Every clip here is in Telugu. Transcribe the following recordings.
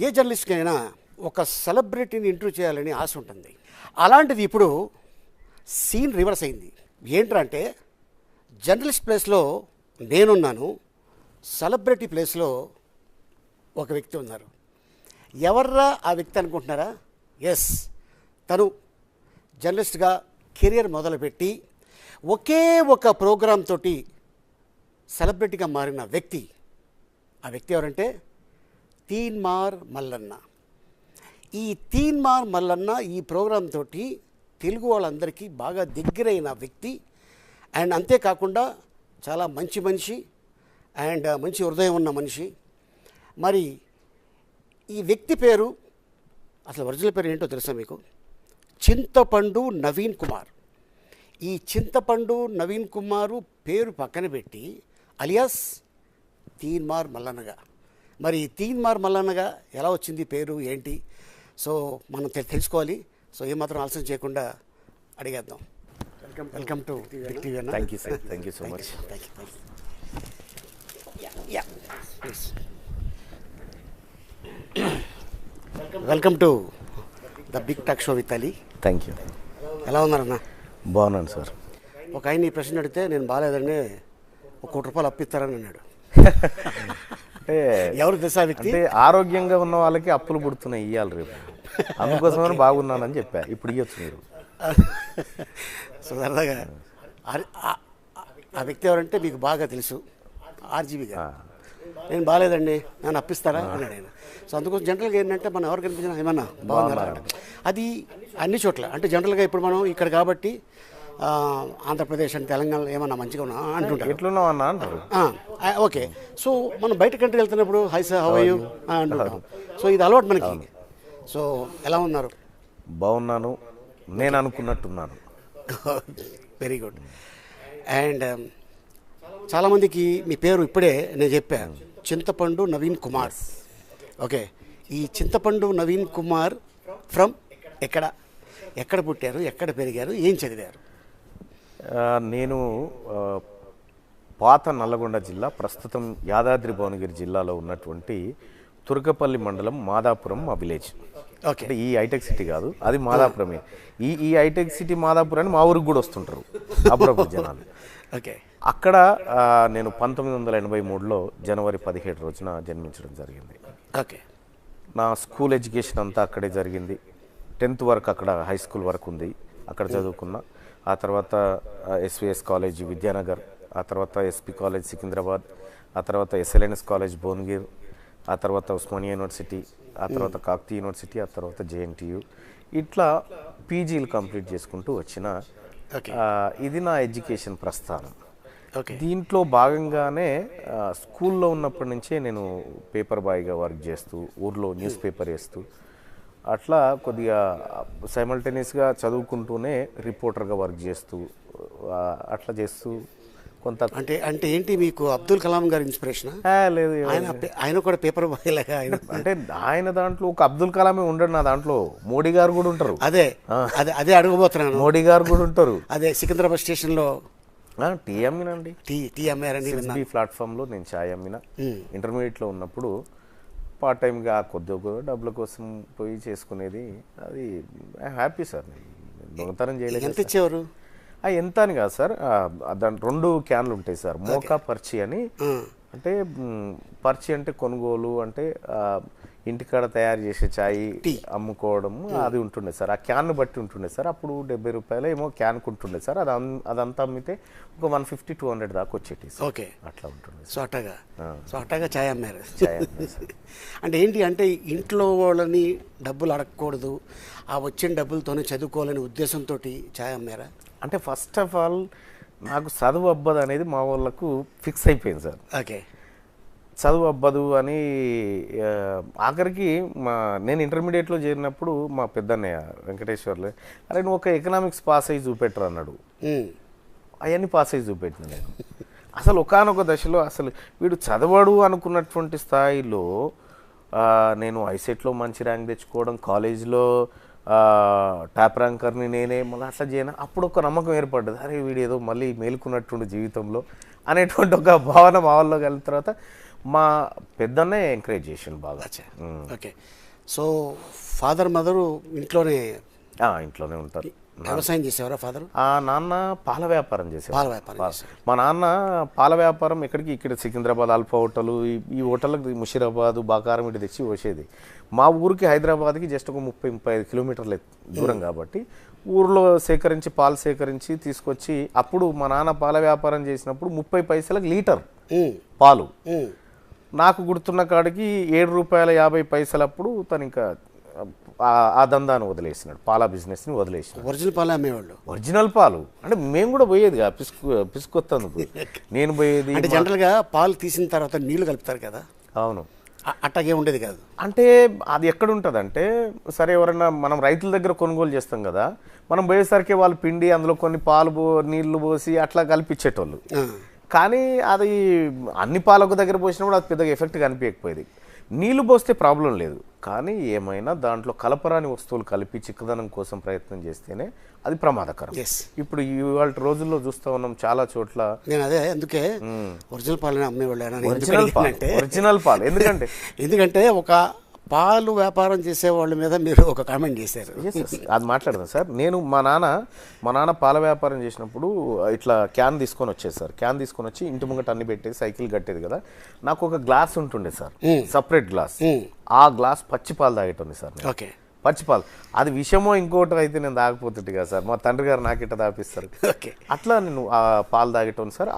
ఏ జర్నలిస్ట్కైనా ఒక సెలబ్రిటీని ఇంటర్వ్యూ చేయాలని ఆశ ఉంటుంది. అలాంటిది ఇప్పుడు సీన్ రివర్స్ అయింది. ఏంటంటే జర్నలిస్ట్ ప్లేస్లో నేనున్నాను, సెలబ్రిటీ ప్లేస్లో ఒక వ్యక్తి ఉన్నారు. ఎవర్రా ఆ వ్యక్తి అనుకుంటున్నారా? ఎస్, తను జర్నలిస్ట్గా కెరియర్ మొదలుపెట్టి ఒకే ఒక ప్రోగ్రాం తోటి సెలబ్రిటీగా మారిన వ్యక్తి. ఆ వ్యక్తి ఎవరంటే తీన్మార్ మల్లన్న. ఈ తీన్మార్ మల్లన్న ఈ ప్రోగ్రాం తోటి తెలుగు వాళ్ళందరికీ బాగా దగ్గరైన వ్యక్తి. అండ్ అంతేకాకుండా చాలా మంచి మనిషి అండ్ మంచి హృదయం ఉన్న మనిషి. మరి ఈ వ్యక్తి పేరు, అసలు ఒరిజినల్ పేరు ఏంటో తెలుసా మీకు? చింతపండు నవీన్ కుమార్. ఈ చింతపండు నవీన్ కుమారు పేరు పక్కన పెట్టి అలియాస్ తీన్మార్ మల్లన్నగా. మరి తీన్మార్ మల్లన్నగా ఎలా వచ్చింది పేరు ఏంటి? సో మనం తెలుసుకోవాలి. సో ఏమాత్రం ఆలస్యం చేయకుండా అడిగేద్దాం. వెల్కమ్ టు బిగ్ టీవీ అన్న. Thank you sir, thank you so much. Welcome to the Big Talk Show with Ali. Thank you. ఎలా ఉన్నారన్న? బాగున్నాను సార్. ఒక ఆయన ఈ ప్రశ్న అడిగితే నేను బాగాలేదండి, ₹1 కోటి అప్పిస్తారని అన్నాడు. అంటే ఎవరు తెలుసా వ్యక్తి? అంటే ఆరోగ్యంగా ఉన్న వాళ్ళకి అప్పులు పుడుతున్నాయి ఇవ్వాలి రేపు, అందుకోసమని బాగున్నానని చెప్పా. ఇప్పుడు ఇవ్వచ్చు మీరు. సో సరదాగా ఆ వ్యక్తి ఎవరంటే మీకు బాగా తెలుసు, ఆర్జీబీ గారు. నేను బాగాలేదండి, నన్ను అప్పిస్తారా అన్నాడు ఆయన. సో అందుకోసం జనరల్గా ఏంటంటే మనం ఎవరు కనిపించినా ఏమన్నా బాగున్నారా, అది అన్ని చోట్ల. అంటే జనరల్గా ఇప్పుడు మనం ఇక్కడ కాబట్టి ఆంధ్రప్రదేశ్ అండ్ తెలంగాణ ఏమన్నా మంచిగా ఉన్నా అంటుంటారు, ఎట్లున్నావు అన్న అంటారు. ఓకే. సో మనం బయట కంట్రీ వెళ్తున్నప్పుడు hi sir, how are you అంటుంటాం. సో ఇది అలవాటు మనకి. సో ఎలా ఉన్నారు? బాగున్నాను, నేను అనుకున్నట్టున్నాను. Very good. అండ్ చాలామందికి మీ పేరు ఇప్పుడే నేను చెప్పాను, చింతపండు నవీన్ కుమార్. ఓకే, ఈ చింతపండు నవీన్ కుమార్ ఫ్రమ్ ఎక్కడ పుట్టారు, ఎక్కడ పెరిగారు, ఏం చదివారు? నేను పాత నల్లగొండ జిల్లా, ప్రస్తుతం యాదాద్రి భువనగిరి జిల్లాలో ఉన్నటువంటి తుర్కపల్లి మండలం మాదాపురం మా విలేజ్. ఓకే, ఈ హైటెక్ సిటీ కాదు, అది మాదాపురమే. ఈ హైటెక్ సిటీ మాదాపురం అని మా ఊరికి కూడా వస్తుంటారు అప్పుడప్పుడు జనాలు. ఓకే, అక్కడ నేను 1983లో జనవరి 17 రోజున జన్మించడం జరిగింది. ఓకే. నా స్కూల్ ఎడ్యుకేషన్ అంతా అక్కడే జరిగింది. 10th వరకు అక్కడ, హై స్కూల్ వరకు ఉంది, అక్కడ చదువుకున్నా. ఆ తర్వాత ఎస్విఎస్ కాలేజ్ విద్యానగర్, ఆ తర్వాత ఎస్పీ కాలేజ్ సికింద్రాబాద్, ఆ తర్వాత ఎస్ఎల్ఎన్ఎస్ కాలేజ్ భువనగిర్, ఆ తర్వాత ఉస్మానియా యూనివర్సిటీ, ఆ తర్వాత కాకతీయ యూనివర్సిటీ, ఆ తర్వాత జేఎన్టీయు. ఇట్లా పీజీలు కంప్లీట్ చేసుకుంటూ వచ్చిన ఇది నా ఎడ్యుకేషన్ ప్రస్థానం. దీంట్లో భాగంగానే స్కూల్లో ఉన్నప్పటి నుంచే నేను పేపర్ బాయ్గా వర్క్ చేస్తూ, ఊర్లో న్యూస్ పేపర్ వేస్తూ, అట్లా కొద్దిగా సైమల్టేనియస్గా చదువుకుంటూనే రిపోర్టర్గా వర్క్ చేస్తూ, అట్లా చేస్తూ కొంత. అంటే ఏంటి మీకు అబ్దుల్ కలాం గారి ఇన్స్పిరేషన్? లేదు, ఆయన కూడా పేపర్ బాయ్ లాగా. అంటే ఆయన దాంట్లో ఒక అబ్దుల్ కలామే ఉండడు, నా దాంట్లో మోడీ గారు కూడా ఉంటారు. అదే అడగబోతున్నాను. మోడీ గారు కూడా ఉంటారు. అదే సికింద్రాబాద్ స్టేషన్లో టీ అమ్మినండి. టీ అమ్మారని ప్లాట్ఫామ్లో నేను ఛాయ్ అమ్మిన. ఇంటర్మీడియట్లో ఉన్నప్పుడు పార్ట్ టైమ్గా కొద్దిగా డబ్బుల కోసం పోయి చేసుకునేది. అది హ్యాపీ సార్. దొంగతనం చేయలేదు. ఎంత ఇచ్చేవారు? ఎంత అని కాదు సార్, దాని 2 క్యాన్లు ఉంటాయి సార్, మోకా పర్చి అని. అంటే పర్చి అంటే కొనుగోలు, అంటే ఇంటికాడ తయారు చేసే ఛాయ్ అమ్ముకోవడం, అది ఉంటుండే సార్. ఆ క్యాన్ను బట్టి ఉంటుండే సార్. అప్పుడు ₹70 ఏమో క్యాన్కు ఉంటుండే సార్. అదంతా అమ్మితే ఒక 150-200 దాకా వచ్చేటి. ఓకే, అట్లా ఉంటుండే. సో అట్టగా ఛాయ్ అమ్మారు. అంటే ఏంటి అంటే ఇంట్లో వాళ్ళని డబ్బులు అడగకూడదు, ఆ వచ్చిన డబ్బులతోనే చదువుకోవాలనే ఉద్దేశంతో ఛాయ్ అమ్మారా? అంటే ఫస్ట్ ఆఫ్ ఆల్ నాకు చదువు అబ్బదు అనేది మా వాళ్ళకు ఫిక్స్ అయిపోయింది సార్. ఓకే, చదువు అబ్బదు అని. ఆఖరికి నేను ఇంటర్మీడియట్లో చేరినప్పుడు మా పెద్దన్నయ్య వెంకటేశ్వర్లు, అరే నువ్వు ఒక ఎకనామిక్స్ పాస్ అయ్యి చూపెట్టరు అన్నాడు. అవన్నీ పాస్ అయ్యి చూపెట్టిన నేను. అసలు ఒకానొక దశలో అసలు వీడు చదవడు అనుకున్నటువంటి స్థాయిలో నేను ఐసెట్లో మంచి ర్యాంక్ తెచ్చుకోవడం, కాలేజీలో టాప్ ర్యాంకర్ని నేనే, మళ్ళీ అట్లా చేయను. అప్పుడు ఒక నమ్మకం ఏర్పడ్డది, అరే వీడు ఏదో మళ్ళీ మేలుకున్నట్టుండి జీవితంలో అనేటువంటి ఒక భావన మా వాళ్ళలో కలిగిన తర్వాత మా పెద్దన్నే ఎంకరేజ్ చేసిండు బాగా. ఓకే. సో ఫాదర్ మదరు ఇంట్లోనే ఇంట్లోనే ఉంటారు. వ్యవసాయం చేసేవారా ఫాదర్? నాన్న పాల వ్యాపారం చేసేవారు. పాల వ్యాపారం చేసేవారు. మా నాన్న పాల వ్యాపారం ఇక్కడ సికింద్రాబాద్ అల్ఫా హోటల్, ఈ హోటళ్ళకి ముషీరాబాద్ బాకారం ఇటు తెచ్చి పోసేది. మా ఊరికి హైదరాబాద్కి జస్ట్ ఒక 30-35 కిలోమీటర్ల దూరం కాబట్టి ఊర్లో పాలు సేకరించి తీసుకొచ్చి, అప్పుడు మా నాన్న పాల వ్యాపారం చేసినప్పుడు 30 పైసలకు లీటర్ పాలు. నాకు గుర్తున్న కాడికి ₹7.50 అప్పుడు తను ఇంకా ఆ దందాన్ని వదిలేసినాడు, పాల బిజినెస్ని వదిలేసినాడు. ఒరిజినల్ పాలు అమ్మేవాళ్ళు? ఒరిజినల్ పాలు అంటే మేము కూడా పోయేదిగా పిసుకొత్తందుకు నేను పోయేది. అంటే జనరల్గా పాలు తీసిన తర్వాత నీళ్లు కలుపుతారు కదా? అవును. అట్టాగే ఉండేది కాదు. అంటే అది ఎక్కడ ఉంటుంది అంటే, సరే ఎవరైనా మనం రైతుల దగ్గర కొనుగోలు చేస్తాం కదా, మనం పోయేసరికి వాళ్ళు పిండి అందులో కొన్ని నీళ్లు పోసి అట్లా కల్పించేటోళ్ళు. కానీ అది అన్ని పాలకు దగ్గర పోసినప్పుడు అది పెద్దగా ఎఫెక్ట్ కనిపించకపోయేది. నీళ్లు పోస్తే ప్రాబ్లం లేదు, కానీ ఏమైనా దాంట్లో కలపరాని వస్తువులు కలిపి చిక్కదనం కోసం ప్రయత్నం చేస్తేనే అది ప్రమాదకరం. ఇప్పుడు ఇవాళ రోజుల్లో చూస్తూ ఉన్నాం చాలా చోట్ల. నేను అదే అందుకే ఒరిజినల్ పాలన అమ్మేవాళ్ళు. ఒరిజినల్ పాలు ఎందుకంటే ఒక పాలు వ్యాపారం చేసే వాళ్ళ మీద మీరు ఒక కామెంట్ చేశారు. అది మాట్లాడదాం సార్. మా నాన్న పాల వ్యాపారం చేసినప్పుడు ఇట్లా క్యాన్ తీసుకొని వచ్చేది సార్. క్యాన్ తీసుకొని వచ్చి ఇంటి ముంగట అన్ని పెట్టేది, సైకిల్ కట్టేది కదా. నాకు ఒక గ్లాస్ ఉంటుండే సార్, సపరేట్ గ్లాస్. ఆ గ్లాస్ పచ్చి పాలు తాగేటోంది సార్. ఓకే. పచ్చిపాలు అది విషయమో ఇంకోటి అయితే నేను తాగపోతుంటే కదా సార్, మా తండ్రి గారు నాకిట్ట తాపిస్తారు. అట్లా నేను ఆ పాలు తాగేటోంది సార్.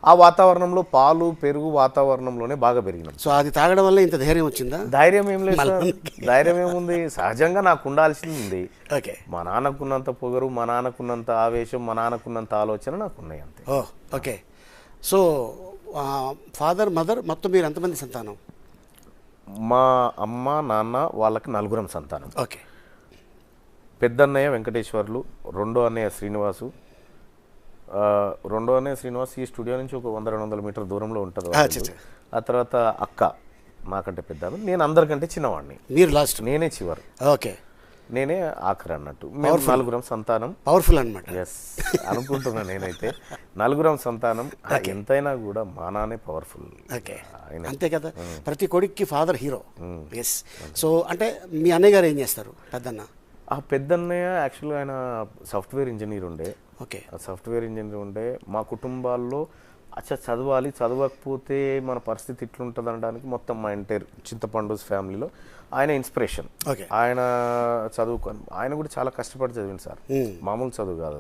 ఆ వాతావరణంలో పాలు పెరుగు వాతావరణంలోనే బాగా పెరిగినాం. సో అది తాగడం వల్ల ఇంత ధైర్యం వచ్చిందా? ధైర్యం ఏం లేదు సార్, ధైర్యం ఏముంది, సహజంగా నాకు ఉండాల్సింది ఉంది. ఓకే. మా నాన్నకున్నంత పొగరు, మా నాన్నకున్నంత ఆవేశం, మా నాన్నకున్నంత ఆలోచన నాకు ఉన్నాయి అంతే. ఓకే. సో ఫాదర్ మదర్ మొత్తం మీరు ఎంతమంది సంతానం? మా అమ్మ నాన్న వాళ్ళకి 4 సంతానం. ఓకే. పెద్దన్నయ్య వెంకటేశ్వర్లు, రెండో అన్నయ్య శ్రీనివాసు. ఈ స్టూడియో నుంచి ఒక 100-200 మీటర్ దూరంలో ఉంటుంది. ఆ తర్వాత అక్క నాకంటే పెద్ద, నేను అందరికంటే చిన్నవాడిని. మీరు లాస్ట్? నేనే చివరి. ఓకే. నేనే ఆఖరి అన్నట్టు. మేము 4 సంతానం. పవర్ఫుల్ అనమాట. ఎస్ అనుకుంటున్నా నేనైతే. 4 సంతానం. ఎంతైనా కూడా మా నాన్నే పవర్ఫుల్. ఓకే, అంతే కదా. ప్రతి కొడుక్కి ఫాదర్ హీరో. ఎస్. సో అంటే మీ అన్నయ్య గారు ఏం చేస్తారు పెద్దన్న? ఆ పెద్దన్నయ్య యాక్చువల్గా ఆయన సాఫ్ట్వేర్ ఇంజనీర్ ఉండే. ఓకే. సాఫ్ట్వేర్ ఇంజనీర్ ఉండే. మా కుటుంబాల్లో చదవాలి, చదవకపోతే మన పరిస్థితి ఇట్లుంటుంది అనడానికి మొత్తం మా ఎంటైర్ చింతపండు ఫ్యామిలీలో ఆయన ఇన్స్పిరేషన్. ఆయన చదువుకొని ఆయన కూడా చాలా కష్టపడి చదివింది సార్, మామూలు చదువు కాదు.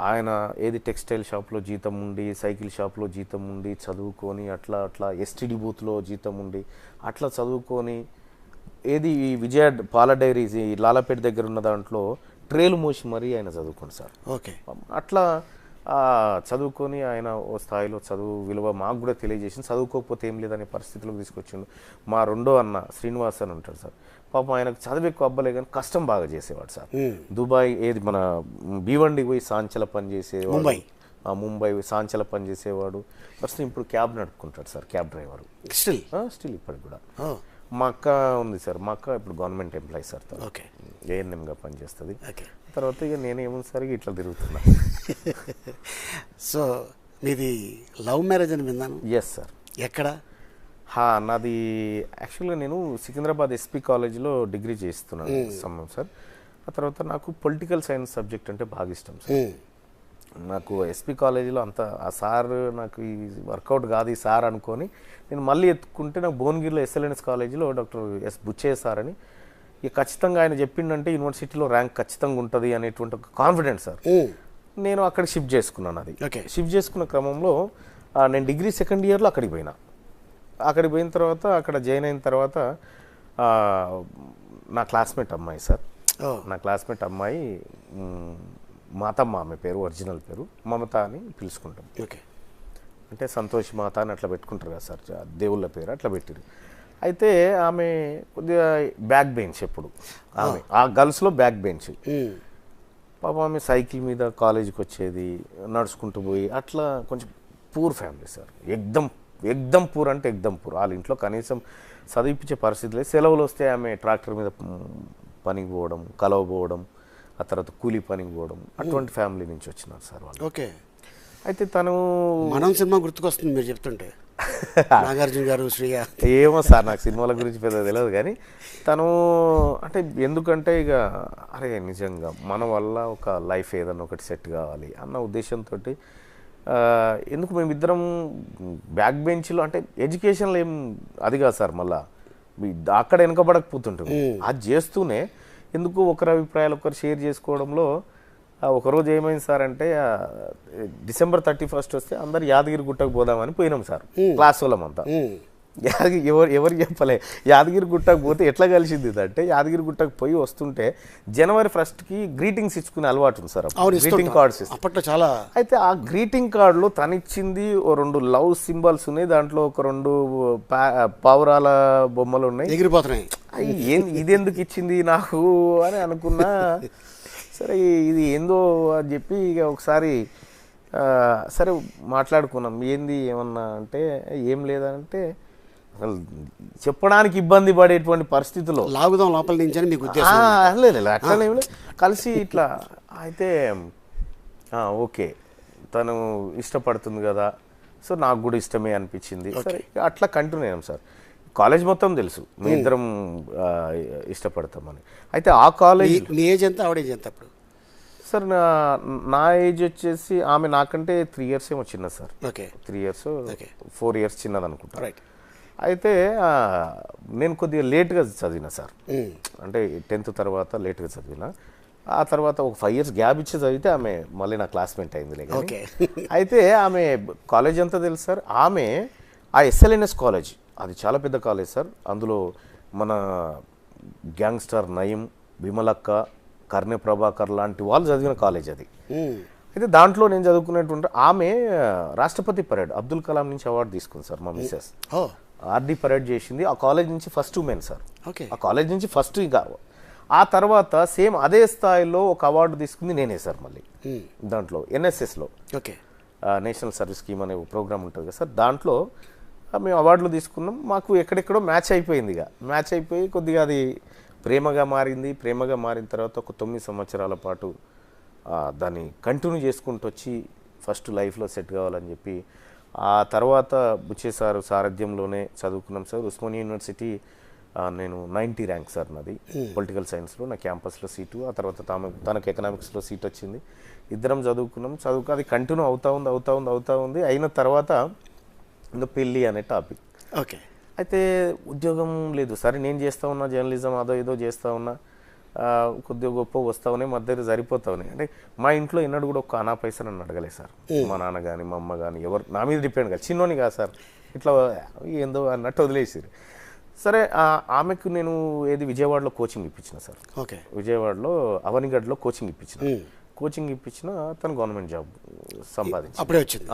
ఆయన ఏది టెక్స్టైల్ షాప్లో జీతం ఉండి, సైకిల్ షాప్లో జీతం ఉండి చదువుకొని, అట్లా ఎస్టీడీ బూత్లో జీతం ఉండి అట్లా చదువుకొని, ఏది విజయ పాల డైరీస్ లాలాపేట దగ్గర ఉన్న దాంట్లో ట్రేలు మోసి మరీ ఆయన చదువుకోండి సార్. ఓకే. అట్లా చదువుకొని ఆయన ఓ స్థాయిలో చదువు విలువ మాకు కూడా తెలియజేసింది. చదువుకోకపోతే ఏం లేదనే పరిస్థితిలోకి తీసుకొచ్చిండు. మా రెండో అన్న శ్రీనివాస్ అని ఉంటాడు సార్. పాపం ఆయనకు చదువు ఎక్కువ అవ్వలే కానీ కష్టం బాగా చేసేవాడు సార్. దుబాయ్ ఏది మన భీవండికి పోయి సాంచల పని చేసేవాడు. ముంబై సాంచల పని చేసేవాడు. ప్రస్తుతం ఇప్పుడు క్యాబ్ నడుపుకుంటాడు సార్, క్యాబ్ డ్రైవర్. స్టిల్ ఇప్పటికి కూడా. మా అక్క ఉంది సార్, మా అక్క ఇప్పుడు గవర్నమెంట్ ఎంప్లాయీ సార్. ఓకే. ఏఎన్ఎంగా పనిచేస్తుంది. తర్వాత ఇక నేనేమో సరిగా ఇట్లా తిరుగుతున్నా. సో మీది లవ్ మ్యారేజ్ అని విన్నాను. Yes sir. ఎక్కడ? నాది యాక్చువల్గా నేను సికింద్రాబాద్ ఎస్పీ కాలేజీలో డిగ్రీ చేస్తున్నాను సమయం సార్. ఆ తర్వాత నాకు పొలిటికల్ సైన్స్ సబ్జెక్ట్ అంటే బాగా ఇష్టం సార్. నాకు ఎస్పీ కాలేజీలో అంత ఆ సార్ నాకు ఈ వర్కౌట్ కాదు ఈ సార్ అనుకొని నేను మళ్ళీ ఎత్తుకుంటే, నాకు భువనగిరిలో ఎస్ఎల్ఎన్ఎస్ కాలేజీలో డాక్టర్ ఎస్ బుచ్చయ్య సార్ అని, ఇక ఖచ్చితంగా ఆయన చెప్పిండంటే యూనివర్సిటీలో ర్యాంక్ ఖచ్చితంగా ఉంటుంది అనేటువంటి ఒక కాన్ఫిడెన్స్ సార్. నేను అక్కడికి షిఫ్ట్ చేసుకున్నాను. అది షిఫ్ట్ చేసుకున్న క్రమంలో నేను డిగ్రీ సెకండ్ ఇయర్లో అక్కడికి పోయిన తర్వాత అక్కడ జాయిన్ అయిన తర్వాత నా క్లాస్మేట్ అమ్మాయి సార్, నా క్లాస్మేట్ అమ్మాయి మాతమ్మ, ఆమె పేరు ఒరిజినల్ పేరు మమత అని పిలుచుకుంటాం. ఓకే. అంటే సంతోష్ మాత అని అట్లా పెట్టుకుంటారు కదా సార్, దేవుళ్ళ పేరు అట్లా పెట్టిరు. అయితే ఆమె కొద్దిగా బ్యాక్ బెంచ్, ఎప్పుడు ఆమె ఆ గర్ల్స్లో బ్యాక్ బెంచ్. పాపం ఆమె సైకిల్ మీద కాలేజీకి వచ్చేది, నడుచుకుంటూ పోయి అట్లా కొంచెం పూర్ ఫ్యామిలీ సార్. ఎగ్దమ్ పూర్ అంటే ఎగ్దమ్ పూర్. వాళ్ళ ఇంట్లో కనీసం చదివించే పరిస్థితి లేదు. సెలవులు వస్తే ఆమె ట్రాక్టర్ మీద పనికి పోవడం, కలవపోవడం, ఆ తర్వాత కూలీ పనికి పోవడం, అటువంటి ఫ్యామిలీ నుంచి వచ్చినారు సార్ వాళ్ళు. ఓకే. అయితే తను మనం సినిమా గుర్తుకొస్తుంది మీరు చెప్తుంటే. నాగార్జున గారు, శ్రీయ. ఏమో సార్ నాకు సినిమాల గురించి పెద్ద తెలియదు, కానీ తను అంటే ఎందుకంటే ఇక అరే నిజంగా మన వల్ల ఒక లైఫ్ ఏదన్నా ఒకటి సెట్ కావాలి అన్న ఉద్దేశంతో ఎందుకు మేమిద్దరం బ్యాక్ బెంచ్లో అంటే ఎడ్యుకేషన్లో ఏం అది కాదు సార్, మళ్ళా అక్కడ వెనకబడకపోతుంటుంది. అది చేస్తూనే ఎందుకు ఒకరి అభిప్రాయాలు ఒకరు షేర్ చేసుకోవడంలో ఒకరోజు ఏమైంది సార్ అంటే December 31 వస్తే అందరు యాదగిరి గుట్టకు పోదామని పోయినాం సార్, క్లాస్ వాళ్ళమంతా. ఎవరు చెప్పలే యాదగిరి గుట్టకు పోతే ఎట్లా కలిసింది అంటే, యాదగిరి గుట్టకు పోయి వస్తుంటే January 1కి గ్రీటింగ్స్ ఇచ్చుకునే అలవాటు ఉంది సార్, గ్రీటింగ్ కార్డ్స్ అప్పట్లో చాలా. అయితే ఆ గ్రీటింగ్ కార్డులో తనిచ్చింది ఓ 2 లవ్ సింబల్స్ ఉన్నాయి, దాంట్లో ఒక 2 పావురాల బొమ్మలు ఉన్నాయి, ఎగిరిపోతున్నాయి. ఇది ఎందుకు ఇచ్చింది నాకు అని అనుకున్నా. సరే ఇది ఏందో అని చెప్పి ఇక ఒకసారి సరే మాట్లాడుకున్నాం, ఏంది ఏమన్నా అంటే ఏం లేదంటే అసలు చెప్పడానికి ఇబ్బంది పడేటువంటి పరిస్థితుల్లో లాగుదాం లోపల నుంచి అని మీకు ఉద్దేశం? లేదు అట్లనే కలిసి ఇట్లా అయితే ఓకే తను ఇష్టపడుతుంది కదా, సో నాకు కూడా ఇష్టమే అనిపించింది. సరే అట్లా కంటిన్యూ అయ్యాం సార్. కాలేజ్ మొత్తం తెలుసు మీ ఇద్దరం ఇష్టపడతామని. అయితే ఆ కాలేజ్ మీ ఏజ్ ఎంత, ఆవిడ ఏజ్ ఎంత అప్పుడు? సార్ నా ఏజ్ వచ్చేసి ఆమె నాకంటే 3 years ఏమో చిన్న సార్. ఓకే, 3 years 4 years చిన్నది అనుకుంటా. రైట్. అయితే నేను కొద్దిగా లేట్గా చదివిన సార్, అంటే 10th తర్వాత లేట్గా చదివిన. ఆ తర్వాత ఒక 5 years గ్యాప్ ఇచ్చి చదివితే ఆమె మళ్ళీ నా క్లాస్మేట్ అయింది. ఓకే. అయితే ఆమె కాలేజ్ అంతా తెలుసు సార్. ఆమె ఆ SLNS కాలేజ్ అది చాలా పెద్ద కాలేజ్ సార్. అందులో మన గ్యాంగ్స్టర్ నయీం, విమలక్క, కర్ణె ప్రభాకర్ లాంటి వాళ్ళు చదివిన కాలేజ్ అది. అయితే దాంట్లో నేను చదువుకునేటువంటి ఆమె రాష్ట్రపతి పరేడ్ అబ్దుల్ కలాం నుంచి అవార్డు తీసుకుంది సార్. మా మిస్సెస్ RD పరేడ్ చేసింది. ఆ కాలేజ్ నుంచి ఫస్ట్ ఉమెన్ సార్. ఆ కాలేజ్ నుంచి ఫస్ట్. ఇక ఆ తర్వాత సేమ్ అదే స్థాయిలో ఒక అవార్డు తీసుకుంది నేనే సార్. మళ్ళీ దాంట్లో NSSలో నేషనల్ సర్వీస్ స్కీమ్ అనే ప్రోగ్రామ్ ఉంటుంది కదా సార్, దాంట్లో మేము అవార్డులు తీసుకున్నాం. మాకు ఎక్కడెక్కడో మ్యాచ్ అయిపోయింది. ఇక మ్యాచ్ అయిపోయి కొద్దిగా అది ప్రేమగా మారింది. ప్రేమగా మారిన తర్వాత ఒక 9 సంవత్సరాల పాటు దాన్ని కంటిన్యూ చేసుకుంటూ వచ్చి ఫస్ట్ లైఫ్లో సెట్ కావాలని చెప్పి ఆ తర్వాత బుచ్చే సార్ సారథ్యంలోనే చదువుకున్నాం సార్. ఉస్మానియా యూనివర్సిటీ నేను 90 ర్యాంక్ సార్ నాది పొలిటికల్ సైన్స్లో, నా క్యాంపస్లో సీటు. ఆ తర్వాత తనకు ఎకనామిక్స్లో సీట్ వచ్చింది. ఇద్దరం చదువుకున్నాం. అది కంటిన్యూ అవుతా ఉంది. అయిన తర్వాత ఇంకా పెళ్ళి అనే టాపిక్. ఓకే. అయితే ఉద్యోగం లేదు సరే, నేను చేస్తూ ఉన్నా జర్నలిజం, అదో ఏదో చేస్తూ ఉన్నా, కొద్దిగా గొప్ప వస్తూ ఉన్నాయి, మా దగ్గర సరిపోతా ఉన్నాయి. అంటే మా ఇంట్లో ఎన్నడూ కూడా ఒక అనా పైసా నన్ను అడగలేదు సార్. మా నాన్న కానీ మా అమ్మ కానీ ఎవరు నా మీద డిపెండ్ కాదు. చిన్నోని కాదు సార్, ఇట్లా ఏందో అన్నట్టు వదిలేసారు. సరే ఆమెకు నేను విజయవాడలో కోచింగ్ ఇప్పించిన సార్. ఓకే. విజయవాడలో అవనిగడ్లో కోచింగ్ ఇప్పించిన తను గవర్నమెంట్ జాబ్ సంపాదించి అప్పుడే వచ్చింది.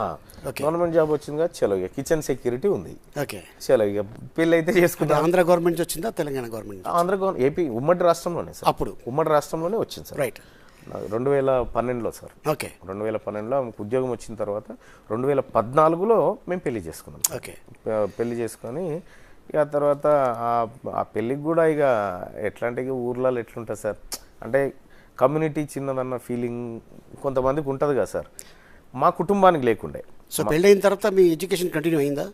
గవర్నమెంట్ జాబ్ వచ్చిందిగా, చలో ఇక కిచెన్ సెక్యూరిటీ ఉంది. ఓకే. చలో ఇక పెళ్ళి అయితే చేసుకుంటాం. ఆంధ్ర గవర్నమెంట్ వచ్చిందా, తెలంగాణ గవర్నమెంట్? ఏపీ ఉమ్మడి రాష్ట్రంలోనే సార్. అప్పుడు ఉమ్మడి రాష్ట్రంలోనే వచ్చింది సార్. రైట్. 2012లో సార్. ఓకే. 2012లో ఉద్యోగం వచ్చిన తర్వాత 2014లో మేము పెళ్లి చేసుకున్నాం. ఓకే. పెళ్లి చేసుకొని ఇక తర్వాత ఆ పెళ్ళికి కూడా ఇక ఎట్లా అంటే ఊర్లలో ఎట్లుంటుంది సార్, అంటే కమ్యూనిటీ చిన్నదన్న ఫీలింగ్ కొంతమందికి ఉంటుంది కదా సార్, మా కుటుంబానికి లేకుండే. సో పెళ్ళైన తర్వాత మీ ఎడ్యుకేషన్ కంటిన్యూ అయిందా?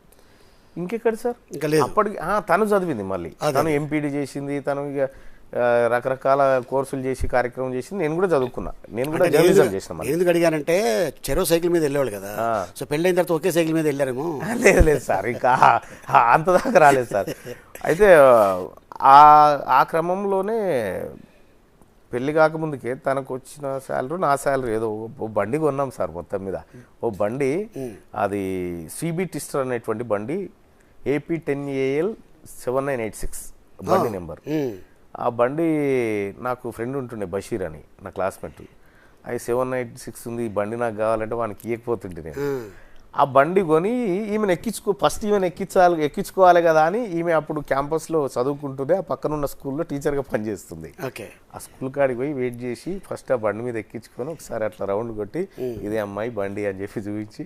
ఇంకెక్కడ సార్, ఇంకా లేదు. అప్పటికి తను చదివింది, మళ్ళీ తను MPD చేసింది, తను ఇక రకరకాల కోర్సులు చేసి కార్యక్రమం చేసింది. నేను కూడా చదువుకున్నా, నేను కూడా జర్నలిజం చేసిన. ఎందుకు అడిగానంటే చెరో సైకిల్ మీద వెళ్ళేవాళ్ళు కదా, సో పెళ్ళైన తర్వాత ఒకే సైకిల్ మీద వెళ్ళారేమో? లేదు సార్, ఇంకా అంత దాకా రాలేదు సార్. అయితే ఆ క్రమంలోనే పెళ్లి కాకముందుకే తనకు వచ్చిన శాలరీ, నా శాలరీ ఏదో ఓ బండి కొన్నాం సార్. మొత్తం మీద ఓ బండి, అది CB టిస్టర్ అనేటువంటి బండి, AP 10AL 7986 బండి నెంబర్. ఆ బండి నాకు ఫ్రెండ్ ఉంటుండే బషీర్ అని, నా క్లాస్మేట్. అది 796 ఉంది, ఈ బండి నాకు కావాలంటే వానికి ఇవ్వకపోతుంటే నేను ఆ బండి కొని ఈమెను ఫస్ట్ ఈమెను ఎక్కించుకోవాలి కదా అని ఈమె అప్పుడు క్యాంపస్లో చదువుకుంటుండే, ఆ పక్కన ఉన్న స్కూల్లో టీచర్గా పనిచేస్తుంది. ఓకే. ఆ స్కూల్ కాడికి పోయి వెయిట్ చేసి ఫస్ట్ ఆ బండి మీద ఎక్కించుకొని ఒకసారి అట్లా రౌండ్ కొట్టి ఇదే అమ్మాయి బండి అని చెప్పి చూపించి,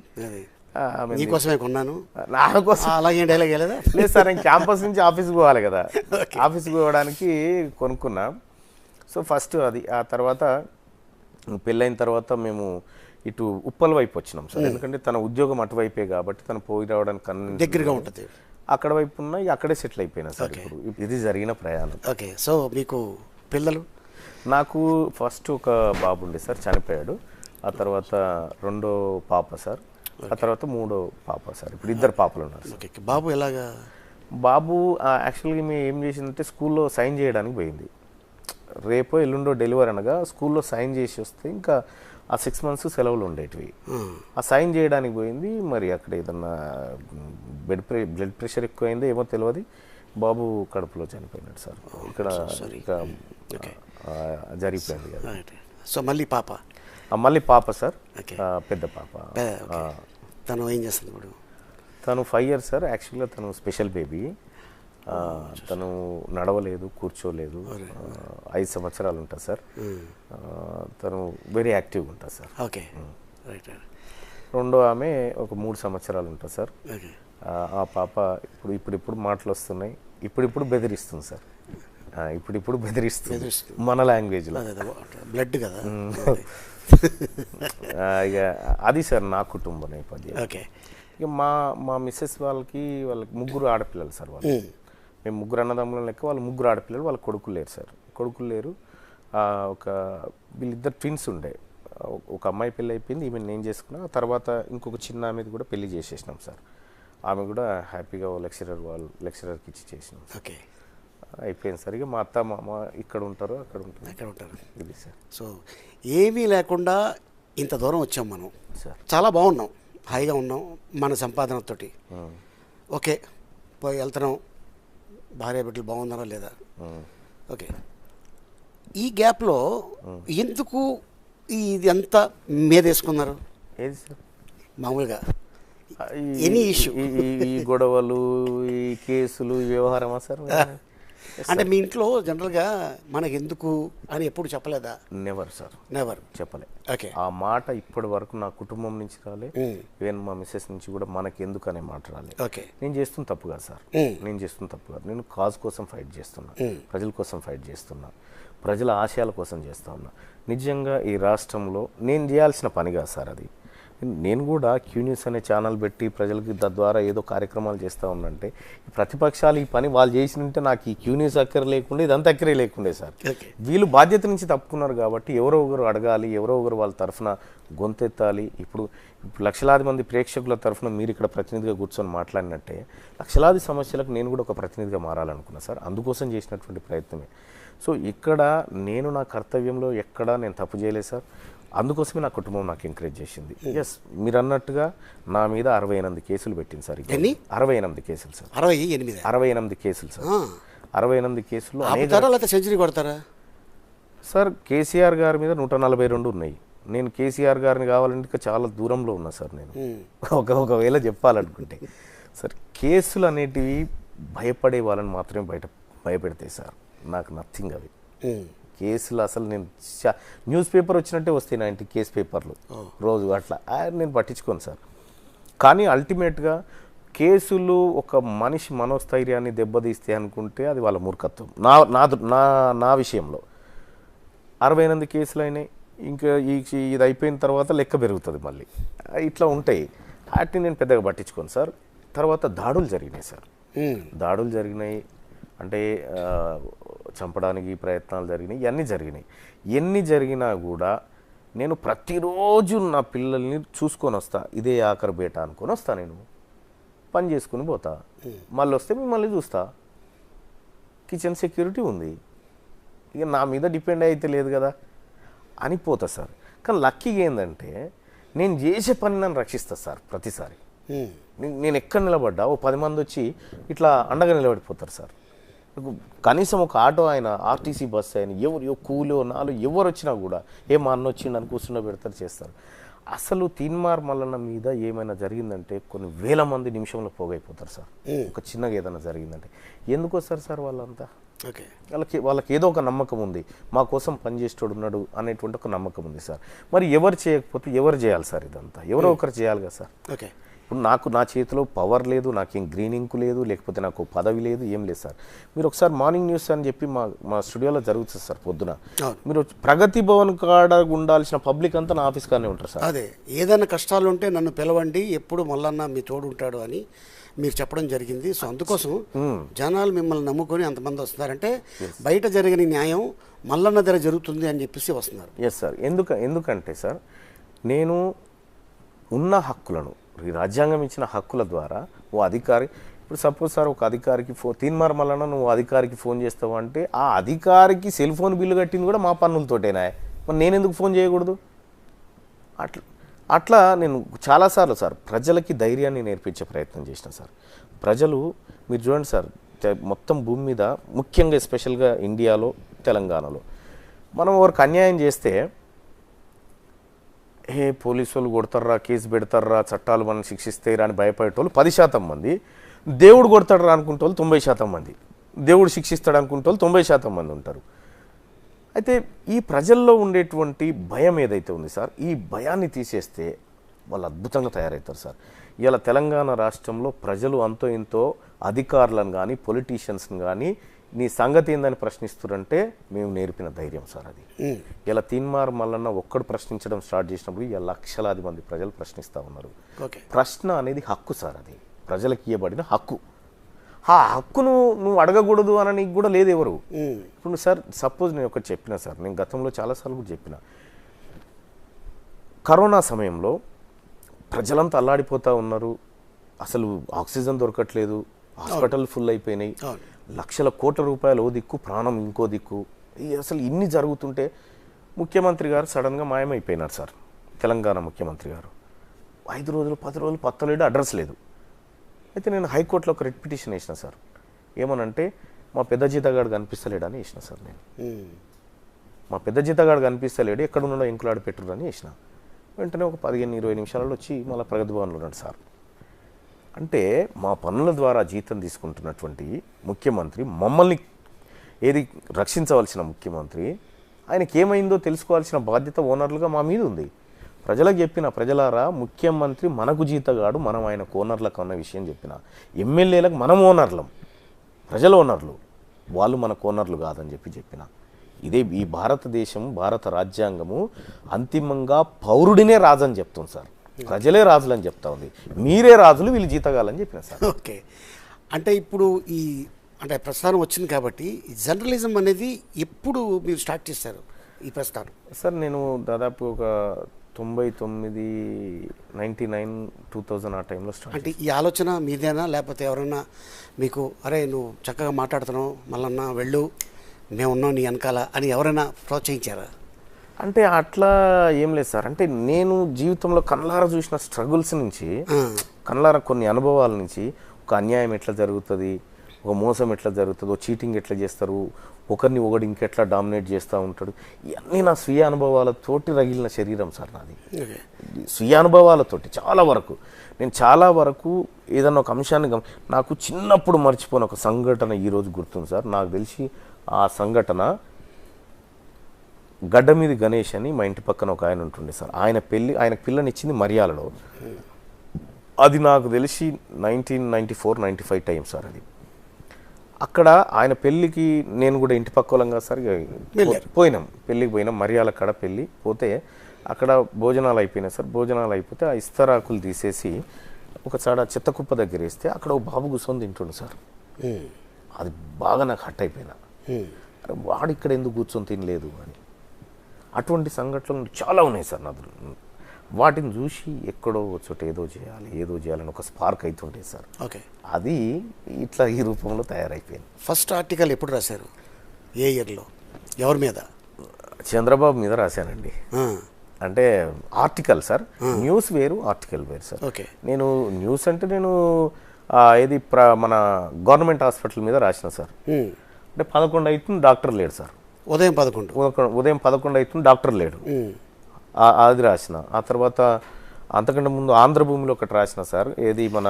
మీకోసమే కొన్నాను, నా కోసం. అలాగే డైలాగ్ లేదా? లేదు సార్, నేను క్యాంపస్ నుంచి ఆఫీస్కి పోవాలి కదా, ఆఫీస్కి పోవడానికి కొనుక్కున్నా. సో ఫస్ట్ అది. ఆ తర్వాత పెళ్ళైన తర్వాత మేము ఇటు ఉప్పల్ వైపు వచ్చినాం సార్. ఎందుకంటే తన ఉద్యోగం అటువైపే కాబట్టి తను పోయి రావడానికి దగ్గరగా ఉంటుంది. అక్కడ వైపు ఉన్న అక్కడే సెటిల్ అయిపోయినా సార్. ఇప్పుడు ఇది జరిగిన ప్రయాణం. ఓకే. సో మీకు పిల్లలు? నాకు ఫస్ట్ ఒక బాబు ఉండే సార్, చనిపోయాడు. ఆ తర్వాత రెండో పాప సార్, ఆ తర్వాత మూడో పాప సార్. ఇప్పుడు ఇద్దరు పాపలు ఉన్నారు సార్. ఓకే. బాబు ఎలాగా? బాబు యాక్చువల్గా మేము ఏం చేసిందంటే స్కూల్లో సైన్ చేయడానికి పోయింది. రేపో ఎల్లుండో డెలివరీ అనగా స్కూల్లో సైన్ చేసి వస్తే ఇంకా ఆ 6 months సెలవులు ఉండేటివి. ఆ సైన్ చేయడానికి పోయింది. మరి అక్కడ ఏదన్నా బ్లడ్ ప్రెషర్ ఎక్కువైందో ఏమో తెలియదు, బాబు కడుపులో చనిపోయినాడు సార్. ఇక్కడ జరిగిపోయింది కదా. సో మళ్ళీ పాప? మళ్ళీ పాప సార్, పెద్ద పాప. తను ఏం చేస్తుంది ఇప్పుడు? తను 5 years సార్. యాక్చువల్గా తను స్పెషల్ బేబీ. తను నడవలేదు, కూర్చోలేదు. 5 సంవత్సరాలు ఉంటుంది సార్. తను వెరీ యాక్టివ్గా ఉంటుంది సార్. ఓకే. రైట్. రెండో ఆమె ఒక 3 సంవత్సరాలు ఉంటుంది సార్. ఆ పాప ఇప్పుడు మాటలు వస్తున్నాయి, ఇప్పుడు బెదిరిస్తుంది సార్. ఇప్పుడు బెదిరిస్తుంది మన లాంగ్వేజ్లో. బ్లడ్ కదా. ఇక అది సార్ నా కుటుంబ నేపథ్యం. ఓకే. ఇక మా మిస్సెస్ వాళ్ళకి 3 ఆడపిల్లలు సార్. వాళ్ళు మేము 3 అన్నదమ్ముల లెక్క, వాళ్ళు 3 ఆడపిల్లలు. వాళ్ళ కొడుకులు లేరు సార్. కొడుకులు లేరు. వీళ్ళిద్దరు ట్విన్స్ ఉండే. ఒక అమ్మాయి పెళ్ళి అయిపోయింది, ఈమె నేను చేసుకున్నా. తర్వాత ఇంకొక చిన్న ఆమెది కూడా పెళ్లి చేసేసినాం సార్. ఆమె కూడా హ్యాపీగా లెక్చరర్కి ఇచ్చి చేసినాం. ఓకే. అయిపోయింది సార్. ఇక మా అత్త మామ ఇక్కడ ఉంటారు, అక్కడ ఉంటారు. ఇది సార్. సో ఏమీ లేకుండా ఇంత దూరం వచ్చాం మనం సార్. చాలా బాగున్నాం, హాయిగా ఉన్నాం మన సంపాదనతోటి. ఓకే, పోయి వెళ్తున్నాం, భార్య బిడ్డలు బాగున్నారా లేదా? ఓకే. ఈ గ్యాప్లో ఎందుకు ఇది అంతా మీదేసుకున్నారు? ఏది సార్? మామూలుగా ఎనీ ఇష్యూ, ఈ గొడవలు, ఈ కేసులు, ఈ వ్యవహారమా సార్? అంటే మీ ఇంట్లో జనరల్గా మనకు ఎందుకు అని ఎప్పుడు చెప్పలేదా? నెవర్ సార్, నెవర్ చెప్పలే. ఓకే. ఆ మాట ఇప్పటి వరకు నా కుటుంబం నుంచి రాలే, ఈవెన్ మా మిస్సెస్ నుంచి కూడా మనకి ఎందుకు అనే మాట రాలే. ఓకే. నేను చేస్తున్న తప్పు కాదు సార్, నేను చేస్తున్న తప్పు కాదు. నేను కాజ్ కోసం ఫైట్ చేస్తున్నా, ప్రజల కోసం ఫైట్ చేస్తున్నా, ప్రజల ఆశయాల కోసం చేస్తూ ఉన్నా. నిజంగా ఈ రాష్ట్రంలో నేను చేయాల్సిన పని కాదు సార్ అది. నేను కూడా క్యూ న్యూస్ అనే ఛానల్ పెట్టి ప్రజలకి తద్వారా ఏదో కార్యక్రమాలు చేస్తూ ఉన్నంటే ప్రతిపక్షాలు ఈ పని వాళ్ళు చేసినంటే నాకు ఈ క్యూ న్యూస్ అక్కర లేకుండే, ఇదంతా అక్కరే లేకుండే సార్. వీళ్ళు బాధ్యత నుంచి తప్పుకున్నారు కాబట్టి ఎవరో ఒకరు అడగాలి, ఎవరో ఒకరు వాళ్ళ తరఫున గొంతెత్తాలి. ఇప్పుడు లక్షలాది మంది ప్రేక్షకుల తరఫున మీరు ఇక్కడ ప్రతినిధిగా కూర్చొని మాట్లాడినట్టే లక్షలాది సమస్యలకు నేను కూడా ఒక ప్రతినిధిగా మారాలనుకున్నా సార్. అందుకోసం చేసినటువంటి ప్రయత్నమే. సో ఇక్కడ నేను నా కర్తవ్యంలో ఎక్కడా నేను తప్పు చేయలేదు సార్. అందుకోసమే నా కుటుంబం నాకు ఎంకరేజ్ చేసింది. ఎస్, మీరు అన్నట్టుగా నా మీద 68 కేసులు పెట్టింది సార్. 68 కేసులు సార్. 68 కేసులు సార్. 68 కేసులు సెంచరీ కొడతారా సార్? కేసీఆర్ గారి మీద 142 ఉన్నాయి. నేను కేసీఆర్ గారిని కావాలంటే చాలా దూరంలో ఉన్నా సార్. నేను ఒకవేళ చెప్పాలనుకుంటే సార్, కేసులు అనేటివి భయపడే వాళ్ళని మాత్రమే భయపెడతాయి సార్. నాకు నథింగ్ అవి కేసులు. అసలు నేను న్యూస్ పేపర్ వచ్చినట్టే వస్తాయి నా ఇంటికి కేసు పేపర్లు రోజు, అట్లా నేను పట్టించుకోను సార్. కానీ అల్టిమేట్గా కేసులు ఒక మనిషి మనోస్థైర్యాన్ని దెబ్బతీస్తే అనుకుంటే అది వాళ్ళ మూర్ఖత్వం. నా విషయంలో 68 కేసులు అయినాయి. ఇంకా ఇది అయిపోయిన తర్వాత లెక్క పెరుగుతుంది మళ్ళీ, ఇట్లా ఉంటాయి. వాటిని నేను పెద్దగా పట్టించుకోను సార్. తర్వాత దాడులు జరిగినాయి సార్. దాడులు జరిగినాయి అంటే చంపడానికి ప్రయత్నాలు జరిగినాయి, ఇవన్నీ జరిగినాయి. ఎన్ని జరిగినా కూడా నేను ప్రతిరోజు నా పిల్లల్ని చూసుకొని వస్తా. ఇదే ఆఖరి బేట అనుకొని వస్తా. నేను పని చేసుకుని పోతా, మళ్ళీ వస్తే మిమ్మల్ని చూస్తా. కిచెన్ సెక్యూరిటీ ఉంది, ఇక నా మీద డిపెండ్ అయితే లేదు కదా అని పోతా సార్. కానీ లక్కీగా ఏంటంటే నేను చేసే పని నన్ను రక్షిస్తా సార్. ప్రతిసారి నేను ఎక్కడ నిలబడ్డా ఓ 10 మంది వచ్చి ఇట్లా అండగా నిలబడిపోతారు సార్. కనీసం ఒక ఆటో అయినా, ఆర్టీసీ బస్సు అయినా, ఎవరు కూలో నాలో ఎవరు వచ్చినా కూడా మా అన్న వచ్చిండు అని కూర్చున్న పెడతారు, చేస్తారు. అసలు తీన్మార్ మల్లన్న మీద ఏమైనా జరిగిందంటే కొన్ని వేల మంది నిమిషంలో పోగైపోతారు సార్. ఒక చిన్నగా ఏదైనా జరిగిందంటే ఎందుకు వస్తారు సార్ వాళ్ళంతా? ఓకే, వాళ్ళకి ఏదో ఒక నమ్మకం ఉంది, మా కోసం పనిచేసేటోడు ఉన్నాడు అనేటువంటి ఒక నమ్మకం ఉంది సార్. మరి ఎవరు చేయకపోతే ఎవరు చేయాలి సార్? ఇదంతా ఎవరో ఒకరు చేయాలి కదా సార్. ఓకే, ఇప్పుడు నా చేతిలో పవర్ లేదు, నాకేం గ్రీన్ ఇంక్ లేదు, లేకపోతే నాకు పదవి లేదు, ఏం లేదు సార్. మీరు ఒకసారి మార్నింగ్ న్యూస్ అని చెప్పి మా స్టూడియోలో జరుగుతుంది సార్ పొద్దున. మీరు ప్రగతి భవన్ కాడ ఉండాల్సిన పబ్లిక్ అంతా నా ఆఫీస్ కానే ఉంటారు సార్. అదే ఏదైనా కష్టాలు ఉంటే నన్ను పిలవండి, ఎప్పుడు మల్లన్న మీ తోడు ఉంటాడు అని మీరు చెప్పడం జరిగింది. సో అందుకోసం జనాలు మిమ్మల్ని నమ్ముకొని అంతమంది వస్తున్నారంటే బయట జరిగిన న్యాయం మల్లన్న దగ్గర జరుగుతుంది అని చెప్పేసి వస్తున్నారు. Yes sir. ఎందుకంటే సార్ నేను ఉన్న హక్కులను, ఈ రాజ్యాంగం ఇచ్చిన హక్కుల ద్వారా ఓ అధికారి, ఇప్పుడు సపోజ్ సార్ ఒక అధికారికి తీన్మార్ మల్లన్న నువ్వు అధికారికి ఫోన్ చేస్తావు అంటే ఆ అధికారికి సెల్ ఫోన్ బిల్లు కట్టింది కూడా మా పన్నులతోటేనా, మరి నేను ఎందుకు ఫోన్ చేయకూడదు? అట్లా నేను చాలాసార్లు సార్ ప్రజలకి ధైర్యాన్ని నేర్పించే ప్రయత్నం చేసిన సార్. ప్రజలు మీరు చూడండి సార్, మొత్తం భూమి మీద ముఖ్యంగా ఎస్పెషల్గా ఇండియాలో తెలంగాణలో మనం ఎవరికి అన్యాయం చేస్తే పోలీసు వాళ్ళు కొడతారా, కేసు పెడతారా, చట్టాలు మనం శిక్షిస్తారా అని భయపడేటోళ్ళు 10% మంది, దేవుడు కొడతాడరా అనుకుంటే వాళ్ళు 90% మంది, దేవుడు శిక్షిస్తాడు అనుకుంటే వాళ్ళు 90% మంది ఉంటారు. అయితే ఈ ప్రజల్లో ఉండేటువంటి భయం ఏదైతే ఉంది సార్, ఈ భయాన్ని తీసేస్తే వాళ్ళు అద్భుతంగా తయారవుతారు సార్. ఇవాళ తెలంగాణ రాష్ట్రంలో ప్రజలు అంతో ఇంతో అధికారులను కానీ పొలిటీషియన్స్ని కానీ నీ సంగతి ఏందని ప్రశ్నిస్తారంటే మేము నేర్పిన ధైర్యం సార్ అది. ఇలా తీన్మార్ మల్లన్న ఒక్కడు ప్రశ్నించడం స్టార్ట్ చేసినప్పుడు ఇలా లక్షలాది మంది ప్రజలు ప్రశ్నిస్తూ ఉన్నారు. ప్రశ్న అనేది హక్కు సార్, అది ప్రజలకు ఇవ్వబడిన హక్కు. ఆ హక్కును నువ్వు అడగకూడదు అని నీకు కూడా లేదు ఎవరు. ఇప్పుడు సార్ సపోజ్ నేను ఒకటి చెప్పిన సార్, నేను గతంలో చాలాసార్లు కూడా చెప్పిన, కరోనా సమయంలో ప్రజలంతా అల్లాడిపోతూ ఉన్నారు, అసలు ఆక్సిజన్ దొరకట్లేదు, హాస్పిటల్ ఫుల్ అయిపోయినాయి, లక్షల కోట్ల రూపాయలు ఓ దిక్కు, ప్రాణం ఇంకో దిక్కు, అసలు ఇన్ని జరుగుతుంటే ముఖ్యమంత్రి గారు సడన్గా మాయమైపోయినారు సార్. తెలంగాణ ముఖ్యమంత్రి గారు 5 రోజులు 10 రోజులు పత్తలేడు, అడ్రస్ లేదు. అయితే నేను హైకోర్టులో ఒక రిట్ పిటిషన్ వేసిన సార్. ఏమనంటే మా పెద్ద జీతగాడు కనిపిస్తలేడు అని వేసిన సార్. నేను మా పెద్ద జీతగాడు కనిపిస్తలేడు, ఎక్కడ ఉన్నాడో ఎంకులాడి పెట్టురు అని వేసిన. వెంటనే ఒక 15-20 నిమిషాలలో వచ్చి మళ్ళీ ప్రగతి భవన్లో ఉన్నాడు సార్. అంటే మా పన్నుల ద్వారా జీతం తీసుకుంటున్నటువంటి ముఖ్యమంత్రి, మమ్మల్ని ఏది రక్షించవలసిన ముఖ్యమంత్రి, ఆయనకి ఏమైందో తెలుసుకోవాల్సిన బాధ్యత ఓనర్లుగా మా మీద ఉంది. ప్రజలకు చెప్పిన, ప్రజలారా ముఖ్యమంత్రి మనకు జీతగాడు, మనం ఆయన ఓనర్లకు అన్న విషయం చెప్పిన. ఎమ్మెల్యేలకు మనం ఓనర్లం, ప్రజల ఓనర్లు, వాళ్ళు మన ఓనర్లు కాదని చెప్పిన. ఇదే ఈ భారతదేశం, భారత రాజ్యాంగము అంతిమంగా పౌరుడినే రాజని చెప్తుంది సార్, ప్రజలే రాజులని చెప్తా ఉంది. మీరే రాజులు, వీళ్ళు జీతగాలని చెప్పిన సార్. ఓకే, అంటే ఇప్పుడు ఈ అంటే ప్రస్థానం వచ్చింది కాబట్టి ఈ జర్నలిజం అనేది ఎప్పుడు మీరు స్టార్ట్ చేశారు ఈ ప్రస్థానం? సార్ నేను దాదాపు ఒక 99, 99, 2000 ఆ టైంలో స్టార్ట్. అంటే ఈ ఆలోచన మీదేనా, లేకపోతే ఎవరైనా మీకు అరే నువ్వు చక్కగా మాట్లాడుతున్నావు మల్లన్న వెళ్ళు, మేమున్నాం నీ వెనకాల అని ఎవరైనా ప్రోత్సహించారా? అంటే అట్లా ఏం లేదు సార్. అంటే నేను జీవితంలో కళ్ళారా చూసిన స్ట్రగుల్స్ నుంచి, కళ్ళారా కొన్ని అనుభవాల నుంచి, ఒక అన్యాయం ఎట్లా జరుగుతుంది, ఒక మోసం ఎట్లా జరుగుతుంది, ఒక చీటింగ్ ఎట్లా చేస్తారు, ఒకరిని ఒకడు ఇంకెట్లా డామినేట్ చేస్తూ ఉంటాడు, ఇవన్నీ నా స్వీయ అనుభవాలతోటి రగిలిన శరీరం సార్ నాది. స్వీయ అనుభవాలతోటి చాలా వరకు ఏదన్నా ఒక అంశాన్ని నాకు చిన్నప్పుడు మర్చిపోయిన ఒక సంఘటన ఈరోజు గుర్తుంది సార్. నాకు తెలిసి ఆ సంఘటన గడ్డమీది గణేష్ అని మా ఇంటి పక్కన ఒక ఆయన ఉంటుండే సార్. ఆయనకు పిల్లనిచ్చింది మర్యాలలో. అది నాకు తెలిసి 1994-95 టైం సార్. అది అక్కడ ఆయన పెళ్ళికి నేను కూడా ఇంటి పక్క వాళ్ళం కదా సార్, పెళ్ళికి పోయినాం, మర్యాల కాడ పెళ్ళి పోతే అక్కడ భోజనాలు అయిపోయినాయి సార్. భోజనాలు అయిపోతే ఆ ఇస్తరాకులు తీసేసి ఒక చాడ చెత్త కుప్ప దగ్గర వేస్తే అక్కడ ఒక బాబు కూర్చొని తింటుండు సార్. అది బాగా నాకు హట్ అయిపోయినా, అరే వాడు ఇక్కడ ఎందుకు కూర్చొని తినలేదు అని. అటువంటి సంఘటనలు చాలా ఉన్నాయి సార్. వాటిని చూసి ఎక్కడో చోట ఏదో చేయాలని ఒక స్పార్క్ అవుతుంటే సార్. ఓకే, అది ఇట్లా ఈ రూపంలో తయారైపోయింది. ఫస్ట్ ఆర్టికల్ ఎప్పుడు రాశారు, ఏ ఇయర్లో, ఎవరి మీద? చంద్రబాబు మీద రాశానండి. అంటే ఆర్టికల్ సార్, న్యూస్ వేరు, ఆర్టికల్ వేరు సార్. ఓకే, నేను న్యూస్ అంటే నేను ఏది మన గవర్నమెంట్ హాస్పిటల్ మీద రాసిన సార్. అంటే 11 అవుతుంది, డాక్టర్ లేడు సార్. ఉదయం 11 అవుతుంది, డాక్టర్ లేడు, అది రాసిన. ఆ తర్వాత అంతకంటే ముందు ఆంధ్రభూమిలో ఒకటి రాసిన సార్. ఏది మన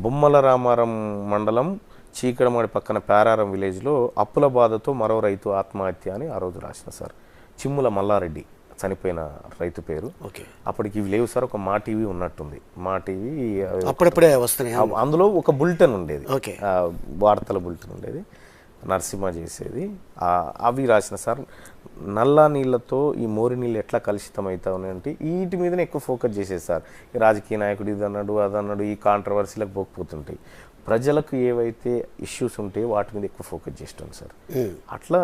బొమ్మల రామారం మండలం చీకడమాడి పక్కన పేరారం విలేజ్లో అప్పుల బాధతో మరో రైతు ఆత్మహత్య అని ఆ రోజు రాసిన సార్. చిమ్ముల మల్లారెడ్డి చనిపోయిన రైతు పేరు. ఓకే. అప్పటికి ఇవి లేవు సార్. ఒక మా టీవీ ఉన్నట్టుంది. మా టీవీ అప్పుడప్పుడే వస్తున్నాయి. అందులో ఒక బులెటిన్ ఉండేది, ఓకే. వార్తల బులెటిన్ ఉండేది, నరసింహ చేసేది. అవి రాసిన సార్. నల్ల నీళ్ళతో ఈ మోరి నీళ్ళు ఎట్లా కలుషితం అవుతా ఉన్నాయంటే వీటి మీదనే ఎక్కువ ఫోకస్ చేసేది సార్. ఈ రాజకీయ నాయకుడు ఇది అన్నాడు అది అన్నాడు, ఈ కాంట్రవర్సీలకు పోకపోతుంటాయి. ప్రజలకు ఏవైతే ఇష్యూస్ ఉంటాయో వాటి మీద ఎక్కువ ఫోకస్ చేస్తాం సార్. అట్లా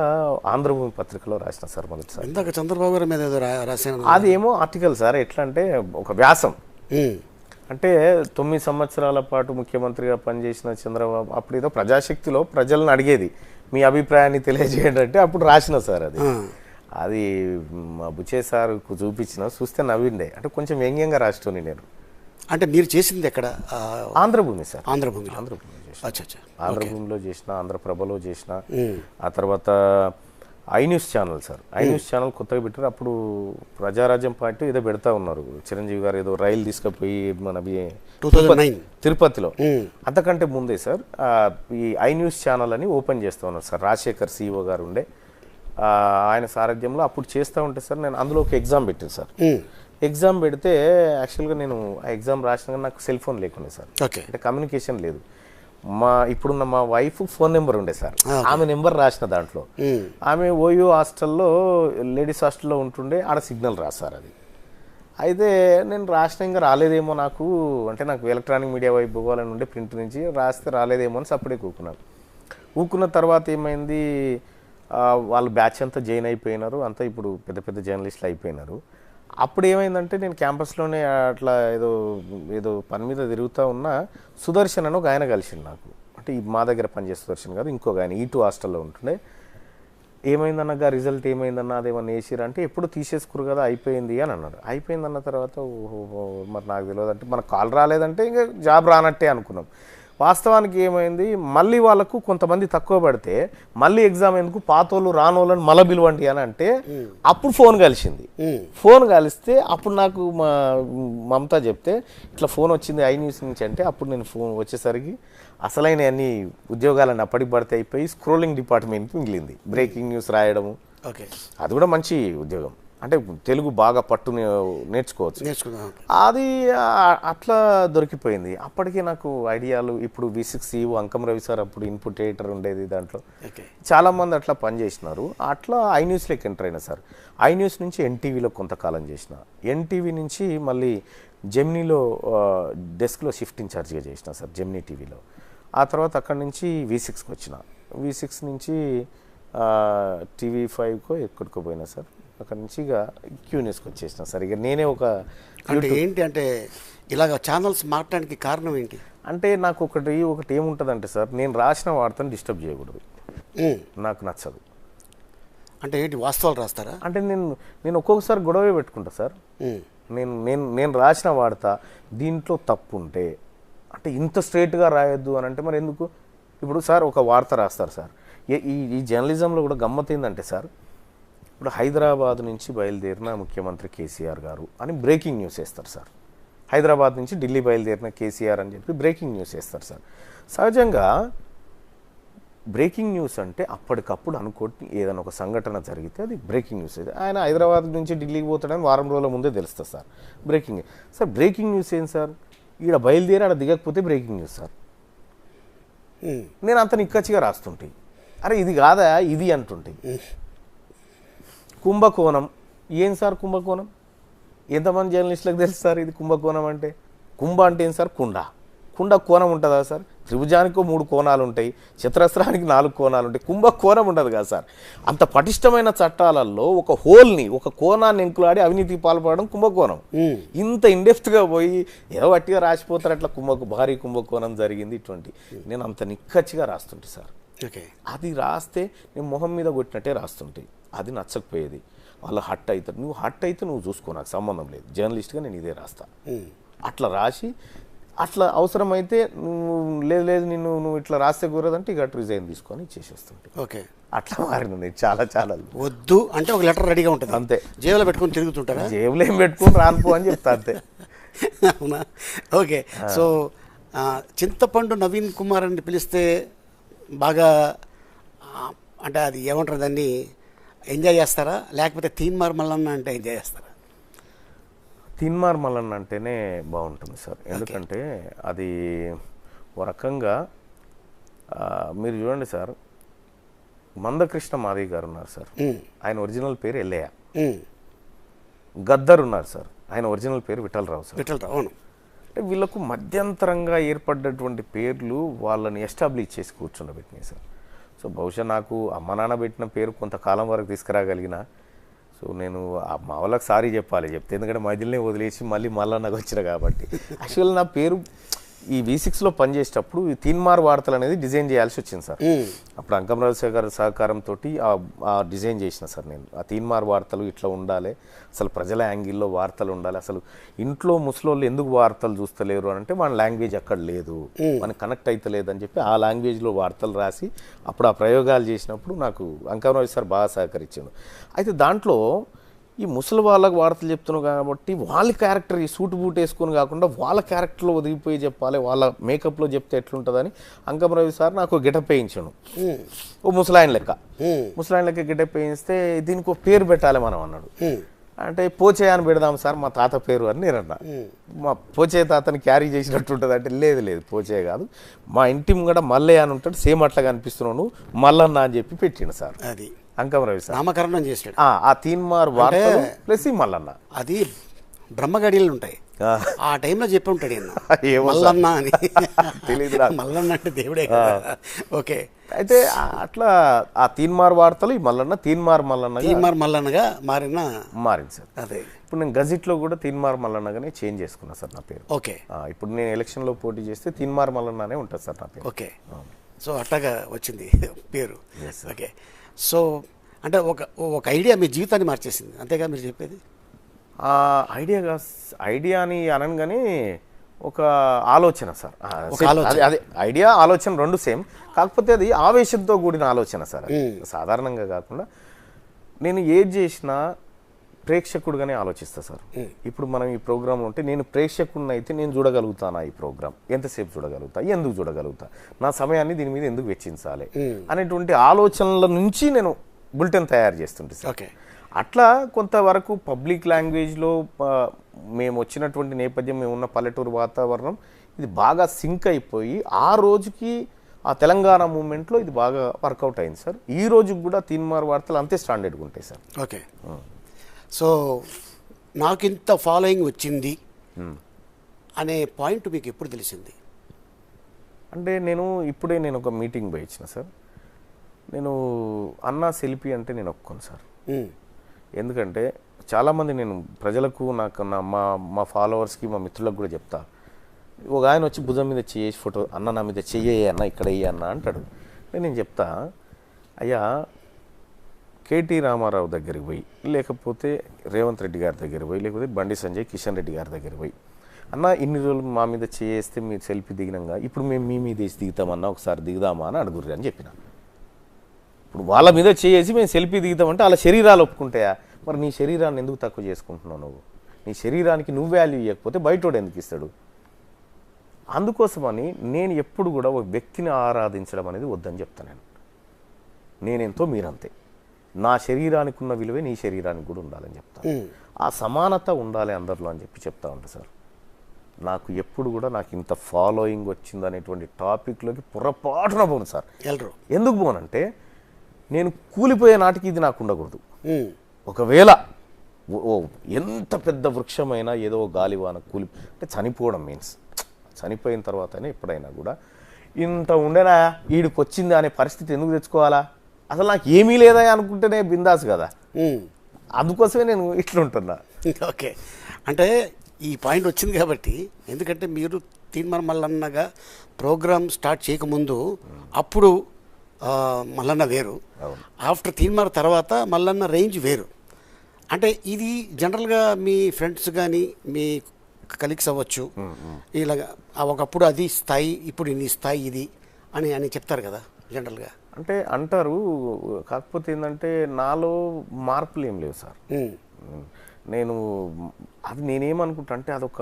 ఆంధ్రభూమి పత్రికలో రాసిన సార్ మొదటిసారి. ఇందాక చంద్రబాబు గారి మీద ఏదో రాశాను. అది ఏమో ఆర్టికల్ సార్. ఎట్లా అంటే ఒక వ్యాసం. అంటే 9 సంవత్సరాల పాటు ముఖ్యమంత్రిగా పనిచేసిన చంద్రబాబు అప్పుడు ఏదో ప్రజాశక్తిలో ప్రజలను అడిగేది మీ అభిప్రాయాన్ని తెలియజేయండి అంటే అప్పుడు రాసిన సార్. అది మా బుచ్చే సార్కు చూస్తే నవ్విండే. అంటే కొంచెం వ్యంగ్యంగా రాస్తూనే నేను. అంటే మీరు చేసింది ఎక్కడ? ఆంధ్రభూమి సార్. ఆంధ్రభూమి చేసిన, ఆంధ్రభూమిలో చేసిన, ఆంధ్రప్రభలో చేసిన. ఆ తర్వాత I news channel sir. I news channel కొత్తగా పెట్టారు. అప్పుడు ప్రజారాజ్యం పార్టీ ఏదో పెడతా ఉన్నారు. చిరంజీవి గారు ఏదో రైలు తీసుకుపోయి మన 2009 తిరుపతిలో. అంతకంటే ముందే సార్ ఈ ఐ న్యూస్ ఛానల్ అని ఓపెన్ చేస్తూ ఉన్నారు సార్. రాజశేఖర్ CEO గారు ఉండే, ఆయన సారథ్యంలో అప్పుడు చేస్తూ ఉంటే సార్ నేను అందులో ఒక ఎగ్జామ్ పెట్టాను సార్. ఎగ్జామ్ పెడితే యాక్చువల్గా నేను ఆ ఎగ్జామ్ రాసిన నాకు సెల్ ఫోన్ లేకుండా సార్. అంటే కమ్యూనికేషన్ లేదు. ఇప్పుడున్న మా వైఫ్ ఫోన్ నెంబర్ ఉండే సార్. ఆమె నెంబర్ రాసిన దాంట్లో. ఆమె ఓయూ హాస్టల్లో లేడీస్ హాస్టల్లో ఉంటుండే, ఆడ సిగ్నల్ రాసారు. అది అయితే నేను రాసిన ఇంకా రాలేదేమో నాకు, అంటే నాకు ఎలక్ట్రానిక్ మీడియా వైపు పోవాలని ఉండే, ప్రింట్ నుంచి రాస్తే రాలేదేమో అని అప్పుడే ఊకున్న తర్వాత ఏమైంది, వాళ్ళు బ్యాచ్ అంతా జాయిన్ అయిపోయినారు, అంతా ఇప్పుడు పెద్ద పెద్ద జర్నలిస్టులు అయిపోయినారు. అప్పుడు ఏమైందంటే నేను క్యాంపస్లోనే అట్లా ఏదో ఏదో పని మీద తిరుగుతూ ఉన్నా సుదర్శన్ అని ఒక ఆయన కలిసిండు నాకు. అంటే మా దగ్గర పనిచేసే సుదర్శన్ కాదు, ఇంకొక ఆయన E2 హాస్టల్లో ఉంటుండే. ఏమైందన్నగా రిజల్ట్ ఏమైందన్నా అదేమన్నా వేసిరా అంటే ఎప్పుడు తీసేసుకురు కదా అయిపోయింది అని అన్నాడు. అయిపోయిందన్న తర్వాత ఓహో మరి నాకు తెలియదు అంటే మనకు కాల్ రాలేదంటే ఇంకా జాబ్ రానట్టే అనుకున్నాం. వాస్తవానికి ఏమైంది, మళ్ళీ వాళ్ళకు కొంతమంది తక్కువ పడితే మళ్ళీ ఎగ్జామ్ ఎందుకు పాతోళ్ళు రానోళ్ళని మళ్ళీ పిలవండి అని అంటే అప్పుడు ఫోన్ కలిసింది. ఫోన్ కలిస్తే అప్పుడు నాకు మా మమతా చెప్తే ఇట్లా ఫోన్ వచ్చింది ఐ న్యూస్ నుంచి అంటే అప్పుడు నేను ఫోన్ వచ్చేసరికి అసలైన అన్ని ఉద్యోగాలను అప్పటికి పడితే అయిపోయి స్క్రోలింగ్ డిపార్ట్మెంట్కి మిగిలింది. బ్రేకింగ్ న్యూస్ రాయడము. అది కూడా మంచి ఉద్యోగం. అంటే తెలుగు బాగా పట్టు నేర్చుకోవచ్చు. అది అట్లా దొరికిపోయింది. అప్పటికే నాకు ఐడియాలు. ఇప్పుడు V6 CEO అంకం రవి సార్ అప్పుడు ఇన్పుట్ ఎడిటర్ ఉండేది, దాంట్లో చాలామంది అట్లా పనిచేసినారు. అట్లా ఐ న్యూస్లోకి ఎంటర్ అయినా సార్. ఐ న్యూస్ నుంచి NTVలో కొంతకాలం చేసిన. NTV నుంచి మళ్ళీ జెమినీలో డెస్క్లో షిఫ్ట్ ఇన్ఛార్జ్గా చేసిన సార్, జెమినీ టీవీలో. ఆ తర్వాత అక్కడి నుంచి V6కి వచ్చిన. V6 నుంచి TV5కో ఎక్కడికో పోయినా సార్. అక్కడ నుంచి ఇక Q న్యూస్కి వచ్చేసిన సార్. ఇక నేనే ఒక ఏంటి అంటే ఇలాగ ఛానల్స్ మారడానికి కారణం ఏంటి అంటే నాకు ఒకటి ఏముంటుందంటే సార్, నేను రాసిన వార్తను డిస్టర్బ్ చేయకూడదు, నాకు నచ్చదు. అంటే ఏంటి వాస్తవాలు రాస్తారా? అంటే నేను ఒక్కొక్కసారి గొడవే పెట్టుకుంటా సార్. నేను రాసిన వార్త దీంట్లో తప్పు ఉంటే అంటే ఇంత స్ట్రైట్గా రాయొద్దు అని అంటే మరి ఎందుకు? ఇప్పుడు సార్ ఒక వార్త రాస్తారు సార్. ఈ జర్నలిజంలో కూడా గమ్మత్ ఏంటంటే సార్, ఇప్పుడు హైదరాబాద్ నుంచి బయలుదేరిన ముఖ్యమంత్రి కేసీఆర్ గారు అని బ్రేకింగ్ న్యూస్ వేస్తారు సార్. హైదరాబాద్ నుంచి ఢిల్లీ బయలుదేరిన కేసీఆర్ అని చెప్పి బ్రేకింగ్ న్యూస్ వేస్తారు సార్. సహజంగా బ్రేకింగ్ న్యూస్ అంటే అప్పటికప్పుడు అనుకోని ఏదైనా ఒక సంఘటన జరిగితే అది బ్రేకింగ్ న్యూస్. ఆయన హైదరాబాద్ నుంచి ఢిల్లీకి పోతాడని వారం రోజుల ముందే తెలుస్తుంది sir. Breaking sir, breaking news ఏం సార్? ఈడ బయలుదేరి ఆడ దిగకపోతే బ్రేకింగ్ న్యూస్ సార్. నేను అంత నిక్కచ్చిగా రాస్తుంటే అరే ఇది కాదా ఇది అంటుంటే. కుంభకోణం ఏం సార్? కుంభకోణం ఎంతమంది జర్నలిస్టులకు తెలుసు సార్ ఇది కుంభకోణం అంటే? కుంభ అంటే ఏం సార్? కుండ కోణం ఉంటుందా సార్? త్రిభుజానికి 3 కోణాలు ఉంటాయి, చతురస్రానికి 4 కోణాలు ఉంటాయి. కుంభకోణం ఉండదు కదా సార్. అంత పటిష్టమైన చట్టాలలో ఒక హోల్ని, ఒక కోణాన్ని ఎంకులాడి అవినీతికి పాల్పడడం కుంభకోణం. ఇంత ఇండెప్త్గా పోయి ఏదో వట్టిగా రాసిపోతారు అట్లా భారీ కుంభకోణం జరిగింది ఇటువంటి. నేను అంత నిక్కచ్చిగా రాస్తుంటే సార్. అది రాస్తే నేను మొహం మీద కొట్టినట్టే రాస్తుంటే అది నచ్చకపోయేది. వాళ్ళు హట్ అవుతారు. నువ్వు హట్ అయితే నువ్వు చూసుకో, నాకు సంబంధం లేదు, జర్నలిస్ట్గా నేను ఇదే రాస్తా. అట్లా రాసి అట్లా అవసరమైతే లేదు నువ్వు ఇట్లా రాస్తే కూరదంటే ఇక రిజైన్ తీసుకొని చేసేస్తుంటే అట్లా మారిన నేను చాలా వద్దు అంటే ఒక లెటర్ రెడీగా ఉంటుంది అంతే. జేబులో పెట్టుకొని తిరుగుతుంటారా? జేబులో ఏం పెట్టుకొని రానుపో అని చెప్తా అంతే. అవునా? ఓకే. సో చింతపండు నవీన్ కుమార్ అని పిలిస్తే బాగా అంటే అది ఏమంటారు దాన్ని, ఎంజాయ్ చేస్తారా, లేకపోతే తీన్మార్ మల్లన్న అంటే ఎంజాయ్ చేస్తారా? తీన్మార్ మల్లన్న అంటేనే బాగుంటుంది సార్. ఎందుకంటే అది ఓ రకంగా మీరు చూడండి సార్, మందకృష్ణ మాదిగ గారు ఉన్నారు సార్, ఆయన ఒరిజినల్ పేరు ఎల్లయ్య. గద్దర్ ఉన్నారు సార్, ఆయన ఒరిజినల్ పేరు విఠలరావు సార్. విఠలరావు, అవును. అంటే వీళ్ళకు మధ్యంతరంగా ఏర్పడ్డటువంటి పేర్లు వాళ్ళని ఎస్టాబ్లిష్ చేసి కూర్చుండబెట్టినాయి సార్. సో బహుశా నాకు అమ్మ నాన్న పెట్టిన పేరు కొంతకాలం వరకు తీసుకురాగలిగిన. సో నేను మా వాళ్ళకి సారీ చెప్తే, ఎందుకంటే మధ్యలోనే వదిలేసి మళ్ళీ నాకు వచ్చిన కాబట్టి. యాక్చువల్ నా పేరు ఈ V6లో పనిచేసేటప్పుడు ఈ తీన్మార్ వార్తలు అనేది డిజైన్ చేయాల్సి వచ్చింది సార్. అప్పుడు అంకమరాజు గారి సహకారంతో ఆ డిజైన్ చేసిన సార్ నేను. ఆ తీన్మార్ వార్తలు ఇట్లా ఉండాలి, అసలు ప్రజల యాంగిల్లో వార్తలు ఉండాలి, అసలు ఇంట్లో ముసలోళ్ళు ఎందుకు వార్తలు చూస్తలేరు అని అంటే మన లాంగ్వేజ్ అక్కడ లేదు, మనకి కనెక్ట్ అవుతలేదు అని చెప్పి ఆ లాంగ్వేజ్లో వార్తలు రాసి అప్పుడు ఆ ప్రయోగాలు చేసినప్పుడు నాకు అంకమరాజు సార్ బాగా సహకరించాడు. అయితే దాంట్లో ఈ ముసలి వాళ్ళకి వార్తలు చెప్తున్నావు కాబట్టి వాళ్ళ క్యారెక్టర్ ఈ సూట్ బూట్ వేసుకొని కాకుండా వాళ్ళ క్యారెక్టర్లో ఒదిగిపోయి చెప్పాలి, వాళ్ళ మేకప్లో చెప్తే ఎట్లుంటుందని అంకమరావు సార్ నాకు గెటప్ వేయించాను. ఓ ముసలాయన లెక్క గెటప్ వేయిస్తే దీనికి ఒక పేరు పెట్టాలి మనం అన్నాడు. అంటే పోచే అని పెడదాం సార్ మా తాత పేరు అని నేను అన్నా. మా పోచే తాతని క్యారీ చేసినట్టు ఉంటుంది అంటే లేదు పోచే కాదు, మా ఇంటి ముంగడ మల్లయ్య అని ఉంటాడు, సేమ్ అట్లా కనిపిస్తున్నావు మల్లన్న అని చెప్పి పెట్టిండు సార్. అది అంకమరావు సార్ నామకరణం చేసాడు. ఆ తీన్మార్ వార్తలు ప్లస్ ఈ మల్లన్న అది బ్రహ్మగడియలు ఉంటాయి. ఆ టైంలో చెప్పి ఉంటాడు మల్లన్న అని. తెలియదు మల్లన్న అంటే దేవుడే. ఓకే. అయితే అట్లా ఆ తీన్మార్ వార్తలు ఈ మల్లన్న తీన్మార్ మల్లన్నగా మారింది సార్. అదే ఇప్పుడు నేను గజిట్లో కూడా తీన్మార్ మల్లన్నగానే చేంజ్ చేసుకున్నా సార్ నా పేరు. ఓకే. ఇప్పుడు నేను ఎలక్షన్లో పోటీ చేస్తే తీన్మార్ మల్లన్ననే ఉంటుంది సార్ నా పేరు. ఓకే. సో అట్టగా వచ్చింది పేరు. ఓకే. సో అంటే ఒక ఐడియా మీ జీవితాన్ని మార్చేసింది, అంతేగా మీరు చెప్పేది? ఐడియా అని అనగానే ఒక ఆలోచన సార్. అదే ఐడియా ఆలోచన రెండు సేమ్, కాకపోతే అది ఆవేశంతో కూడిన ఆలోచన సార్. సాధారణంగా కాకుండా నేను ఏది చేసినా ప్రేక్షకుడుగానే ఆలోచిస్తా సార్. ఇప్పుడు మనం ఈ ప్రోగ్రాంలో ఉంటే నేను ప్రేక్షకుడిని అయితే నేను చూడగలుగుతానా, ఈ ప్రోగ్రామ్ ఎంతసేపు చూడగలుగుతా, ఎందుకు చూడగలుగుతా, నా సమయాన్ని దీని మీద ఎందుకు వెచ్చించాలి అనేటువంటి ఆలోచనల నుంచి నేను బులెటిన్ తయారు చేస్తుంటే సార్. ఓకే. అట్లా కొంతవరకు పబ్లిక్ లాంగ్వేజ్లో మేము వచ్చినటువంటి నేపథ్యం, మేము ఉన్న పల్లెటూరు వాతావరణం ఇది బాగా సింక్ అయిపోయి ఆ రోజుకి ఆ తెలంగాణ మూమెంట్లో ఇది బాగా వర్కౌట్ అయింది సార్. ఈ రోజుకి కూడా తీన్మార్ వార్తలు అంతే స్టాండర్డ్గా ఉంటాయి సార్. ఓకే. సో నాకు ఇంత ఫాలోయింగ్ వచ్చింది అనే పాయింట్ మీకు ఎప్పుడు తెలిసింది? అంటే నేను ఒక మీటింగ్ పోయి ఇచ్చిన సార్. నేను అన్నా సెల్ఫీ అంటే నేను ఒప్పుకోను సార్. ఎందుకంటే చాలామంది నేను ప్రజలకు మా ఫాలోవర్స్కి మా మిత్రులకు కూడా చెప్తా, ఒక ఆయన వచ్చి భుజం మీద చేసి ఫోటో అన్న నా మీద చెయ్యి అన్న ఇక్కడ అన్న అంటాడు. నేను చెప్తా, అయ్యా కేటీ రామారావు దగ్గరికి పోయి, లేకపోతే రేవంత్ రెడ్డి గారి దగ్గరికి పోయి, లేకపోతే బండి సంజయ్ కిషన్ రెడ్డి గారి దగ్గరికి పోయి, అన్న ఇన్ని రోజులు మా మీద చేస్తే మీరు సెల్ఫీ దిగినాగా ఇప్పుడు మేము మీ మీద వేసి దిగుతామన్నా, ఒకసారి దిగుదామా అని అడుగుర్రి అని చెప్పిన. ఇప్పుడు వాళ్ళ మీద చేసి మేము సెల్ఫీ దిగుతామంటే వాళ్ళ శరీరాలు ఒప్పుకుంటాయా? మరి నీ శరీరాన్ని ఎందుకు తక్కువ చేసుకుంటున్నావు? నువ్వు నీ శరీరానికి నువ్వు వాల్యూ ఇవ్వకపోతే బయటోడు ఎందుకు ఇస్తాడు? అందుకోసమని నేను ఎప్పుడు కూడా ఒక వ్యక్తిని ఆరాధించడం అనేది వద్దని చెప్తాను. నేనెంతో మీరంతే, నా శరీరానికి ఉన్న విలువే నీ శరీరానికి కూడా ఉండాలని చెప్తాను. ఆ సమానత ఉండాలి అందరిలో అని చెప్తా ఉంటా సార్. నాకు ఎప్పుడు కూడా నాకు ఇంత ఫాలోయింగ్ వచ్చింది అనేటువంటి టాపిక్లోకి పొరపాటున పోను సార్. ఎందుకు పోనంటే నేను కూలిపోయే నాటికి ఇది నాకు ఉండకూడదు. ఒకవేళ ఎంత పెద్ద వృక్షమైనా ఏదో గాలివాన అంటే చనిపోవడం మీన్స్ చనిపోయిన తర్వాతనే ఎప్పుడైనా కూడా ఇంత ఉండేనా వీడికి వచ్చింది అనే పరిస్థితి ఎందుకు తెచ్చుకోవాలా? అసలు నాకు ఏమీ లేదా అనుకుంటేనే బిందాస్ కదా. అందుకోసమే నేను ఇట్లుంటున్నా. ఓకే. అంటే ఈ పాయింట్ వచ్చింది కాబట్టి, ఎందుకంటే మీరు తీన్మార్ మల్లన్నగా ప్రోగ్రామ్ స్టార్ట్ చేయకముందు అప్పుడు మల్లన్న వేరు, ఆఫ్టర్ తీన్మార్ తర్వాత మల్లన్న రేంజ్ వేరు. అంటే ఇది జనరల్గా మీ ఫ్రెండ్స్ కానీ మీ కలీగ్స్ అవ్వచ్చు, ఇలాగా ఒకప్పుడు అది స్థాయి, ఇప్పుడు ఇన్ని స్థాయి ఇది అని చెప్తారు కదా జనరల్గా. అంటే అంటారు, కాకపోతే ఏంటంటే నాలో మార్పులు ఏం లేవు సార్. నేనేమనుకుంటా అంటే అదొక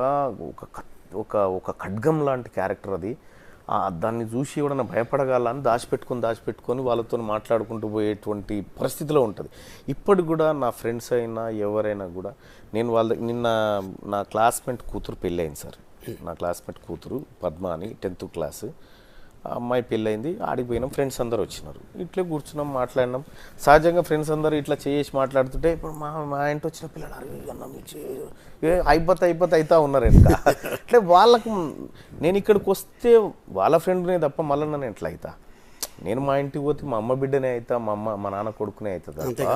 ఒక ఖడ్గం లాంటి క్యారెక్టర్. దాన్ని చూసి ఎవడన్నా భయపడగలని దాచిపెట్టుకొని వాళ్ళతో మాట్లాడుకుంటూ పోయేటువంటి పరిస్థితిలో ఉంటుంది. ఇప్పటికి కూడా నా ఫ్రెండ్స్ అయినా ఎవరైనా కూడా నేను నిన్న నా క్లాస్మేట్ కూతురు పెళ్ళి అయింది సార్. నా క్లాస్మేట్ కూతురు పద్మ అని 10th క్లాస్ అమ్మాయి పెళ్ళయింది. ఆడికి పోయినాం, ఫ్రెండ్స్ అందరు వచ్చినారు, ఇట్లే కూర్చున్నాం, మాట్లాడినాం. సహజంగా ఫ్రెండ్స్ అందరూ ఇట్లా చేసి మాట్లాడుతుంటే ఇప్పుడు మా ఇంటి వచ్చిన పిల్లలు అయిపోతా అవుతా ఉన్నారు ఇంకా. అంటే వాళ్ళకు నేను ఇక్కడికి వస్తే వాళ్ళ ఫ్రెండ్నే తప్ప మళ్ళీ నన్ను ఎట్లా అవుతా? నేను మా ఇంటికి పోతే మా అమ్మ బిడ్డనే అవుతా, మా నాన్న కొడుకునే అవుతుంది తప్ప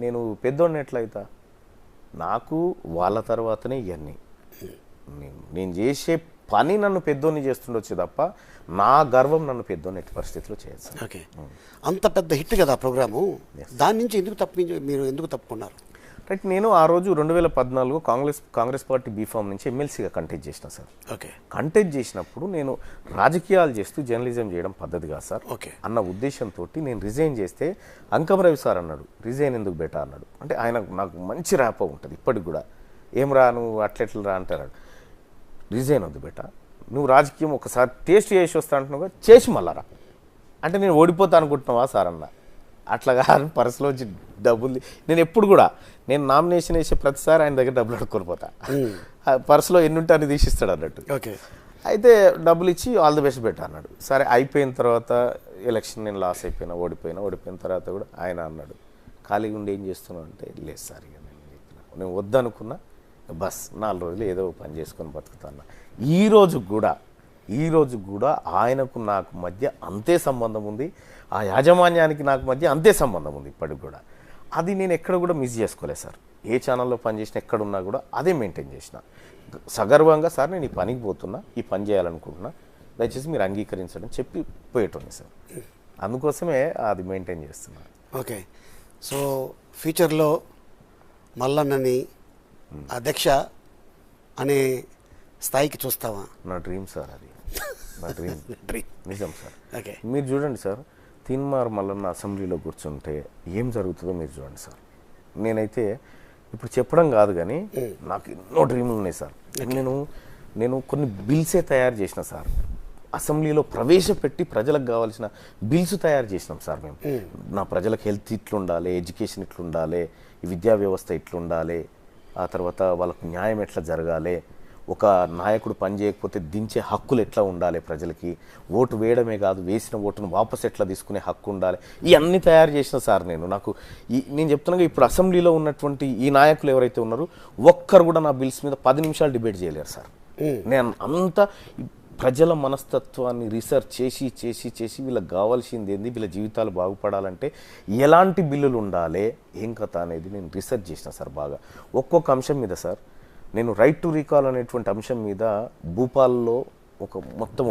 నేను పెద్దోడిని ఎట్లా అవుతా? నాకు వాళ్ళ తర్వాతనే ఇవన్నీ. నేను చేసే పని నన్ను పెద్దోని చేస్తుండొచ్చు తప్ప నా గర్వం నన్ను పెద్దోని ఎట్టి పరిస్థితిలో చేయొచ్చు. ఓకే, అంత పెద్ద హిట్ కదా ప్రోగ్రాము, దాని నుంచి మీరు ఎందుకు తప్పుకున్నారు? రైట్, నేను ఆ రోజు 2014 కాంగ్రెస్ పార్టీ బీఫామ్ నుంచి ఎమ్మెల్సీగా కంటెస్ట్ చేసిన సార్. ఓకే, కంటెస్ట్ చేసినప్పుడు నేను రాజకీయాలు చేస్తూ జర్నలిజం చేయడం పద్ధతి కాదు సార్ ఓకే అన్న ఉద్దేశంతో నేను రిజైన్ చేస్తే అంకం రవి సార్ అన్నాడు, రిజైన్ ఎందుకు బెటా అన్నాడు. అంటే ఆయన నాకు మంచి ర్యాప్ ఉంటుంది ఇప్పటికి కూడా. ఏం రా నువ్వు అట్లెట్లా రా అంటారు, రిజైన్ వద్దు బెటా, నువ్వు రాజకీయం ఒకసారి టేస్ట్ చేసి వస్తా అంటున్నావు, చేసి మళ్ళారా అంటే నేను ఓడిపోతా అనుకుంటున్నావా సార్ అన్న. అట్లాగా పర్సులో వచ్చి డబ్బులు నేను ఎప్పుడు కూడా నేను నామినేషన్ వేసే ప్రతిసారి ఆయన దగ్గర డబ్బులు అడుక్కొని పోతా. పర్సులో ఎన్ని ఉంటే అని తీసిస్తాడు అన్నట్టు. ఓకే, అయితే డబ్బులు ఇచ్చి ఆల్ ది బెస్ట్ బెటా అన్నాడు. సరే అయిపోయిన తర్వాత ఎలక్షన్ నేను లాస్ అయిపోయినా, ఓడిపోయిన తర్వాత కూడా ఆయన అన్నాడు, ఖాళీగా ఉండి ఏం చేస్తున్నావు అంటే, లేదు సార్ ఇక నేను వద్దనుకున్నా, బస్ 4 రోజులు ఏదో పని చేసుకొని బతుకుతాను. ఈ రోజు కూడా ఆయనకు నాకు మధ్య అంతే సంబంధం ఉంది, ఆ యాజమాన్యానికి నాకు మధ్య అంతే సంబంధం ఉంది ఇప్పటికి కూడా. అది నేను ఎక్కడ కూడా మిస్ చేసుకోలేదు సార్. ఏ ఛానల్లో పనిచేసినా ఎక్కడున్నా కూడా అదే మెయింటైన్ చేసిన. సగర్వంగా సార్ నేను ఈ పనికి పోతున్నా, ఈ పని చేయాలనుకుంటున్నా, దయచేసి మీరు అంగీకరించడం చెప్పి పోయేటోని సార్. అందుకోసమే అది మెయింటైన్ చేస్తున్నా. ఓకే, సో ఫ్యూచర్లో మల్లన్నని అధ్యక్ష అనే స్థాయికి చూస్తావా? నా డ్రీమ్ సార్, అది నా డ్రీమ్ నిజం సార్. ఓకే, మీరు చూడండి సార్, తీన్మార్ మల్లన్న అసెంబ్లీలో కూర్చుంటే ఏం జరుగుతుందో మీరు చూడండి సార్. నేనైతే ఇప్పుడు చెప్పడం కాదు కానీ నాకు ఎన్నో డ్రీములు ఉన్నాయి సార్. నేను కొన్ని బిల్సే తయారు చేసిన సార్, అసెంబ్లీలో ప్రవేశపెట్టి ప్రజలకు కావాల్సిన బిల్స్ తయారు చేసినాం సార్ మేము. నా ప్రజలకు హెల్త్ ఇట్లుండాలి, ఎడ్యుకేషన్ ఇట్లుండాలి, ఈ విద్యా వ్యవస్థ ఇట్లుండాలి, ఆ తర్వాత వాళ్ళకు న్యాయం ఎట్లా జరగాలి, ఒక నాయకుడు పని చేయకపోతే దించే హక్కులు ఎట్లా ఉండాలి ప్రజలకి, ఓటు వేయడమే కాదు వేసిన ఓటును వాపస్ ఎట్లా తీసుకునే హక్కు ఉండాలి, ఇవన్నీ తయారు చేసిన సార్ నేను. నేను చెప్తున్నాగా ఇప్పుడు అసెంబ్లీలో ఉన్నటువంటి ఈ నాయకులు ఎవరైతే ఉన్నారో ఒక్కరు కూడా నా బిల్స్ మీద 10 నిమిషాలు డిబేట్ చేయలేరు సార్. నేను అంత ప్రజల మనస్తత్వాన్ని రీసెర్చ్ చేసి వీళ్ళకి కావాల్సింది ఏంది, వీళ్ళ జీవితాలు బాగుపడాలంటే ఎలాంటి బిల్లులు ఉండాలి, ఏం కథ అనేది నేను రీసెర్చ్ చేసిన సార్ బాగా. ఒక్కొక్క అంశం మీద సార్ నేను రైట్ టు రీకాల్ అనేటువంటి అంశం మీద భూపాల్లో మొత్తం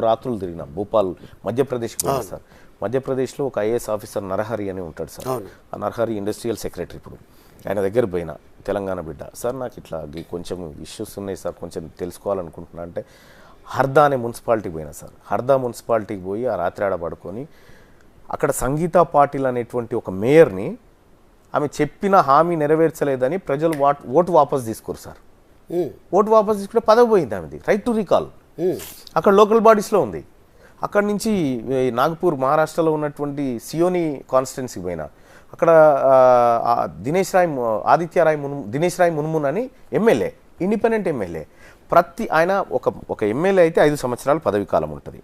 రాత్రులు తిరిగిన. భూపాల్ మధ్యప్రదేశ్కి పోయినా సార్. మధ్యప్రదేశ్లో ఒక ఐఏఎస్ ఆఫీసర్ నరహరి అని ఉంటాడు సార్. ఆ నరహరి ఇండస్ట్రియల్ సెక్రటరీ. ఇప్పుడు ఆయన దగ్గర పోయినా, తెలంగాణ బిడ్డ సార్, నాకు ఇట్లా కొంచెం ఇష్యూస్ ఉన్నాయి సార్, కొంచెం తెలుసుకోవాలనుకుంటున్నా అంటే హర్దా అనే మున్సిపాలిటీకి పోయినా సార్. హర్దా మున్సిపాలిటీకి పోయి ఆ రాత్రి ఆడ పడుకొని అక్కడ సంగీతా పాటిల్ అనేటువంటి ఒక మేయర్ని ఆమె చెప్పిన హామీ నెరవేర్చలేదని ప్రజలు ఓటు వాపస్ తీసుకోరు సార్. ఓటు వాపస్ తీసుకుంటే పదవి పోయింది ఆమెది, రైట్ టు రీకాల్. అక్కడ లోకల్ బాడీస్లో ఉంది. అక్కడి నుంచి నాగపూర్ మహారాష్ట్రలో ఉన్నటువంటి సియోని కాన్స్టిట్యున్సీకి పోయినా, అక్కడ దినేష్ రాయ్ మున్మున్ అని ఎమ్మెల్యే, ఇండిపెండెంట్ ఎమ్మెల్యే. ఆయన ఒక ఎమ్మెల్యే అయితే 5 సంవత్సరాలు పదవి కాలం ఉంటుంది.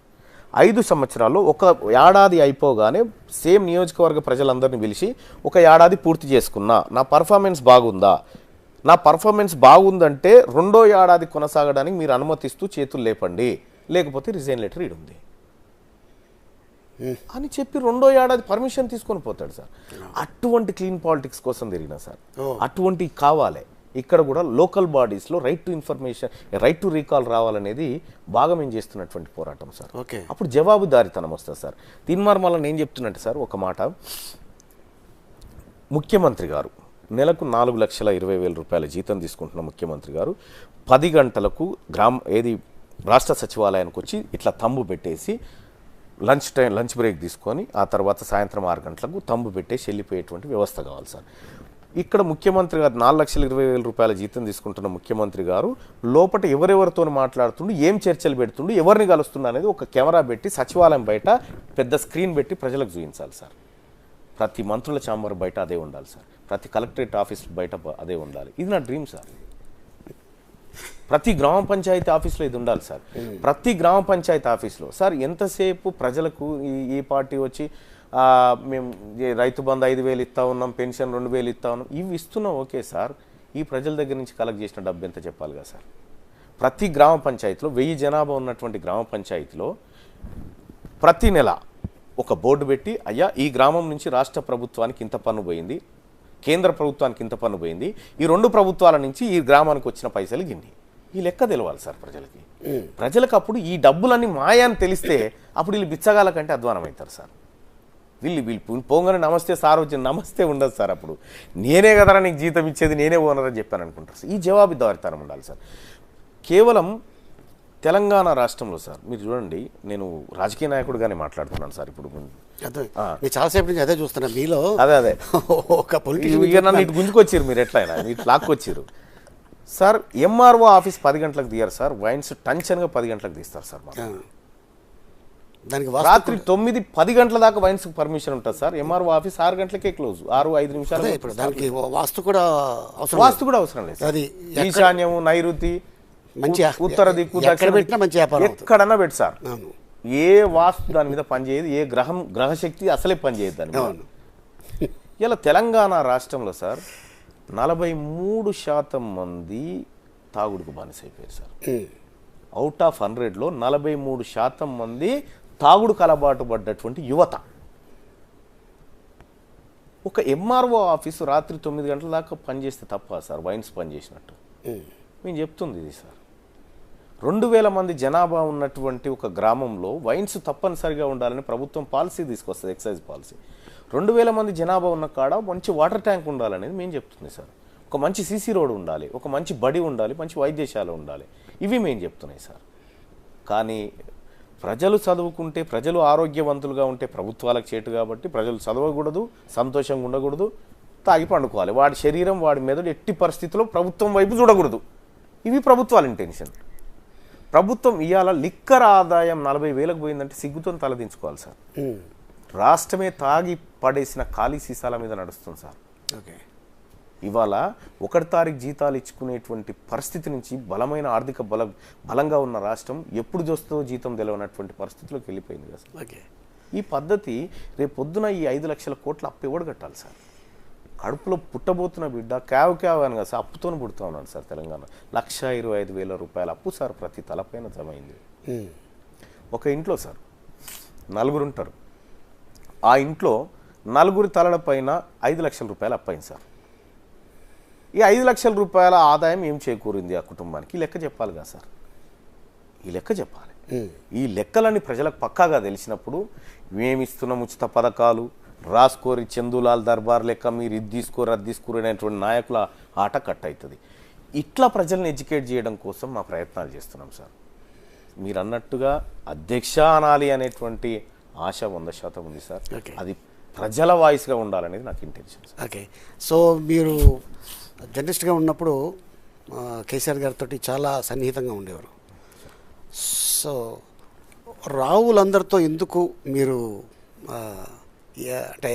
5 సంవత్సరాల్లో ఒక ఏడాది అయిపోగానే సేమ్ నియోజకవర్గ ప్రజలందరినీ పిలిచి ఒక ఏడాది పూర్తి చేసుకున్నా, నా పర్ఫార్మెన్స్ బాగుందా, నా పర్ఫార్మెన్స్ బాగుందంటే 2వ ఏడాది కొనసాగడానికి మీరు అనుమతిస్తూ చేతులు లేపండి, లేకపోతే రిజైన్ లెటర్ ఇది ఉంది అని చెప్పి 2వ ఏడాది పర్మిషన్ తీసుకొని పోతాడు సార్. అటువంటి క్లీన్ పాలిటిక్స్ కోసం తిరిగిన సార్. అటువంటి కావాలి. ఇక్కడ కూడా లోకల్ బాడీస్లో right to information, right to recall రావాలనేది బాగా మేము చేస్తున్నటువంటి పోరాటం సార్. అప్పుడు జవాబుదారీతనం వస్తుంది సార్. తీన్మార్ మల్లన్న ఏం చెప్తున్నట్టు సార్, ఒక మాట, ముఖ్యమంత్రి గారు నెలకు 4,20,000 రూపాయల జీతం తీసుకుంటున్న ముఖ్యమంత్రి గారు 10 గంటలకు రాష్ట్ర సచివాలయానికి వచ్చి ఇట్లా తంబు పెట్టేసి లంచ్ బ్రేక్ తీసుకొని ఆ తర్వాత సాయంత్రం 6 గంటలకు తంబు పెట్టేసి వెళ్ళిపోయేటువంటి వ్యవస్థ కావాలి సార్. ఇక్కడ ముఖ్యమంత్రి గారు 4,20,000 రూపాయల జీతం తీసుకుంటున్న ముఖ్యమంత్రి గారు లోపల ఎవరెవరితో మాట్లాడుతుండు, ఏం చర్చలు పెడుతుండు, ఎవరిని కలుస్తుండు అనేది ఒక కెమెరా పెట్టి సచివాలయం బయట పెద్ద స్క్రీన్ పెట్టి ప్రజలకు చూపించాలి సార్. ప్రతి మంత్రుల ఛాంబర్ బయట అదే ఉండాలి సార్. ప్రతి కలెక్టరేట్ ఆఫీస్ బయట అదే ఉండాలి. ఇది నా డ్రీమ్ సార్. ప్రతి గ్రామ పంచాయతీ ఆఫీస్లో ఇది ఉండాలి సార్. ప్రతి గ్రామ పంచాయతీ ఆఫీస్లో సార్ ఎంతసేపు ప్రజలకు ఈ పార్టీ వచ్చి మేము రైతు బంధు 5,000 ఇస్తా ఉన్నాం, పెన్షన్ 2,000 ఇస్తా ఉన్నాం, ఇవి ఇస్తున్నాం ఓకే సార్. ఈ ప్రజల దగ్గర నుంచి కలెక్ట్ చేసిన డబ్బు ఎంత చెప్పాలి కదా సార్. ప్రతి గ్రామ పంచాయతీలో 1000 జనాభా ఉన్నటువంటి గ్రామ పంచాయతీలో ప్రతి నెల ఒక బోర్డు పెట్టి అయ్యా ఈ గ్రామం నుంచి రాష్ట్ర ప్రభుత్వానికి ఇంత పన్ను పోయింది, కేంద్ర ప్రభుత్వానికి ఇంత పన్ను పోయింది, ఈ 2 ప్రభుత్వాల నుంచి ఈ గ్రామానికి వచ్చిన పైసలు గిన్ని, ఈ లెక్క తెలవాలి సార్ ప్రజలకి. ప్రజలకు అప్పుడు ఈ డబ్బులన్నీ మాయాన్ని తెలిస్తే అప్పుడు వీళ్ళు బిచ్చగాల కంటే అధ్వానం అవుతారు సార్. వీళ్ళు పోగానే నమస్తే సార్ వచ్చిన నమస్తే ఉండదు సార్. అప్పుడు నేనే కదరా నీకు జీతం ఇచ్చేది, నేనే ఓనరని చెప్పాను అనుకుంటారు సార్. ఈ జవాబుదారితనం ఉండాలి సార్. కేవలం తెలంగాణ రాష్ట్రంలో సార్ మీరు చూడండి, నేను రాజకీయ నాయకుడిగానే మాట్లాడుతున్నాను సార్. ఇప్పుడు చాలాసేపు నుంచి అదే చూస్తున్నా మీలో. అదే ఒక పొలిటికల్ ఇక నన్ను ఇటు గుంజుకొచ్చారు మీరు, ఎట్లయినా ఇటు లాక్కొచ్చారు సార్. ఎంఆర్ఓ ఆఫీస్ 10 గంటలకు తీయరు సార్, వైన్స్ టెన్షన్గా 10 గంటలకు తీస్తారు సార్. దానికి రాత్రి 9-10 గంటల దాకా వైన్స్ పర్మిషన్ ఉంటుంది సార్. ఎంఆర్ఓ ఆఫీస్ 6 గంటలకే క్లోజ్, 6-5 నిమిషాలు. ఇప్పుడు దానికి వాస్తు కూడా అవసరం లేదు. అది ఈశాన్యము, నైరుతి, మంచి ఉత్తర దిక్కు, ఎక్కడన్నా పెట్టి సార్. ఏ వాస్తు దాని మీద పనిచేయదు, ఏ గ్రహశక్తి అసలే పనిచేయదు దాని మీద. ఇలా తెలంగాణ రాష్ట్రంలో సార్ 43% మంది తాగుడుకు బానిసైపోయారు సార్. అవుట్ ఆఫ్ 100లో 43% మంది తాగుడుకు అలవాటు పడ్డటువంటి యువత. ఒక ఎంఆర్ఓ ఆఫీసు రాత్రి 9 గంటల దాకా పనిచేస్తే తప్ప సార్ వైన్స్ పనిచేసినట్టు మేము చెప్తుంది ఇది సార్. 2,000 మంది జనాభా ఉన్నటువంటి ఒక గ్రామంలో వైన్స్ తప్పనిసరిగా ఉండాలని ప్రభుత్వం పాలసీ తీసుకొస్తుంది, ఎక్సైజ్ పాలసీ. 2,000 మంది జనాభా ఉన్న కాడ మంచి వాటర్ ట్యాంక్ ఉండాలనేది మేము చెప్తుంది సార్. ఒక మంచి సీసీ రోడ్ ఉండాలి, ఒక మంచి బడి ఉండాలి, మంచి వైద్యశాల ఉండాలి, ఇవి మేము చెప్తున్నాయి సార్. కానీ ప్రజలు చదువుకుంటే, ప్రజలు ఆరోగ్యవంతులుగా ఉంటే ప్రభుత్వాలకు చేటు కాబట్టి ప్రజలు చదవకూడదు, సంతోషంగా ఉండకూడదు, తాగి పండుకోవాలి. వాడి శరీరం, వాడి మెదడు ఎట్టి పరిస్థితుల్లో ప్రభుత్వం వైపు చూడకూడదు. ఇవి ప్రభుత్వాల ఇంటెన్షన్. ప్రభుత్వం ఇవాళ లిక్కర్ ఆదాయం 40,000కు పోయిందంటే సిగ్గుతో తలదించుకోవాలి సార్. రాష్ట్రమే తాగి పడేసిన ఖాళీ సీసాల మీద నడుస్తుంది సార్. ఓకే, ఇవాళ 1 తారీఖు జీతాలు ఇచ్చుకునేటువంటి పరిస్థితి నుంచి బలమైన ఆర్థిక బలంగా ఉన్న రాష్ట్రం ఎప్పుడు చూస్తుందో జీతం తెలియనటువంటి పరిస్థితిలోకి వెళ్ళిపోయింది కదా సార్. ఓకే, ఈ పద్ధతి రేపు పొద్దున ఈ 5 లక్షల కోట్ల అప్పు ఎవడు కట్టాలి సార్? కడుపులో పుట్టబోతున్న బిడ్డ క్యావ్ అని కదా సార్, అప్పుతోనే పుడుతూ ఉన్నాను సార్. తెలంగాణ 1,25,000 రూపాయల అప్పు సార్ ప్రతి తలపైన జమ అయింది. ఒక ఇంట్లో సార్ 4 ఉంటారు, ఆ ఇంట్లో 4 తలల పైన 5 లక్షల రూపాయలు అప్పయింది సార్. ఈ 5 లక్షల రూపాయల ఆదాయం ఏం చేకూరింది ఆ కుటుంబానికి? ఈ లెక్క చెప్పాలి కదా సార్. ఈ లెక్క చెప్పాలి. ఈ లెక్కలన్నీ ప్రజలకు పక్కాగా తెలిసినప్పుడు మేమిస్తున్న ఉచిత పథకాలు రాసుకోరి చందులాల్ దర్బార్ లెక్క మీరు ఇది తీసుకోరు అది తీసుకోరు అనేటువంటి నాయకుల ఆట కట్ అవుతుంది. ఇట్లా ప్రజల్ని ఎడ్యుకేట్ చేయడం కోసం మా ప్రయత్నాలు చేస్తున్నాం సార్. మీరు అన్నట్టుగా అధ్యక్ష అనాలి అనేటువంటి ఆశ 100% ఉంది సార్. అది ప్రజల వాయిస్గా ఉండాలనేది నాకు ఇంటెన్షన్. ఓకే, సో మీరు జర్నలిస్ట్గా ఉన్నప్పుడు కేసీఆర్ గారితో చాలా సన్నిహితంగా ఉండేవారు. సో రావులందరితో ఎందుకు మీరు అంటే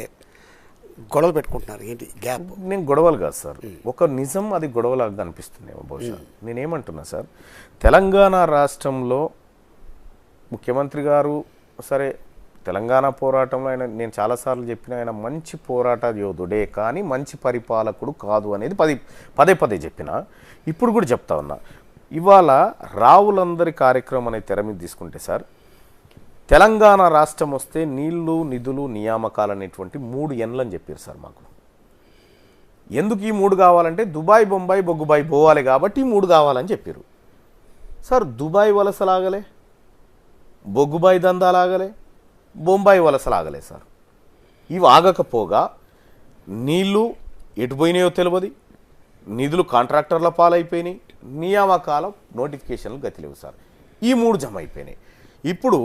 గొడవలు పెట్టుకుంటున్నారు? ఏంటి గ్యాప్? నేను గొడవలు కాదు సార్, ఒక నిజం అది గొడవలాగా అనిపిస్తుందేమో బహుశా. నేనేమంటున్నా సార్, తెలంగాణ రాష్ట్రంలో ముఖ్యమంత్రి గారు సరే తెలంగాణ పోరాటంలో ఆయన, నేను చాలాసార్లు చెప్పిన, ఆయన మంచి పోరాట యోధుడే కానీ మంచి పరిపాలకుడు కాదు అనేది పదే పదే చెప్పిన, ఇప్పుడు కూడా చెప్తా ఉన్నా. ఇవాళ రావులందరి కార్యక్రమం అనే తెర మీద తీసుకుంటే సార్, తెలంగాణ రాష్ట్రం వస్తే నీళ్లు, నిధులు, నియామకాలు అనేటువంటి 3 ఎన్లని చెప్పారు సార్ మాకు. ఎందుకు ఈ 3 కావాలంటే దుబాయ్, బొంబాయి, బొగ్గుబాయి పోవాలి కాబట్టి ఈ 3 కావాలని చెప్పారు సార్. దుబాయ్ వలసలాగలే, బొగ్గుబాయి దందాలాగలే, బొంబాయి వలసలాగలే సార్. ఇవి ఆగకపోగా నీళ్లు ఎటుపోయినాయో తెలియదు, నిధులు కాంట్రాక్టర్ల పాలైపోయినాయి, నియామకాల నోటిఫికేషన్లు గతిలేవు సార్. ఈ 3 జమ అయిపోయినాయి. ఇప్పుడు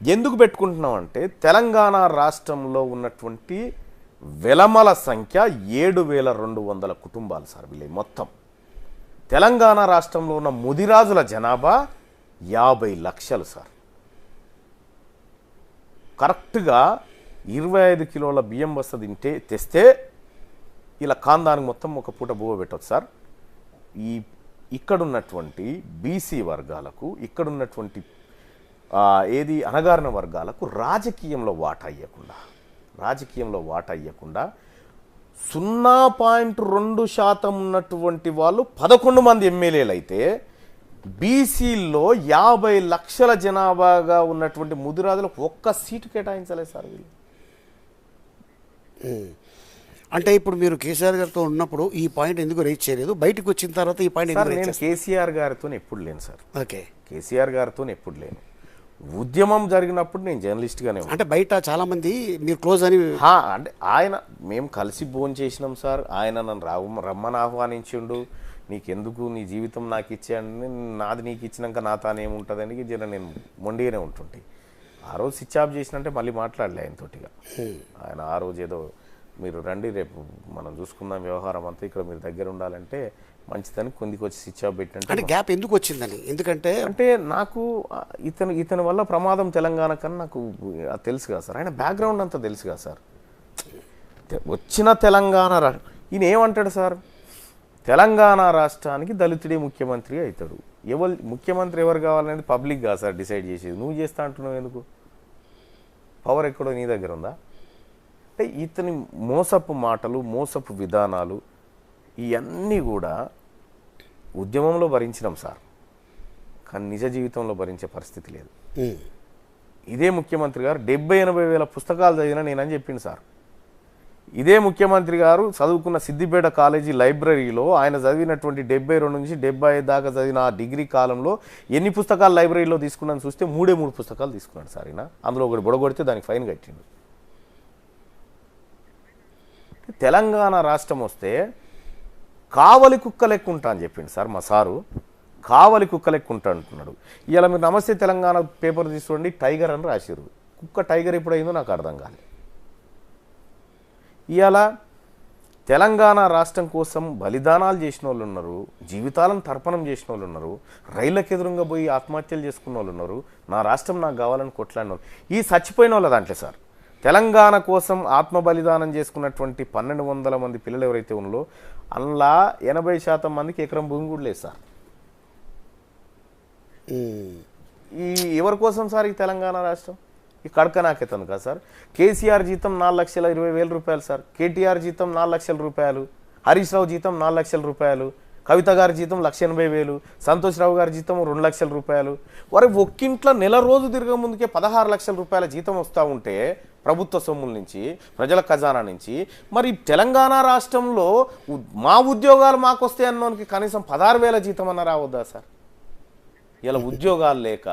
ఎందుకు పెట్టుకుంటున్నాం అంటే తెలంగాణ రాష్ట్రంలో ఉన్నటువంటి వెలమల సంఖ్య 7,200 కుటుంబాలు సార్ వీళ్ళే మొత్తం. తెలంగాణ రాష్ట్రంలో ఉన్న ముదిరాజుల జనాభా 50 లక్షలు సార్. కరెక్ట్గా 25 కిలోల బియ్యం బస్త తెస్తే ఇలా కాందానికి మొత్తం ఒక పూట బువ్వ పెట్టవచ్చు సార్. ఇక్కడున్నటువంటి బీసీ వర్గాలకు, ఇక్కడున్నటువంటి అణగారిన వర్గాలకు రాజకీయంలో వాటా ఇవ్వకుండా 0.2% ఉన్నటువంటి వాళ్ళు 11 మంది ఎమ్మెల్యేలు అయితే, బీసీల్లో 50 లక్షల జనాభాగా ఉన్నటువంటి ముదిరాజులకు ఒక్క సీటు కేటాయించలేదు సార్ వీళ్ళు. అంటే ఇప్పుడు మీరు కేసీఆర్ గారితో ఉన్నప్పుడు ఈ పాయింట్ ఎందుకు రైజ్ చేయలేదు? బయటకు వచ్చిన తర్వాత ఈ పాయింట్ సార్ నేను కేసీఆర్ గారితో ఎప్పుడు లేను సార్. ఓకే, కేసీఆర్ గారితో ఎప్పుడు లేను. ఉద్యమం జరిగినప్పుడు నేను జర్నలిస్ట్గానే. అంటే బయట చాలా మంది మీరు క్లోజ్ అని అంటే ఆయన మేము కలిసి భోజనం చేసినాం సార్. ఆయన నన్ను రమ్మని ఆహ్వానించిండు. నీకెందుకు, నీ జీవితం నాకు ఇచ్చేయండి, నాది నీకు ఇచ్చినాక నా తానేముంటుందని జర నేను మొండిగానే ఉంటుంటే. ఆ రోజు స్విచ్ ఆఫ్ చేసినంటే మళ్ళీ మాట్లాడలే ఆయనతోటిగా. ఆయన ఆ రోజు ఏదో మీరు రండి రేపు మనం చూసుకుందాం వ్యవహారం అంతా, ఇక్కడ మీరు దగ్గర ఉండాలంటే మంచిదని కొందికి వచ్చి స్విచ్ ఆఫ్ పెట్టినట్టు. గ్యాప్ ఎందుకు వచ్చిందని? ఎందుకంటే నాకు ఇతని వల్ల ప్రమాదం తెలంగాణ కన్నా నాకు తెలుసు కదా సార్. ఆయన బ్యాక్గ్రౌండ్ అంతా తెలుసు కదా సార్. వచ్చిన తెలంగాణ ఈయన ఏమంటాడు సార్, తెలంగాణ రాష్ట్రానికి దళితుడే ముఖ్యమంత్రి అవుతాడు. ముఖ్యమంత్రి ఎవరు కావాలనేది పబ్లిక్ కాదు సార్ డిసైడ్ చేసేది. నువ్వు చేస్తా అంటున్నావు ఎందుకు? పవర్ ఎక్కడో నీ దగ్గర ఉందా? అంటే ఇతని మోసపు మాటలు, మోసపు విధానాలు ఇవన్నీ కూడా ఉద్యమంలో భరించినాం సార్, కానీ నిజ జీవితంలో భరించే పరిస్థితి లేదు. ఇదే ముఖ్యమంత్రి గారు 70-80 వేల పుస్తకాలు చదివినా నేనని చెప్పింది సార్. ఇదే ముఖ్యమంత్రి గారు చదువుకున్న సిద్దిపేట కాలేజీ లైబ్రరీలో ఆయన చదివినటువంటి 72 నుంచి 75 దాకా చదివిన ఆ డిగ్రీ కాలంలో ఎన్ని పుస్తకాలు లైబ్రరీలో తీసుకున్నాను చూస్తే 3 పుస్తకాలు తీసుకున్నాడు సార్ ఈయన. అందులో ఒకటి బుడగొడితే దానికి ఫైన్ కట్టిండు. తెలంగాణ రాష్ట్రం వస్తే కావలి కుక్క లెక్క ఉంటా అని చెప్పిండు సార్ మా సారు. కావలి కుక్క లెక్క ఉంటా అంటున్నాడు. ఇవాళ మీరు నమస్తే తెలంగాణ పేపర్ తీసుకోండి, టైగర్ అని రాశారు. కుక్క టైగర్ ఎప్పుడైందో నాకు అర్థం కాలేదు. ఇవాళ తెలంగాణ రాష్ట్రం కోసం బలిదానాలు చేసిన వాళ్ళు ఉన్నారు, జీవితాలను తర్పణం చేసిన వాళ్ళు ఉన్నారు, రైళ్ళకి ఎదురుగా పోయి ఆత్మహత్యలు చేసుకున్న వాళ్ళు ఉన్నారు, నా రాష్ట్రం నాకు కావాలని కొట్లాడిన వాళ్ళు. ఈ చచ్చిపోయిన వాళ్ళ దాంట్లో సార్ తెలంగాణ కోసం ఆత్మ బలిదానం చేసుకున్నటువంటి 1200 మంది పిల్లలు ఎవరైతే ఉన్నారో అందులో 80% మందికి ఎకరం భూమి కూడా లేదు సార్. ఈ ఎవరి కోసం సార్ ఈ తెలంగాణ రాష్ట్రం? ఈ కడక నాకెత్తాను కదా సార్. కేసీఆర్ జీతం 4,20,000 రూపాయలు సార్, కేటీఆర్ జీతం 4 లక్షల రూపాయలు, హరీష్ రావు జీతం 4 లక్షల రూపాయలు, కవిత గారి జీతం 1,80,000, సంతోష్ రావు గారి జీతం 2 లక్షల రూపాయలు. వారి ఒక్కింట్లో నెల రోజు తిరగ ముందుకే 16 లక్షల రూపాయల జీతం వస్తూ ఉంటే ప్రభుత్వ సొమ్ముల నుంచి, ప్రజల ఖజానా నుంచి, మరి తెలంగాణ రాష్ట్రంలో మా ఉద్యోగాలు మాకు వస్తాయి అన్నోనికి కనీసం 16,000 జీతం అన్న రావద్దా సార్? ఇలా ఉద్యోగాలు లేక,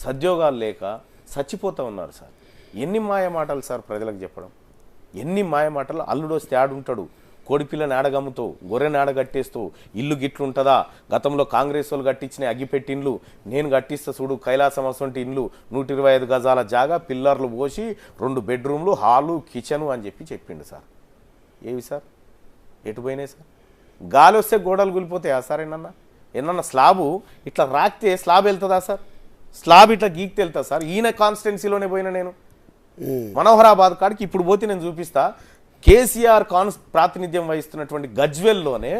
సద్యోగాలు లేక చచ్చిపోతూ ఉన్నారు సార్. ఎన్ని మాయ మాటలు సార్ ప్రజలకు చెప్పడం, ఎన్ని మాయ మాటలు. అల్లుడు వస్తే ఆడుంటాడు, కోడిపిల్లని ఆడగమ్ముతో, గొర్రెని ఆడగట్టేస్తూ, ఇల్లు గిట్లుంటుందా, గతంలో కాంగ్రెస్ వాళ్ళు కట్టించిన అగ్గిపెట్టిండ్లు నేను కట్టిస్తా చూడు, కైలాసం అసొంటి ఇండ్లు, 125 గజాల జాగా, పిల్లర్లు పోసి 2 బెడ్రూమ్లు, హాలు, కిచెను అని చెప్పిండు సార్. ఏవి సార్ ఎటు పోయినాయి సార్? గాలి వస్తే గోడలు కూలిపోతాయా సార్? ఏమన్నా స్లాబు ఇట్లా రాకితే స్లాబ్ వెళ్తుందా సార్? స్లాబ్ ఇట్లా గీక్తే వెళ్తా సార్? ఈయన కాన్స్టిట్యున్సీలోనే పోయినా నేను మనోహరాబాద్ కాడికి ఇప్పుడు పోతే నేను చూపిస్తా. కేసీఆర్ ప్రాతినిధ్యం వహిస్తున్నటువంటి గజ్వెల్లోనే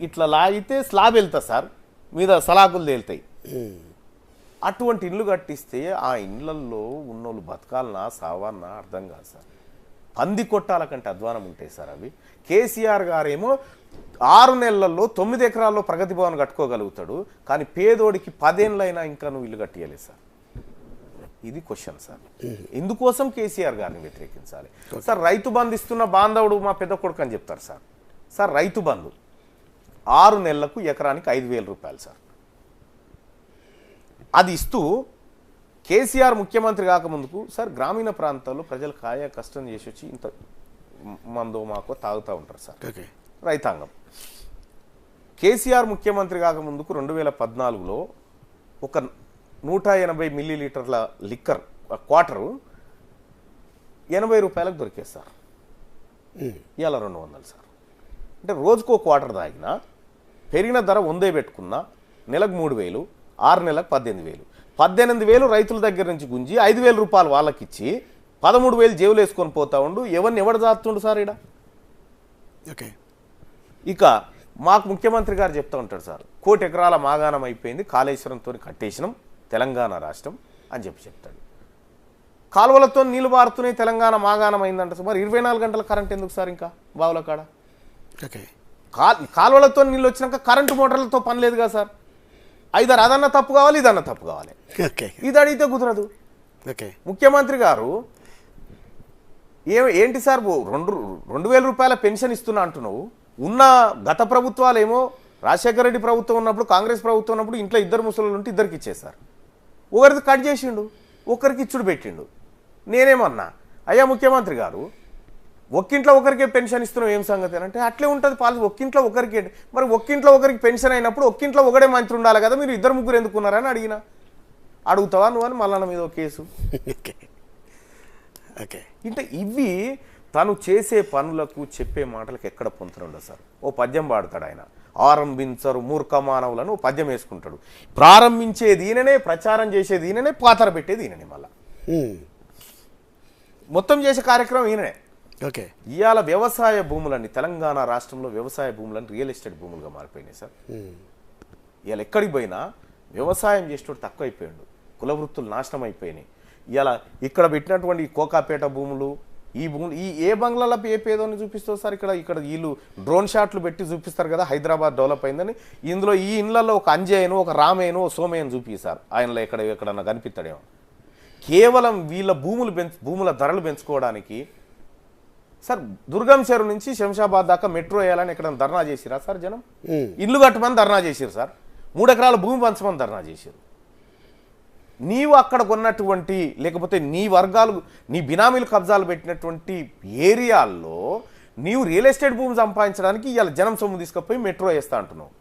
ఇట్లా లాగితే స్లాబ్ వెళ్తా సార్, మీద సలాకులు తేలుతాయి. అటువంటి ఇల్లు కట్టిస్తే ఆ ఇళ్లల్లో ఉన్నోళ్ళు బతకాలన్నా సావాలన్నా అర్థం కాదు సార్. పంది కొట్టాల కంటే అధ్వానం ఉంటాయి సార్ అవి. కేసీఆర్ గారేమో 6 నెలల్లో 9 ఎకరాల్లో ప్రగతి భవన్ కట్టుకోగలుగుతాడు, కానీ పేదోడికి 10 ఏళ్ళైనా ఇంకా నువ్వు ఇల్లు కట్టియలేదు సార్. ఇది క్వశ్చన్ సార్. ఎందుకోసం కేసీఆర్ గారిని వ్యతిరేకించాలి సార్? రైతు బంధు ఇస్తున్న బాంధవుడు మా పెద్ద కొడుకు అని చెప్తారు సార్. సార్ రైతు బంధు 6 నెలలకు ఎకరానికి 5,000 రూపాయలు సార్. అది ఇస్తూ కేసీఆర్ ముఖ్యమంత్రి కాకముందుకు సార్ గ్రామీణ ప్రాంతాల్లో ప్రజలు కాయ కష్టం చేసి వచ్చి ఇంత మందో మాకో తాగుతూ ఉంటారు సార్ రైతాంగం. కేసీఆర్ ముఖ్యమంత్రి కాకముందుకు 2014లో ఒక 180 మిల్లీలీటర్ల లిక్కర్ క్వార్టరు 80 రూపాయలకు దొరికేది సార్. ఇవాళ 200 సార్. అంటే రోజుకో క్వార్టర్ తాగినా పెరిగిన ధర 100 పెట్టుకున్నా నెలకు 3,000, 6 నెలలకు 18,000. 18,000 రైతుల దగ్గర నుంచి గుంజి 5,000 రూపాయలు వాళ్ళకి ఇచ్చి 13,000 జేబులు వేసుకొని పోతా ఉండు. ఎవరు దాస్తుండు సార్ ఈడ? ఓకే. ఇక మాకు ముఖ్యమంత్రి గారు చెప్తూ ఉంటాడు సార్, 1,00,00,000 ఎకరాల మాగాణం అయిపోయింది, కాళేశ్వరంతో కట్టేసినాం తెలంగాణ రాష్ట్రం అని చెప్తాడు. కాలువలతో నీళ్లు బారుతున్నాయి, తెలంగాణ మాగాణం అయిందంట సార్. మరి 24 గంటల కరెంట్ ఎందుకు సార్ ఇంకా బావుల కాడ? ఓకే. కాలువలతో నీళ్ళు వచ్చినాక కరెంటు మోటార్లతో పని లేదు కదా సార్. ఐదారు అదన్నా తప్పు కావాలి, ఇదన్నా తప్పు కావాలి. ఓకే. ఇది అడిగితే కుదరదు. ఓకే. ముఖ్యమంత్రి గారు ఏంటి సార్ 2,000 రూపాయల పెన్షన్ ఇస్తున్నా అంటున్నావు. ఉన్న గత ప్రభుత్వాలు ఏమో రాజశేఖర రెడ్డి ప్రభుత్వం ఉన్నప్పుడు, కాంగ్రెస్ ప్రభుత్వం ఉన్నప్పుడు ఇంట్లో 2 ముసలు ఉంటే 2కి ఇచ్చేసారు. ఒకరిది కట్ చేసిండు, ఒకరికి ఇచ్చుడు పెట్టిండు. నేనేమన్నా, అయ్యా ముఖ్యమంత్రి గారు ఒక్కింట్లో ఒకరికే పెన్షన్ ఇస్తున్నాం ఏం సంగతి అని అంటే, అట్లే ఉంటుంది పాలసీ. ఒక్కింట్లో ఒకరికి, మరి ఒక్కింట్లో ఒకరికి పెన్షన్ అయినప్పుడు ఒక్కింట్లో ఒకడే మంత్రి ఉండాలి కదా, మీరు 2 ఎందుకున్నారని అడిగినా. అడుగుతావా నువ్వు అని మళ్ళా మీద ఒక కేసు. ఓకే. అంటే ఇవి తను చేసే పనులకు చెప్పే మాటలకు ఎక్కడ పొంతన ఉండదు సార్. ఓ పద్యం పాడతాడు ఆయన, ఆరంభించరు మూర్ఖ మానవులను. ఓ పద్యం వేసుకుంటాడు. ప్రారంభించేది ఈయననే, ప్రచారం చేసేది ఈయననే, పాతర పెట్టేది ఈయననే, మళ్ళా మొత్తం చేసే కార్యక్రమం ఈయననే. ఓకే. ఇవాళ వ్యవసాయ భూములన్నీ తెలంగాణ రాష్ట్రంలో వ్యవసాయ భూములన్నీ రియల్ ఎస్టేట్ భూములుగా మారిపోయినాయి సార్. ఇవాళ ఎక్కడికి పోయినా వ్యవసాయం చేసేటోడు తక్కువ అయిపోయాడు, కుల వృత్తులు నాశనం అయిపోయినాయి. ఇలా ఇక్కడ పెట్టినటువంటి కోకాపేట భూములు, ఈ భూములు ఏ బంగ్లాల ఏ పేదోని చూపిస్తారు సార్? ఇక్కడ వీళ్ళు డ్రోన్ షాట్లు పెట్టి చూపిస్తారు కదా హైదరాబాద్ డెవలప్ అయిందని. ఇందులో ఈ ఇళ్లలో ఒక అంజయ్యను, ఒక రామయ్యను, సోమయ్యను చూపిస్తారు. ఆయనలో ఎక్కడన్నా కనిపిస్తాడేమో. కేవలం వీళ్ళ భూముల ధరలు పెంచుకోవడానికి సార్ దుర్గం చెరువు నుంచి శంషాబాద్ దాకా మెట్రో వేయాలని ఎక్కడ ధర్నా చేసిరా సార్? జనం ఇల్లు కట్టమని ధర్నా చేసిరు సార్. 3 ఎకరాల భూమి పంచమని ధర్నా చేశారు. నీవు అక్కడ కొన్నటువంటి, లేకపోతే నీ వర్గాలు, నీ బినామీలు కబ్జాలు పెట్టినటువంటి ఏరియాల్లో నీవు రియల్ ఎస్టేట్ భూమి సంపాదించడానికి ఇవాళ జనం సొమ్ము తీసుకుపోయి మెట్రో వేస్తా అంటున్నావు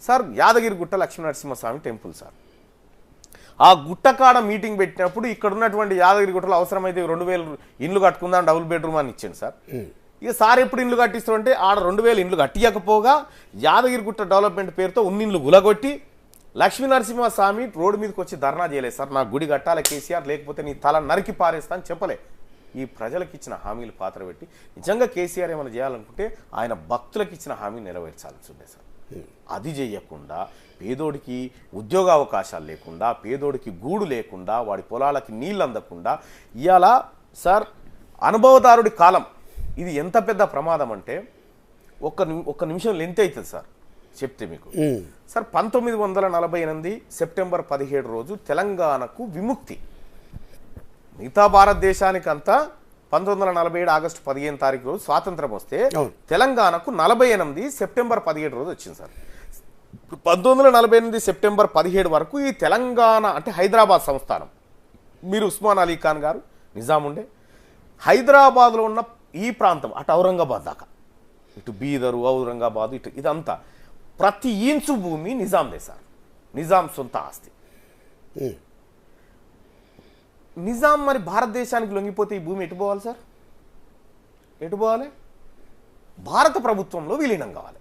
sir. Yadagirigutta Lakshminarasimhaswamy temple sir, ఆ గుట్టకాడ మీటింగ్ పెట్టినప్పుడు ఇక్కడ ఉన్నటువంటి యాదగిరిగుట్టలో అవసరమైతే 2,000 ఇండ్లు కట్టుకుందాం, డబుల్ బెడ్రూమ్ అని ఇచ్చింది సార్. ఇక సార్ ఎప్పుడు ఇండ్లు కట్టిస్తారంటే ఆడ 2,000 ఇండ్లు కట్టియకపోగా యాదగిరిగుట్ట డెవలప్మెంట్ పేరుతో ఉన్నిండ్లు గులగొట్టి లక్ష్మీనరసింహస్వామి రోడ్డు మీదకి వచ్చి ధర్నా చేయలేదు సార్. నా గుడి కట్టాలి కేసీఆర్, లేకపోతే నీ తల నరికి పారేస్తా అని చెప్పలే. ఈ ప్రజలకు ఇచ్చిన హామీలు పాత్ర పెట్టి నిజంగా కేసీఆర్ ఏమైనా చేయాలనుకుంటే ఆయన భక్తులకు ఇచ్చిన హామీ నెరవేర్చాల్సి ఉండే సార్. అది చేయకుండా పేదోడికి ఉద్యోగ అవకాశాలు లేకుండా, పేదోడికి గూడు లేకుండా, వాడి పొలాలకి నీళ్ళు అందకుండా ఇవాళ సార్ అనుభవదారుడి కాలం ఇది ఎంత పెద్ద ప్రమాదం అంటే ఒక్క నిమిషం లెంత్ అవుతుంది సార్ చెప్తే మీకు. సార్ 1948 సెప్టెంబర్ 17 రోజు తెలంగాణకు విముక్తి. మిగతా భారతదేశానికంతా 1947 ఆగస్టు 15 తారీఖు రోజు స్వాతంత్రం వస్తే తెలంగాణకు 48 సెప్టెంబర్ 17 రోజు వచ్చింది సార్. 1948 సెప్టెంబర్ 17 వరకు ఈ తెలంగాణ అంటే హైదరాబాద్ సంస్థానం. మీరు ఉస్మాన్ అలీ ఖాన్ గారు నిజాం ఉండే హైదరాబాద్లో ఉన్న ఈ ప్రాంతం అటు ఔరంగాబాద్ దాకా, ఇటు బీదరు, ఔరంగాబాద్, ఇటు ఇదంతా ప్రతి ఇంచు భూమి నిజాందే సార్. నిజాం సొంత ఆస్తి. నిజాం మరి భారతదేశానికి లొంగిపోతే ఈ భూమి ఎటు పోవాలి సార్? ఎటు పోవాలి? భారత ప్రభుత్వంలో విలీనం కావాలి.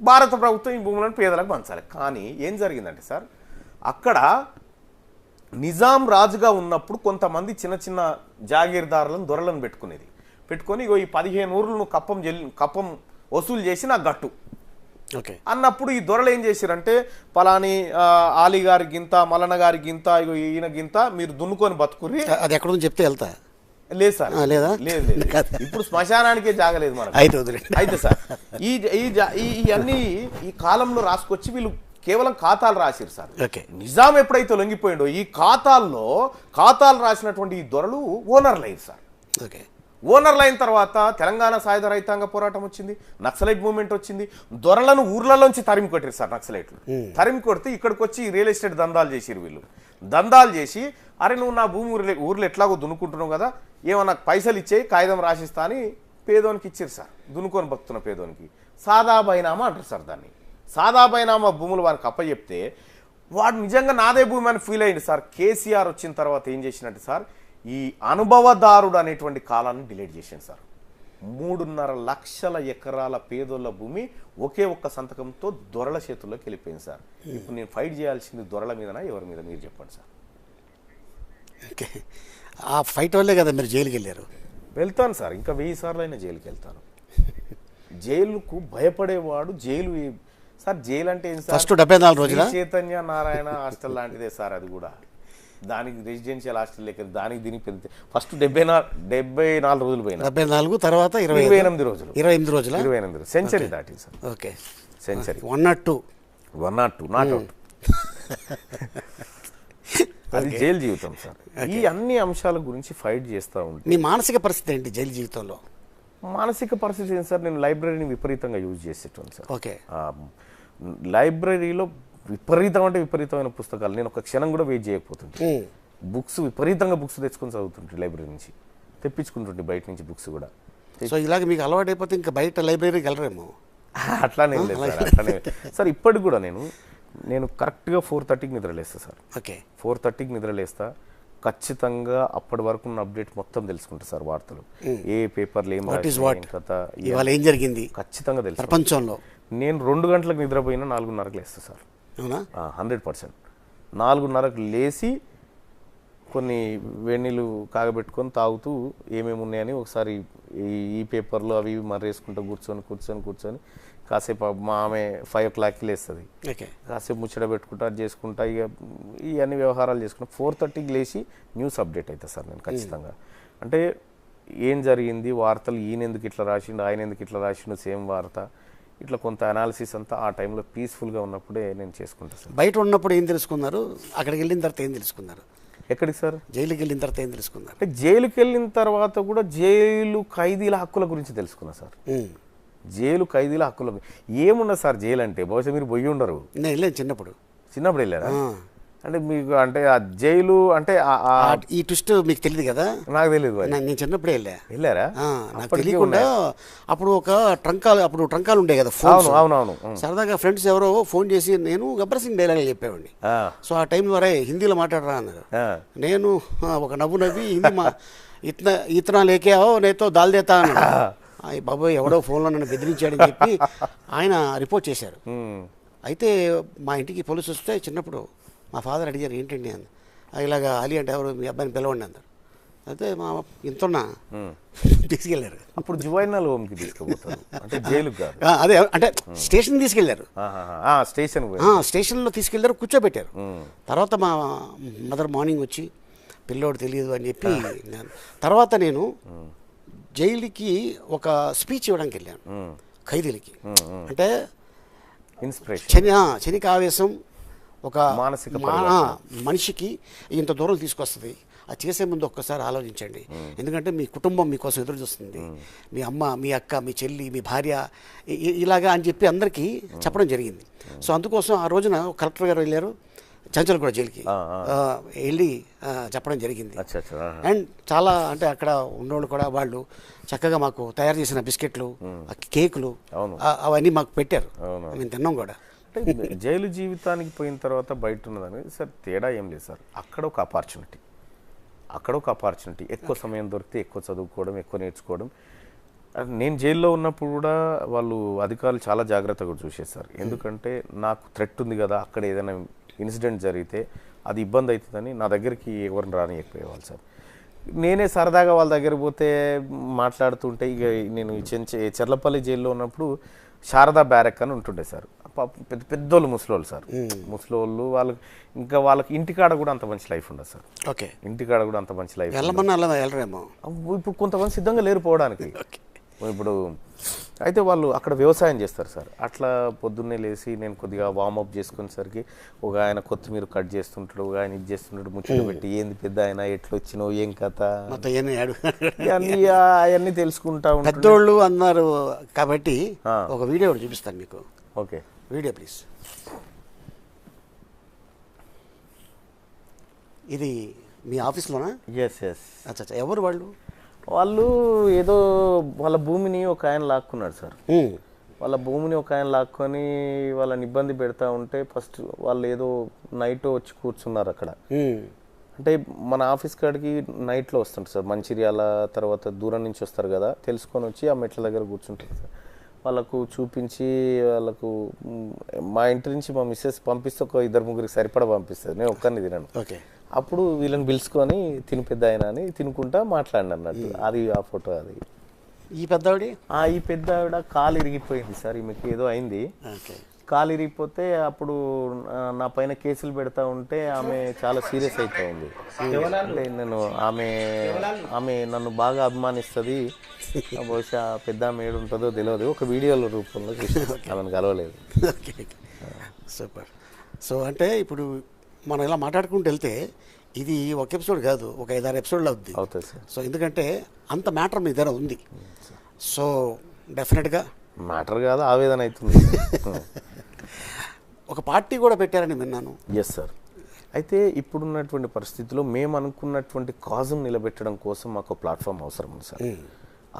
భారత ప్రభుత్వం ఈ భూములను పేదలకు పంచాలి. కానీ ఏం జరిగిందంటే సార్, అక్కడ నిజాం రాజుగా ఉన్నప్పుడు కొంతమంది చిన్న చిన్న జాగీర్దారులను, దొరలను పెట్టుకొని ఇగో ఈ 15 ఊర్లను కప్పం వసూలు చేసి నాకు గట్టు అన్నప్పుడు ఈ దొరలు ఏం చేశారంటే, పలాని ఆలీ గారి గింత, మల్లన్న గారి గింత, ఇగో ఈయన గింత మీరు దున్నుకొని బతుకుర్రి. అది ఎక్కడ చెప్తే వెళ్తా లేదు సార్, లేదా? లేదు. ఇప్పుడు శ్మశానానికే జాగలేదు మనకు. అయితే సార్ ఇవన్నీ ఈ కాలంలో రాసుకొచ్చి వీళ్ళు కేవలం ఖాతాలు రాసిరు సార్. నిజాం ఎప్పుడైతే లొంగిపోయిండో ఈ ఖాతాలు రాసినటువంటి ఈ దొరలు ఓనర్లు అయ్యారు సార్. ఓనర్లు అయిన తర్వాత తెలంగాణ సాయుధ రైతాంగ పోరాటం వచ్చింది, నక్సలైట్ మూవ్మెంట్ వచ్చింది. దొరలను ఊర్లలోంచి తరిమి కొట్టారు సార్ నక్సలైట్లు. తరిమి కొడితే ఇక్కడికి వచ్చి రియల్ ఎస్టేట్ దందాలు చేసిరు వీళ్ళు. దందాలు చేసి, అరే నువ్వు నా భూమి ఊర్లో ఎట్లాగో దున్నుకుంటున్నావు కదా, ఏమన్నా పైసలు ఇచ్చేయి, కాగితం రాసిస్తా అని పేదోనికి ఇచ్చారు సార్. దున్నుకొని బతుకున్న పేదోనికి సాదా బైనామా అంటారు సార్ దాన్ని. సాదా బైనామా భూములు వారికి అప్పచెప్తే వాడు నిజంగా నాదే భూమి అని ఫీల్ అయ్యింది సార్. కేసీఆర్ వచ్చిన తర్వాత ఏం చేసినట్టు సార్, ఈ అనుభవదారుడు అనేటువంటి కాలాన్ని డిలీట్ చేసింది సార్. 3.5 లక్షల ఎకరాల పేదోళ్ళ భూమి ఒకే ఒక్క సంతకంతో దొరల చేతుల్లోకి వెళ్ళిపోయింది సార్. ఇప్పుడు నేను ఫైట్ చేయాల్సింది దొరల మీదనా ఎవరి మీద మీరు చెప్పండి సార్. ఓకే, ఆ ఫైట్ వల్లే కదా మీరు జైలుకి వెళ్ళారు. వెళ్తాను సార్, ఇంకా 1000 సార్లు అయినా జైలుకి వెళ్తాను. జైలుకు భయపడేవాడు జైలు సార్. జైలు అంటే ఏం సార్? ఫస్ట్ 74 రోజుల చైతన్య నారాయణ హాస్టల్ లాంటిదే సార్. అది కూడా దానికి రెసిడెన్షియల్ హాస్టల్ లెక్క దానికి దీనికి పెద్ద. ఫస్ట్ 74 రోజులు పోయినా, 74 తర్వాత 28 రోజులు, 28 రోజుల 28 రోజులు సెంచరీ దాటింది sir. Okay, century 102 not out. అది జైలు జీవితం సార్. ఈ అన్ని అంశాల గురించి ఫైట్ చేస్తూ ఉంటాను. మీ మానసిక పరిస్థితి ఏంటి జైలు జీవితంలో? మానసిక పరిస్థితి ఏంటి సార్? నేను లైబ్రరీని విపరీతంగా యూజ్ చేసేటాను సార్. ఓకే, లైబ్రరీలో విపరీతమైన పుస్తకాలు. నేను ఒక క్షణం కూడా వెయిట్ చేయకపోతుంటే బుక్స్ విపరీతంగా బుక్స్ తెచ్చుకొని చదువుతుంటే లైబ్రరీ నుంచి తెప్పించుకుంటుంటే బయట నుంచి బుక్స్ కూడా. సో ఇలాగ మీకు అలవాటు అయిపోతే ఇంకా బయట లైబ్రరీకి వెళ్ళరేమో? అట్లానే లేదు సార్, అట్లానే సార్. ఇప్పటికి కూడా నేను కరెక్ట్గా 4:30కి నిద్రలేస్తా సార్. ఓకే, 4:30కి నిద్రలేస్తా. ఖచ్చితంగా అప్పటి వరకు ఉన్న అప్డేట్ మొత్తం తెలుసుకుంటా సార్. వార్తలు ఏ పేపర్లు ఏం కథ ఇవాళ ఏం జరిగింది ఖచ్చితంగా తెలుసు ప్రపంచంలో. నేను 2 గంటలకు నిద్రపోయినా 4:30కి లేస్తా సార్. అవునా? 100%. 4:30కి లేచి కొన్ని వెన్నీళ్ళు కాగబెట్టుకొని తాగుతూ ఏమేమి ఉన్నాయని ఒకసారి ఈ పేపర్లు అవి మర్రేసుకుంటూ కూర్చొని కాసేపు మా ఆమె 5 o'clockకి లేస్తుంది. ఓకే, కాసేపు ముచ్చట పెట్టుకుంటా చేసుకుంటా ఇక ఈ అన్ని వ్యవహారాలు చేసుకుంటా 4:30కి లేచి న్యూస్ అప్డేట్ అవుతా సార్ నేను ఖచ్చితంగా. అంటే ఏం జరిగింది, వార్తలు ఈయన ఎందుకు ఇట్లా రాసిండు, ఆయన ఎందుకు ఇట్లా రాసిండు, సేమ్ వార్త, ఇట్లా కొంత అనాలిసిస్ అంతా ఆ టైంలో పీస్ఫుల్గా ఉన్నప్పుడే నేను చేసుకుంటాను సార్. బయట ఉన్నప్పుడు ఏం తెలుసుకున్నారు, అక్కడికి వెళ్ళిన తర్వాత ఏం తెలుసుకున్నారు? ఎక్కడికి సార్? జైలుకి వెళ్ళిన తర్వాత ఏం తెలుసుకున్నారు? అంటే జైలుకి వెళ్ళిన తర్వాత కూడా జైలు ఖైదీల హక్కుల గురించి తెలుసుకున్నా సార్. జైలు ఖైదీల హక్కుల ఏమున్నా సార్ జైలు అంటే? బహుశా మీరు పోయి ఉండరు. నేను వెళ్ళాను చిన్నప్పుడు వెళ్ళారా? అంటే మీకు అంటే ఆ జైలు అంటే ఈ ట్విస్ట్ మీకు తెలియదు కదా? నాకు తెలియదు. నేను చిన్నప్పుడే వెళ్ళారా? నాకు తెలియకుండా అప్పుడు ట్రంకాలు ఉండే కదా ఫోన్. అవునవును. సరదాగా ఫ్రెండ్స్ ఎవరో ఫోన్ చేసి నేను గబ్బర్ సింగ్ డైలాగ్ చెప్పేవాడిని. సో ఆ టైంలో వరే హిందీలో మాట్లాడరా అన్నారు. నేను ఒక నవ్వి హిందీ ఇతనా లేకేవో నేతో దాల్ దేతా అన్నాడు. బాబోయ్ ఎవడో ఫోన్లో నన్ను బెదిరించాడని చెప్పి ఆయన రిపోర్ట్ చేశారు. అయితే మా ఇంటికి పోలీసు వస్తే చిన్నప్పుడు మా ఫాదర్ అడిగారు ఏంటండి అని. ఇలాగా అలీ అంటే ఎవరు మీ అబ్బాయిని పిలవండి అన్నారు. అయితే మా ఇంతున్నా తీసుకెళ్లారు. అప్పుడు జువైనల్ హోమ్కి తీసుకుపోతారు అంటే జైలుకి కాదు. అదే అంటే స్టేషన్ తీసుకెళ్లారు. స్టేషన్లో తీసుకెళ్లారు, కూర్చోబెట్టారు. తర్వాత మా మదర్ మార్నింగ్ వచ్చి పిల్లోడు తెలియదు అని చెప్పి తర్వాత నేను జైలుకి ఒక స్పీచ్ ఇవ్వడానికి వెళ్ళాను ఖైదీలకి. అంటే ఇన్స్పిరేషన్ క్షణిక ఆవేశం ఒక మానసిక మనిషికి ఇంత దూరం తీసుకొస్తుంది. అది చేసే ముందు ఒక్కసారి ఆలోచించండి. ఎందుకంటే మీ కుటుంబం మీకోసం ఎదురు చూస్తుంది. మీ అమ్మ, మీ అక్క, మీ చెల్లి, మీ భార్య ఇలాగా అని చెప్పి అందరికీ చెప్పడం జరిగింది. సో అందుకోసం ఆ రోజున కలెక్టర్ గారు వెళ్ళారు చంచల్గూడ జైలుకి వెళ్ళి చెప్పడం జరిగింది. అండ్ చాలా అంటే అక్కడ ఉన్నోళ్ళు కూడా వాళ్ళు చక్కగా మాకు తయారు చేసిన బిస్కెట్లు, కేకులు అవన్నీ మాకు పెట్టారు. మేము తిన్నాం కూడా. జైలు జీవితానికి పోయిన తర్వాత బయట ఉన్నదని సార్ తేడా ఏం లేదు సార్. అక్కడ ఒక ఆపర్చునిటీ ఎక్కువ సమయం దొరికితే ఎక్కువ చదువుకోవడం, ఎక్కువ నేర్చుకోవడం. నేను జైల్లో ఉన్నప్పుడు కూడా వాళ్ళు అధికారులు చాలా జాగ్రత్తగా చూసేసారు. ఎందుకంటే నాకు థ్రెట్ ఉంది కదా, అక్కడ ఏదైనా ఇన్సిడెంట్ జరిగితే అది ఇబ్బంది అవుతుందని నా దగ్గరికి ఎవరిని రానియకపోయేవాళ్ళు సార్. నేనే సరదాగా వాళ్ళ దగ్గర పోతే మాట్లాడుతుంటే ఇక నేను చెర్లపల్లి జైల్లో ఉన్నప్పుడు శారదా బ్యారెక్ అని ఉంటుండే సార్. పెద్ద పెద్దోళ్ళు ముసలోళ్ళు సార్. ముసలోళ్ళు వాళ్ళకి ఇంటికాడ కూడా అంత మంచి లైఫ్ ఉండదు సార్. ఓకే, ఇంటికాడ కూడా అంత మంచి లైఫ్ వెళ్ళరేమో. ఇప్పుడు కొంతమంది సిద్ధంగా లేరు పోవడానికి. ఇప్పుడు అయితే వాళ్ళు అక్కడ వ్యవసాయం చేస్తారు సార్. అట్లా పొద్దున్నే లేచి నేను కొద్దిగా వార్మప్ చేసుకునేసరికి ఒక ఆయన కొత్తిమీర కట్ చేస్తుంటాడు, ఒక ఆయన ఇది చేస్తుంటాడు, ముచ్చట పెట్టి ఏంది పెద్ద ఆయన ఎట్లా వచ్చినావు, ఏం కథ అవన్నీ తెలుసుకుంటా ఉంటాడు. పెద్దోళ్ళు అన్నారు కాబట్టి ఒక వీడియో చూపిస్తాను మీకు. Okay, video please. ఇది మీ ఆఫీస్లోనా? ఎస్. అచ్చా, ఎవరు వాళ్ళు ఏదో వాళ్ళ భూమిని ఒక ఆయన లాక్కున్నాడు సార్. వాళ్ళ భూమిని ఒక ఆయన లాక్కొని వాళ్ళని ఇబ్బంది పెడతా ఉంటే ఫస్ట్ వాళ్ళు ఏదో నైట్ వచ్చి కూర్చున్నారు అక్కడ. అంటే మన ఆఫీస్ కాడికి నైట్లో వస్తుంటారు సార్, మంచిర్యాల తర్వాత దూరం నుంచి వస్తారు కదా, తెలుసుకొని వచ్చి ఆ మెట్ల దగ్గర కూర్చుంటారు సార్. వాళ్ళకు చూపించి వాళ్ళకు మా ఇంటి నుంచి మా మిస్సెస్ పంపిస్తే ఒక 2-3 సరిపడా పంపిస్తుంది, నేను ఒక్కరిని తినను. ఓకే. అప్పుడు వీళ్ళని పిలుచుకొని తిని పెద్ద ఆయన అని తినుకుంటా మాట్లాడిన అన్నట్టు అది ఆ ఫోటో. అది ఈ పెద్దవాడి ఈ పెద్ద ఆవిడ కాలు ఇరిగిపోయింది సార్, ఈమెకి ఏదో అయింది. ఓకే. కాలు ఇరిగిపోతే అప్పుడు నా పైన కేసులు పెడతా ఉంటే ఆమె చాలా సీరియస్ అవుతా ఉంది. అంటే నేను ఆమె నన్ను బాగా అభిమానిస్తుంది, బహుశా పెద్ద ఆమె ఏడు ఉంటుందో తెలియదు, ఒక వీడియోల రూపంలో చూసి ఆమెను కలవలేదు. ఓకే. సూపర్. సో అంటే ఇప్పుడు మనం ఇలా మాట్లాడుకుంటూ వెళ్తే ఇది ఒక ఎపిసోడ్ కాదు, ఒక 5-6 ఎపిసోడ్లు అవుతుంది సార్. సో ఎందుకంటే అంత మ్యాటర్ మీ దగ్గర ఉంది. సో డెఫినెట్గా మ్యాటర్ కాదు, ఆవేదన అవుతుంది. ఒక పార్టీ కూడా పెట్టారని విన్నాను. Yes sir. అయితే ఇప్పుడున్నటువంటి పరిస్థితిలో మేము అనుకున్నటువంటి కాజును నిలబెట్టడం కోసం మాకు ప్లాట్ఫామ్ అవసరం ఉంది సార్.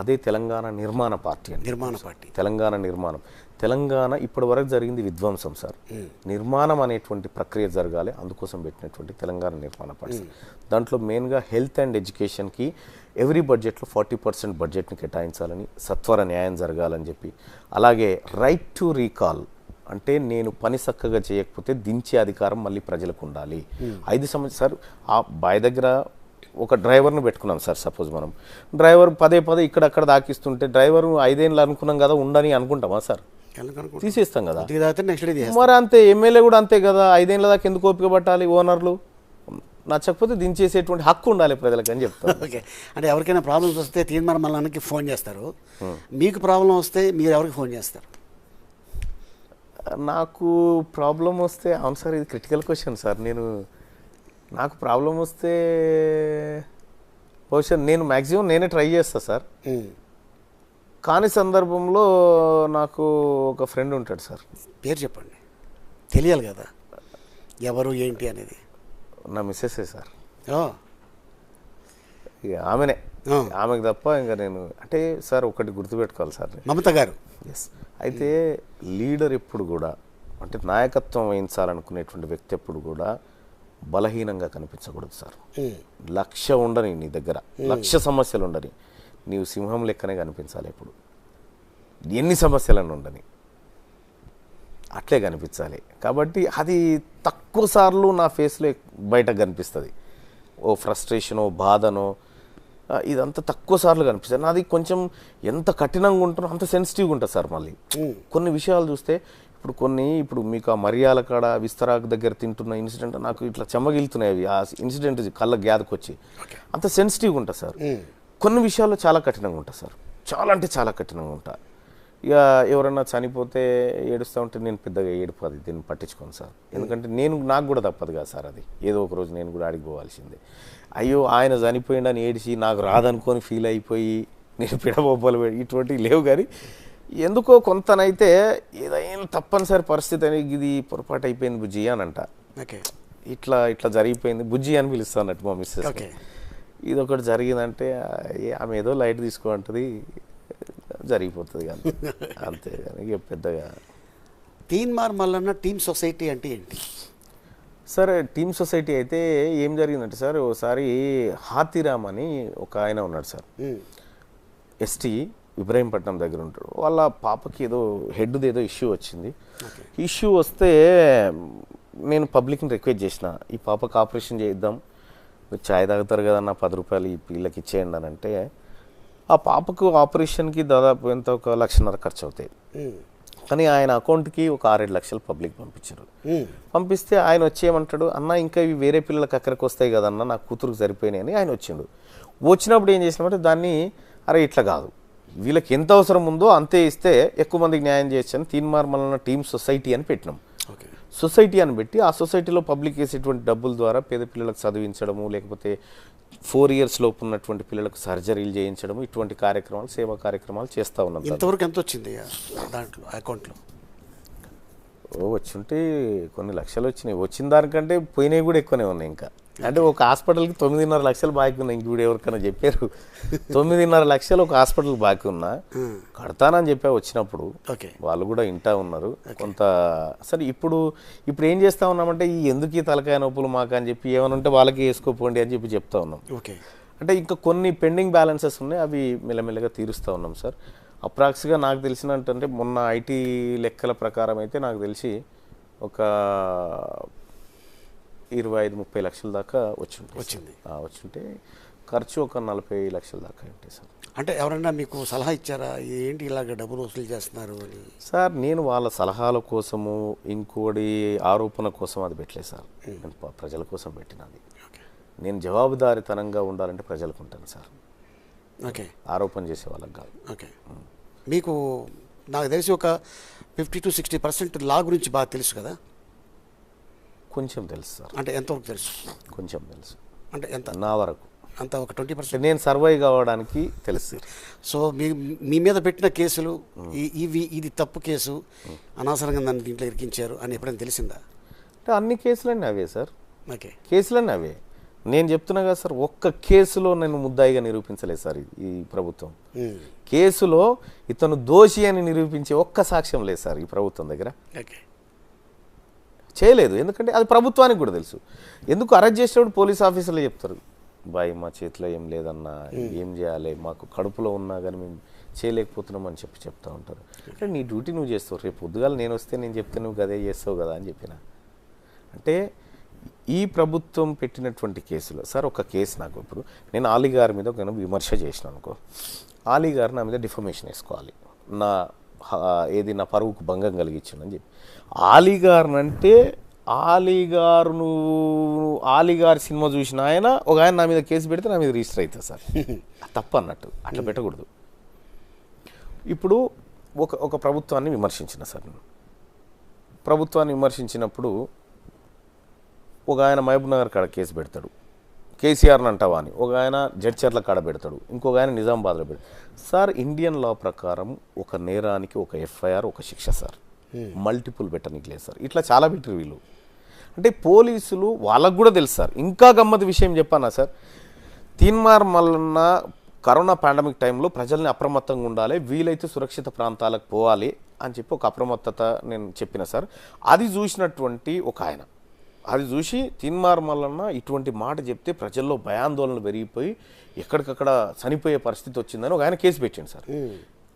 అదే తెలంగాణ నిర్మాణ పార్టీ అండి. నిర్మాణ పార్టీ, తెలంగాణ నిర్మాణం. తెలంగాణ ఇప్పటి వరకు జరిగింది విధ్వంసం సార్, నిర్మాణం అనేటువంటి ప్రక్రియ జరగాలి, అందుకోసం పెట్టినటువంటి తెలంగాణ నిర్మాణ పార్టీ. దాంట్లో మెయిన్గా హెల్త్ అండ్ ఎడ్యుకేషన్కి ఎవ్రీ బడ్జెట్లో 40% బడ్జెట్ని కేటాయించాలని, సత్వర న్యాయం జరగాలని చెప్పి, అలాగే రైట్ టు రీకాల్ అంటే నేను పని చక్కగా చేయకపోతే దించే అధికారం మళ్ళీ ప్రజలకు ఉండాలి. 5 సంవత్సరాలు సార్, ఆ బాయ్ దగ్గర ఒక డ్రైవర్ను పెట్టుకున్నాం సార్. సపోజ్ మనం డ్రైవర్ పదే ఇక్కడక్కడ దాకిస్తుంటే డ్రైవర్ 5 ఏళ్ళు అనుకున్నాం కదా ఉండని అనుకుంటామా సార్? తీసేస్తాం కదా. మరి అంతే ఎమ్మెల్యే కూడా అంతే కదా, 5 ఏళ్ళ దాకా ఎందుకు ఓపిక పట్టాలి? ఓనర్లు నచ్చకపోతే దించేసేటువంటి హక్కు ఉండాలి ప్రజలకు అని చెప్తారు. ఓకే. అంటే ఎవరికైనా ప్రాబ్లమ్స్ వస్తే తీర్మానం మళ్ళీ ఫోన్ చేస్తారు, మీకు ప్రాబ్లం వస్తే మీరు ఎవరికి ఫోన్ చేస్తారు? నాకు ప్రాబ్లం వస్తే, అవును సార్ ఇది క్రిటికల్ క్వశ్చన్ సార్, నాకు ప్రాబ్లం వస్తే బహుశా నేను మ్యాక్సిమం నేనే ట్రై చేస్తా సార్. కాని సందర్భంలో నాకు ఒక ఫ్రెండ్ ఉంటాడు సార్. పేరు చెప్పండి, తెలియాలి కదా ఎవరు ఏంటి అనేది. నా మిస్సెసే సార్. ఇక ఆమెనే, ఆమెకు తప్ప ఇంకా నేను అంటే సార్ ఒకటి గుర్తుపెట్టుకోవాలి సార్, మమత గారు. ఎస్. అయితే లీడర్ ఎప్పుడు కూడా అంటే నాయకత్వం వహించాలనుకునేటువంటి వ్యక్తి ఎప్పుడు కూడా బలహీనంగా కనిపించకూడదు సార్. 1,00,000 ఉండని నీ దగ్గర, 1,00,000 సమస్యలు ఉండని, నీవు సింహం లెక్కనే కనిపించాలి. ఎప్పుడు ఎన్ని సమస్యలను ఉండని అట్లే కనిపించాలి. కాబట్టి అది తక్కువ సార్లు నా ఫేస్లో బయటకు కనిపిస్తుంది. ఓ ఫ్రస్ట్రేషనో బాధనో ఇదంతా తక్కువ సార్లు కనిపిస్తుంది. నాది కొంచెం ఎంత కఠినంగా ఉంటుందో అంత సెన్సిటివ్గా ఉంటుంది సార్. మళ్ళీ కొన్ని విషయాలు చూస్తే ఇప్పుడు మీకు ఆ మరియాల కాడ విస్తరాకు దగ్గర తింటున్న ఇన్సిడెంట్ నాకు ఇట్లా చెమ్మగిలుతున్నాయి. అవి ఆ ఇన్సిడెంట్ కళ్ళ గ్యాదకొచ్చి అంత సెన్సిటివ్గా ఉంటుంది సార్. కొన్ని విషయాల్లో చాలా కఠినంగా ఉంటుంది సార్, చాలా అంటే చాలా కఠినంగా ఉంటా. ఇక ఎవరన్నా చనిపోతే ఏడుస్తూ ఉంటే నేను పెద్దగా ఏడుపది దీన్ని పట్టించుకోను సార్. ఎందుకంటే నాకు కూడా తప్పదు కదా సార్, అది ఏదో ఒక రోజు నేను కూడా ఆడిపోవాల్సిందే. అయ్యో ఆయన చనిపోయిండని ఏడిచి నాకు రాదనుకొని ఫీల్ అయిపోయి నేను పిడబొబ్బలు ఇటువంటివి లేవు. కానీ ఎందుకో కొంతనైతే ఏదైనా తప్పనిసరి పరిస్థితి అని ఇది పొరపాటు అయిపోయింది బుజ్జి అని అంట. ఇట్లా జరిగిపోయింది బుజ్జి అని పిలుస్తా అన్నట్టు మా మిస్సెస్. ఇది ఒకటి జరిగిందంటే ఆమె ఏదో లైట్ తీసుకోమంటుంది, జరిగిపోతుంది కానీ అంతే. కానీ పెద్దగా తీన్మార్ మల్లన్న టీమ్ సొసైటీ అంటే ఏంటి సార్? టీమ్ సొసైటీ అయితే ఏం జరిగిందంటే సార్, ఒకసారి హాతీరామ్ అని ఒక ఆయన ఉన్నాడు సార్, ఎస్టీ ఇబ్రాహీంపట్నం దగ్గర ఉంటాడు. వాళ్ళ పాపకి ఏదో హెడ్ది ఏదో ఇష్యూ వచ్చింది. ఇష్యూ వస్తే నేను పబ్లిక్ని రిక్వెస్ట్ చేసిన, ఈ పాపకి ఆపరేషన్ చేద్దాం, మీరు ఛాయ్ తాగుతారు కదన్న 10 రూపాయలు ఈ పిల్లకి ఇచ్చేయండి అని అంటే, ఆ పాపకు ఆపరేషన్కి దాదాపు ఎంత ఒక 1,00,000 ఖర్చు అవుతాయి. కానీ ఆయన అకౌంట్కి ఒక 6-7 లక్షలు పబ్లిక్ పంపించారు. పంపిస్తే ఆయన వచ్చేయమంటాడు, అన్న ఇంకా ఇవి వేరే పిల్లలకు అక్కడికి వస్తాయి కదన్న, నా కూతురుకు సరిపోయినాయి అని ఆయన వచ్చిండు. వచ్చినప్పుడు ఏం చేసినామంటే దాన్ని అరే ఇట్లా కాదు, వీళ్ళకి ఎంత అవసరం ఉందో అంతే ఇస్తే ఎక్కువ మందికి న్యాయం చేయొచ్చు అని తీన్మార్ మల్లన్న టీమ్ సొసైటీ అని పెట్టినాం. సొసైటీ అని పెట్టి ఆ సొసైటీలో పబ్లిక్ వేసేటువంటి డబ్బుల ద్వారా పేద పిల్లలకు చదివించడము, లేకపోతే 4 years లోపు ఉన్నటువంటి పిల్లలకు సర్జరీలు చేయించడము, ఇటువంటి కార్యక్రమాలు, సేవా కార్యక్రమాలు చేస్తూ ఉన్నాం. ఇంతవరకు ఎంత వచ్చింది దాంట్లో అకౌంట్లో? వచ్చుంటే కొన్ని లక్షలు వచ్చినాయి, వచ్చిన దానికంటే పోయినవి కూడా ఎక్కువనే ఉన్నాయి. ఇంకా అంటే ఒక హాస్పిటల్కి 9.5 లక్షలు బాకీ ఉన్నా, ఇంక ఎవరికైనా చెప్పారు 9.5 లక్షలు ఒక హాస్పిటల్కి బాకీ ఉన్నా కడతానని చెప్పా వచ్చినప్పుడు. ఓకే, వాళ్ళు కూడా ఇంటా ఉన్నారు కొంత. సరే ఇప్పుడు ఏం చేస్తా ఉన్నామంటే ఈ ఎందుకు ఈ తలకాయ నొప్పులు మాకు అని చెప్పి ఏమైనా ఉంటే వాళ్ళకి వేసుకోపోండి అని చెప్పి చెప్తా ఉన్నాం. ఓకే, అంటే ఇంకా కొన్ని పెండింగ్ బ్యాలెన్సెస్ ఉన్నాయి, అవి మెల్లమెల్లగా తీరుస్తూ ఉన్నాం సార్. అప్రాక్స్గా నాకు తెలిసినట్టంటే మొన్న ఐటీ లెక్కల ప్రకారం అయితే నాకు తెలిసి ఒక 25-30 లక్షల దాకా వచ్చింటే ఖర్చు ఒక 40 లక్షల దాకా ఉంటాయి సార్. అంటే ఎవరన్నా మీకు సలహా ఇచ్చారా ఏంటి ఇలాగ డబ్బులు వసూలు చేస్తున్నారు అని? సార్ నేను వాళ్ళ సలహాల కోసము ఇంకోటి ఆరోపణ కోసం అది పెట్టలేదు సార్, నేను ప్రజల కోసం పెట్టినది. నేను జవాబుదారీతనంగా ఉండాలంటే ప్రజలకు ఉంటాను సార్. ఓకే, ఆరోపణ చేసే వాళ్ళకి కాదు. ఓకే, మీకు నాకు తెలిసి ఒక 50-60% లా గురించి బాగా తెలుసు కదా? కొంచెం తెలుసు సార్. అంటే ఎంతవరకు తెలుసు? కొంచెం తెలుసు. అంటే ఎంత? నా వరకు అంత ఒక 20%. నేను సర్వైవ్ కావడానికి తెలుసు. సో మీ మీద పెట్టిన కేసులు ఇది తప్పు కేసు, అనవసరంగా నన్ను దీంట్లో ఇరికించారు అని ఎప్పుడైనా తెలిసిందా? అంటే అన్ని కేసులన్నీ అవే సార్. ఓకే, కేసులన్నీ అవే. నేను చెప్తున్నా కదా సార్, ఒక్క కేసులో నేను ముద్దాయిగా నిరూపించలేదు సార్ ఈ ప్రభుత్వం. కేసులో ఇతను దోషి అని నిరూపించే ఒక్క సాక్ష్యం లేదు సార్ ఈ ప్రభుత్వం దగ్గర. ఓకే, చేయలేదు. ఎందుకంటే అది ప్రభుత్వానికి కూడా తెలుసు. ఎందుకు అరెస్ట్ చేసేటప్పుడు పోలీస్ ఆఫీసర్లు చెప్తారు, బాయ్ మా చేతిలో ఏం లేదన్నా, ఏం చేయాలి, మాకు కడుపులో ఉన్నా కానీ మేము చేయలేకపోతున్నాం అని చెప్తూ ఉంటారు. అంటే నీ డ్యూటీ నువ్వు చేస్తావు, రేపు పొద్దుగాల నేను వస్తే నేను చెప్తే నువ్వు అదే చేస్తావు కదా అని చెప్పిన. అంటే ఈ ప్రభుత్వం పెట్టినటువంటి కేసులో సార్ ఒక కేసు నాకు ఇప్పుడు నేను ఆలీ గారి మీద ఒక విమర్శ చేసిన అనుకో, ఆలీ గారు నా మీద డిఫమేషన్ వేసుకోవాలి, నా పరువుకు భంగం కలిగించిందని చెప్పి. ఆలీ గారినంటే ఆలీ గారి సినిమా చూసిన ఒక ఆయన నా మీద కేసు పెడితే నా మీద రిజిస్టర్ అవుతుంది సార్. తప్పు అన్నట్టు అట్లా పెట్టకూడదు. ఇప్పుడు ఒక ప్రభుత్వాన్ని విమర్శించిన సార్, ప్రభుత్వాన్ని విమర్శించినప్పుడు ఒక ఆయన మహబూబ్ నగర్ కాడ కేసు పెడతాడు, కేసీఆర్ని అంటావా అని. ఒక ఆయన జడ్చర్ల కాడ పెడతాడు, ఇంకొక ఆయన నిజామాబాద్లో పెడతాడు. సార్ ఇండియన్ లా ప్రకారం ఒక నేరానికి ఒక ఎఫ్ఐఆర్ ఒక శిక్ష సార్, మల్టిపుల్ పెట్టడానికి లేదు సార్. ఇట్లా చాలా పెట్టారు వీళ్ళు. అంటే పోలీసులు వాళ్ళకు కూడా తెలుసు సార్. ఇంకా గమ్మత్ విషయం చెప్పానా sir, Teenmar Mallanna corona pandemic టైంలో ప్రజల్ని అప్రమత్తంగా ఉండాలి, వీలైతే సురక్షిత ప్రాంతాలకు పోవాలి అని చెప్పి ఒక అప్రమత్తత నేను చెప్పిన సార్. అది చూసినటువంటి ఒక ఆయన, అది చూసి తీన్మార్ మల్లన్న ఇటువంటి మాట చెప్తే ప్రజల్లో భయాందోళనలు పెరిగిపోయి ఎక్కడికక్కడ చనిపోయే పరిస్థితి వచ్చిందని ఒక ఆయన కేసు పెట్టాను సార్.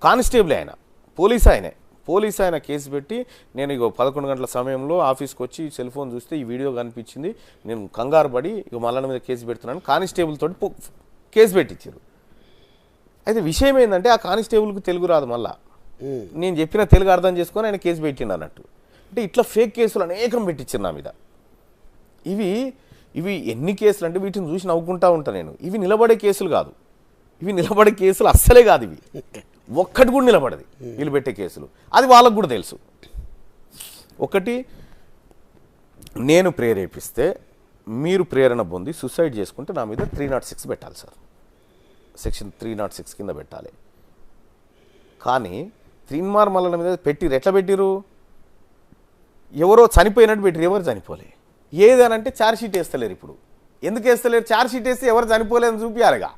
కానిస్టేబుల్ ఆయన, పోలీస్ ఆయన కేసు పెట్టి, నేను 11 గంటల సమయంలో ఆఫీస్కి వచ్చి సెల్ ఫోన్ చూస్తే ఈ వీడియో కనిపించింది, నేను కంగారు పడి మల్లన్న మీద కేసు పెడుతున్నాను, కానిస్టేబుల్ తోటి కేసు పెట్టించారు. అయితే విషయం ఏంటంటే ఆ కానిస్టేబుల్కి తెలుగు రాదు, మళ్ళా నేను చెప్పిన తెలుగు అర్థం చేసుకొని ఆయన కేసు పెట్టిండు అన్నట్టు. అంటే ఇట్లా ఫేక్ కేసులు అనేకం పెట్టించారు నా మీద. ఇవి ఎన్ని కేసులు అంటే వీటిని చూసి నవ్వుకుంటా ఉంటాను నేను. ఇవి నిలబడే కేసులు కాదు, అస్సలే కాదు. ఇవి ఒక్కటి కూడా నిలబడది వీళ్ళు పెట్టే కేసులు. అది వాళ్ళకు కూడా తెలుసు. ఒకటి, నేను ప్రేరేపిస్తే మీరు ప్రేరణ పొంది సూసైడ్ చేసుకుంటే నా మీద 306 పెట్టాలి సార్, సెక్షన్ 306 కింద పెట్టాలి. కానీ తీన్మార్ మల్లన్న మీద ఎట్లా పెట్టిరు, ఎవరో చనిపోయినట్టు పెట్టిరు, ఎవరు చనిపోలే. ఏదనంటే ఛార్జ్షీట్ వేస్తలేరు. ఇప్పుడు ఎందుకు వేస్తలేరు? ఛార్జ్షీట్ వేస్తే ఎవరు చనిపోలేదని చూపించాలిగా.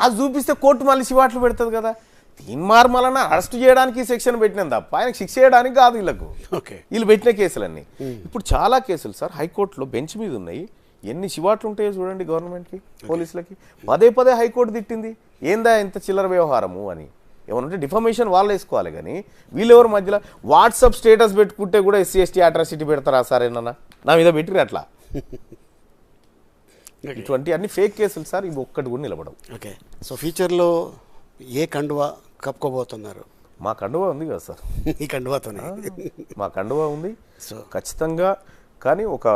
అది చూపిస్తే కోర్టు మళ్ళీ శివాట్లు పెడుతుంది కదా. తీన్మార్ మల్లన్న అరెస్ట్ చేయడానికి సెక్షన్ పెట్టినాం తప్ప ఆయనకు శిక్ష చేయడానికి కాదు వీళ్ళకు. వీళ్ళు పెట్టిన కేసులన్నీ ఇప్పుడు చాలా కేసులు సార్ హైకోర్టులో బెంచ్ మీద ఉన్నాయి. ఎన్ని శివాట్లు ఉంటాయో చూడండి గవర్నమెంట్కి, పోలీసులకి. పదే హైకోర్టు తిట్టింది, ఏందా ఇంత చిల్లర వ్యవహారము అని. ఏమనంటే డిఫమేషన్ వాళ్ళు వేసుకోవాలి, కానీ వీళ్ళెవరి మధ్యలో వాట్సాప్ స్టేటస్ పెట్టుకుంటే కూడా SC ST అట్రాసిటీ పెడతారా సార్? ఏమన్నా నా మీద పెట్టిరు అట్లా. ఇటువంటి అన్ని ఫేక్ కేసులు సార్, ఇవి ఒక్కటి కూడా నిలబడవు. ఓకే, సో ఫ్యూచర్లో ఏ కండువా కప్పుకోబోతున్నారు? మా కండువా ఉంది కదా సార్, ఈ కండువాతోనే మా కండువా ఉంది. సో ఖచ్చితంగా. కానీ ఒక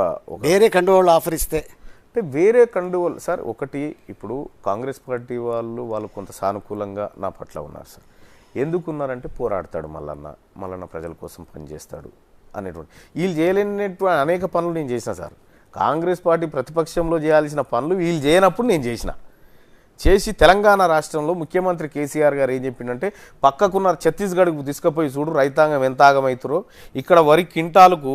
వేరే కండువాళ్ళు ఆఫర్ ఇస్తే అంటే వేరే కండువాళ్ళు సార్, ఒకటి ఇప్పుడు కాంగ్రెస్ పార్టీ వాళ్ళు కొంత సానుకూలంగా నా పట్ల ఉన్నారు సార్. ఎందుకున్నారంటే పోరాడతాడు మల్లన్న ప్రజల కోసం పనిచేస్తాడు అనేటువంటి. వీళ్ళు చేయలేనటువంటి అనేక పనులు నేను చేసిన సార్. కాంగ్రెస్ పార్టీ ప్రతిపక్షంలో చేయాల్సిన పనులు వీళ్ళు చేయనప్పుడు నేను చేసిన. చేసి తెలంగాణ రాష్ట్రంలో ముఖ్యమంత్రి కేసీఆర్ గారు ఏం చెప్పిండంటే పక్కకున్న ఛత్తీస్గఢ్కు తీసుకుపోయి చూడు రైతాంగం ఎంత ఆగమవుతారో, ఇక్కడ వరి క్వింటాలకు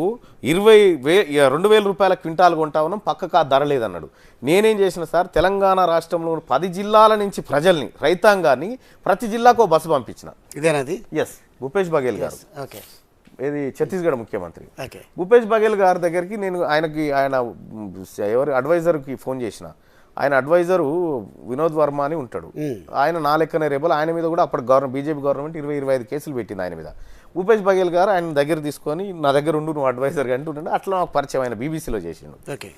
2,000 రూపాయల క్వింటాలు కొంటా ఉన్నాం, పక్కకు ఆ ధర లేదన్నాడు. నేనేం చేసిన సార్, తెలంగాణ రాష్ట్రంలో 10 జిల్లాల నుంచి ప్రజల్ని, రైతాంగాన్ని ప్రతి జిల్లాకు బస్సు పంపించిన. ఇదేనాది? ఎస్, భూపేష్ బఘేల్ గారు, ఓకే, ఇది ఛత్తీస్గఢ్ ముఖ్యమంత్రి. ఓకే. భూపేష్ బఘేల్ గారి దగ్గరికి నేను ఆయన ఎవరి అడ్వైజర్కి ఫోన్ చేసిన. ఆయన అడ్వైజరు వినోద్ వర్మ అని ఉంటాడు. ఆయన నా లెక్కనే రేబల్. ఆయన మీద కూడా అప్పుడు బీజేపీ గవర్నమెంట్ 20-25 కేసులు పెట్టింది ఆయన మీద. భూపేష్ బఘేల్ గారు ఆయన దగ్గర తీసుకొని నా దగ్గర ఉండు, నువ్వు అడ్వైజర్గా అంటుండే, అట్లా నాకు పరిచయం ఆయన బీబీసీలో చేసిండు. ఓకే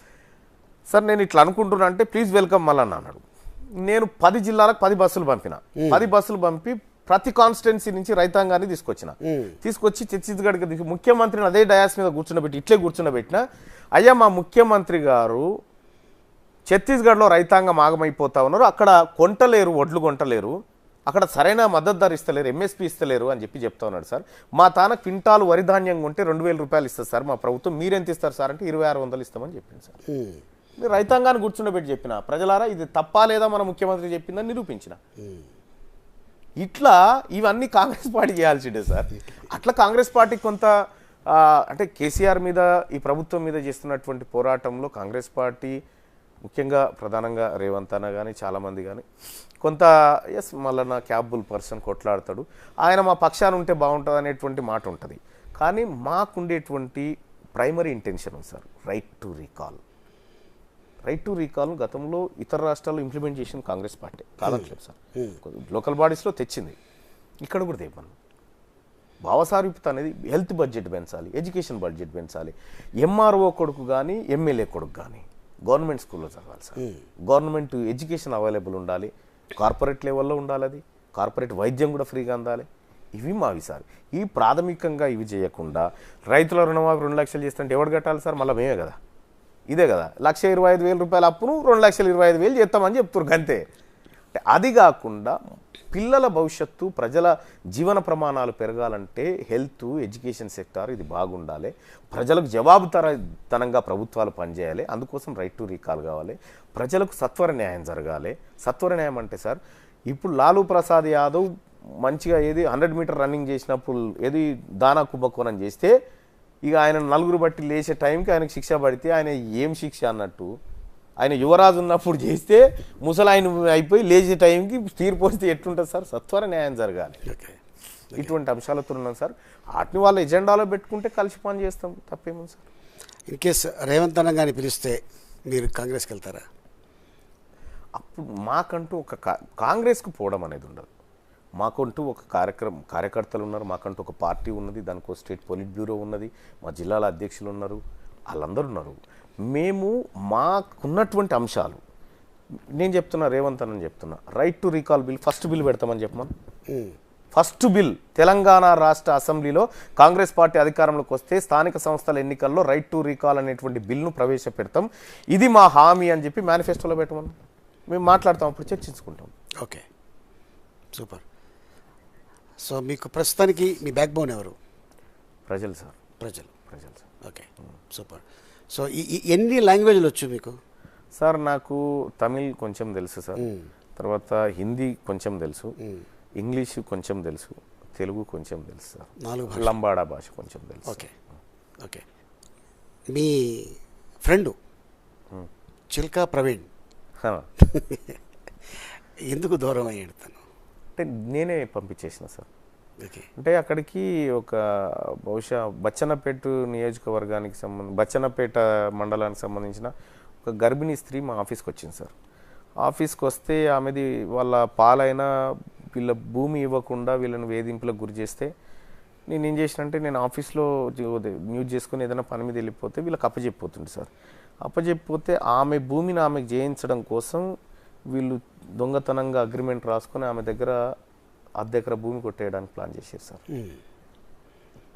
సార్ నేను ఇట్లా అనుకుంటున్నా అంటే ప్లీజ్ వెల్కమ్ మళ్ళీ అన్నాడు. నేను 10 జిల్లాలకు 10 బస్సులు పంపిన. 10 బస్సులు పంపి ప్రతి కాన్స్టిట్యున్సీ నుంచి రైతాంగాన్ని తీసుకొచ్చి ఛత్తీస్గఢ్కి ముఖ్యమంత్రిని అదే డయాస్ మీద కూర్చుండబెట్టిన. అయ్యా మా ముఖ్యమంత్రి గారు ఛత్తీస్గఢ్లో రైతాంగం ఆగమైపోతా ఉన్నారు, అక్కడ వడ్లు కొంటలేరు, అక్కడ సరైన మద్దతు ధర ఇస్తలేరు, ఎంఎస్పీ ఇస్తలేరు అని చెప్తా ఉన్నాడు సార్. మా తాన క్వింటాలు వరి ధాన్యం కొంటే 2,000 రూపాయలు ఇస్తారు సార్ మా ప్రభుత్వం, మీరెంత ఇస్తారు సార్ అంటే 2,600 ఇస్తామని చెప్పింది సార్. మీరు రైతాంగాన్ని కూర్చుండబెట్టి చెప్పిన, ప్రజలారా ఇది తప్పా లేదా మన ముఖ్యమంత్రి చెప్పిందని నిరూపించిన. ఇట్లా ఇవన్నీ కాంగ్రెస్ పార్టీ చేయాల్సిందే సార్. అట్లా కాంగ్రెస్ పార్టీ కొంత అంటే కేసీఆర్ మీద ఈ ప్రభుత్వం మీద చేస్తున్నటువంటి పోరాటంలో కాంగ్రెస్ పార్టీ ముఖ్యంగా ప్రధానంగా రేవంత్ అన్న కానీ చాలామంది కానీ కొంత మళ్ళీ నా క్యాబుల్ పర్సన్ కొట్లాడతాడు, ఆయన మా పక్షాన ఉంటే బాగుంటుంది అనేటువంటి మాట ఉంటుంది. కానీ మాకుండేటువంటి ప్రైమరీ ఇంటెన్షన్ ఉంది సార్, రైట్ టు రీకాల్ గతంలో ఇతర రాష్ట్రాల్లో ఇంప్లిమెంట్ చేసిన కాంగ్రెస్ పార్టీ కాదట్లేదు సార్. లోకల్ బాడీస్లో తెచ్చింది, ఇక్కడ కూడా తెమ్మను. భావసారూప్యత అనేది హెల్త్ బడ్జెట్ పెంచాలి, ఎడ్యుకేషన్ బడ్జెట్ పెంచాలి. ఎంఆర్ఓ కొడుకు కానీ ఎమ్మెల్యే కొడుకు కానీ గవర్నమెంట్ స్కూల్లో చదవాలి సార్. గవర్నమెంట్ ఎడ్యుకేషన్ అవైలబుల్ ఉండాలి, కార్పొరేట్ లెవెల్లో ఉండాలి, అది కార్పొరేట్ వైద్యం కూడా ఫ్రీగా అందాలి. ఇవి మావి సార్. ఈ ప్రాథమికంగా ఇవి చేయకుండా రైతుల రుణమాఫీ 2 లక్షలు చేస్తుంటే ఎవడు కట్టాలి సార్? మళ్ళీ మేమే కదా, ఇదే కదా. 1,25,000 రూపాయల అప్పును 2,25,000 చేస్తామని చెప్తున్నారు అంతే. అది కాకుండా పిల్లల భవిష్యత్తు, ప్రజల జీవన ప్రమాణాలు పెరగాలంటే హెల్త్, ఎడ్యుకేషన్ సెక్టార్ ఇది బాగుండాలి. ప్రజలకు జవాబుదారీతనంగా ప్రభుత్వాలు పనిచేయాలి. అందుకోసం రైట్ టు రీకాల్ కావాలి. ప్రజలకు సత్వర న్యాయం జరగాలి. సత్వర న్యాయం అంటే సార్, ఇప్పుడు లాలూ ప్రసాద్ యాదవ్ మంచిగా 100 మీటర్ రన్నింగ్ చేసినప్పుడు దానా కుంభకోణం చేస్తే ఇక ఆయన 4 బట్టి లేచే టైంకి ఆయనకు శిక్ష పడితే ఆయన ఏం శిక్ష అన్నట్టు, ఆయన యువరాజు ఉన్నప్పుడు చేస్తే ముసలాయన అయిపోయి లేచే టైంకి తీర్పు వస్తే ఎట్లుంటుంది సార్? సత్వర న్యాయం జరగాలి. ఇటువంటి అంశాలతో ఉన్నాం సార్. వాటిని వాళ్ళ ఎజెండాలో పెట్టుకుంటే కలిసి పని చేస్తాం, తప్పేముంది సార్. ఇన్ కేస్ రేవంత్ అన్న గారిని పిలిస్తే మీరు కాంగ్రెస్కి వెళ్తారా? అప్పుడు మాకంటూ ఒక కాంగ్రెస్కు పోవడం అనేది ఉండదు. మాకంటూ ఒక కార్యకర్తలు ఉన్నారు, మాకంటూ ఒక పార్టీ ఉన్నది, దానికి స్టేట్ పొలిట్ బ్యూరో ఉన్నది, మా జిల్లాల అధ్యక్షులు ఉన్నారు, వాళ్ళందరూ ఉన్నారు. మేము మాకున్నటువంటి అంశాలు నేను చెప్తున్నా, రేవంత్ అని చెప్తున్నా, right to recall bill first bill పెడతామని చెప్పమని. ఫస్ట్ బిల్ తెలంగాణ రాష్ట్ర అసెంబ్లీలో కాంగ్రెస్ పార్టీ అధికారంలోకి వస్తే స్థానిక సంస్థల ఎన్నికల్లో రైట్ టు రీకాల్ అనేటువంటి బిల్ను ప్రవేశపెడతాం, ఇది మా హామీ అని చెప్పి మేనిఫెస్టోలో పెట్టమని మేము మాట్లాడతాం, అప్పుడు చర్చించుకుంటాం. Okay, super. సో మీకు ప్రస్తుతానికి మీ బ్యాక్ బోన్ ఎవరు? ప్రజలు సార్. ప్రజలు సార్. Okay, super. సో ఎన్ని లాంగ్వేజ్లు వచ్చు మీకు? సార్ నాకు తమిళ్ కొంచెం తెలుసు సార్, తర్వాత హిందీ కొంచెం తెలుసు, ఇంగ్లీష్ కొంచెం తెలుసు, తెలుగు కొంచెం తెలుసు సార్, 4 లంబాడా భాష కొంచెం తెలుసు. Okay okay. మీ ఫ్రెండు చిల్కా ప్రవీణ్ ఎందుకు దూరం అయ్యాడు? తను అంటే నేనే పంపించేసిన సార్. ఓకే. అంటే అక్కడికి ఒక బహుశా బచ్చన్నపేట నియోజకవర్గానికి బచ్చన్నపేట మండలానికి సంబంధించిన ఒక గర్భిణీ స్త్రీ మా ఆఫీస్కి వచ్చింది సార్. ఆఫీస్కి వస్తే ఆమెది వాళ్ళ పాలైన వీళ్ళ భూమి ఇవ్వకుండా వీళ్ళని వేధింపులకు గురి చేస్తే నేను ఏం చేసినంటే, నేను ఆఫీస్లో మ్యూట్ చేసుకుని ఏదైనా పని మీద వెళ్ళిపోతే వీళ్ళకి అప్పచెప్పిపోతుంది సార్. అప్పచెప్పిపోతే ఆమె భూమిని ఆమెకు చేయించడం కోసం వీళ్ళు దొంగతనంగా అగ్రిమెంట్ రాసుకొని ఆమె దగ్గర 10 ఎకరా భూమి కొట్టేయడానికి ప్లాన్ చేశారు సార్.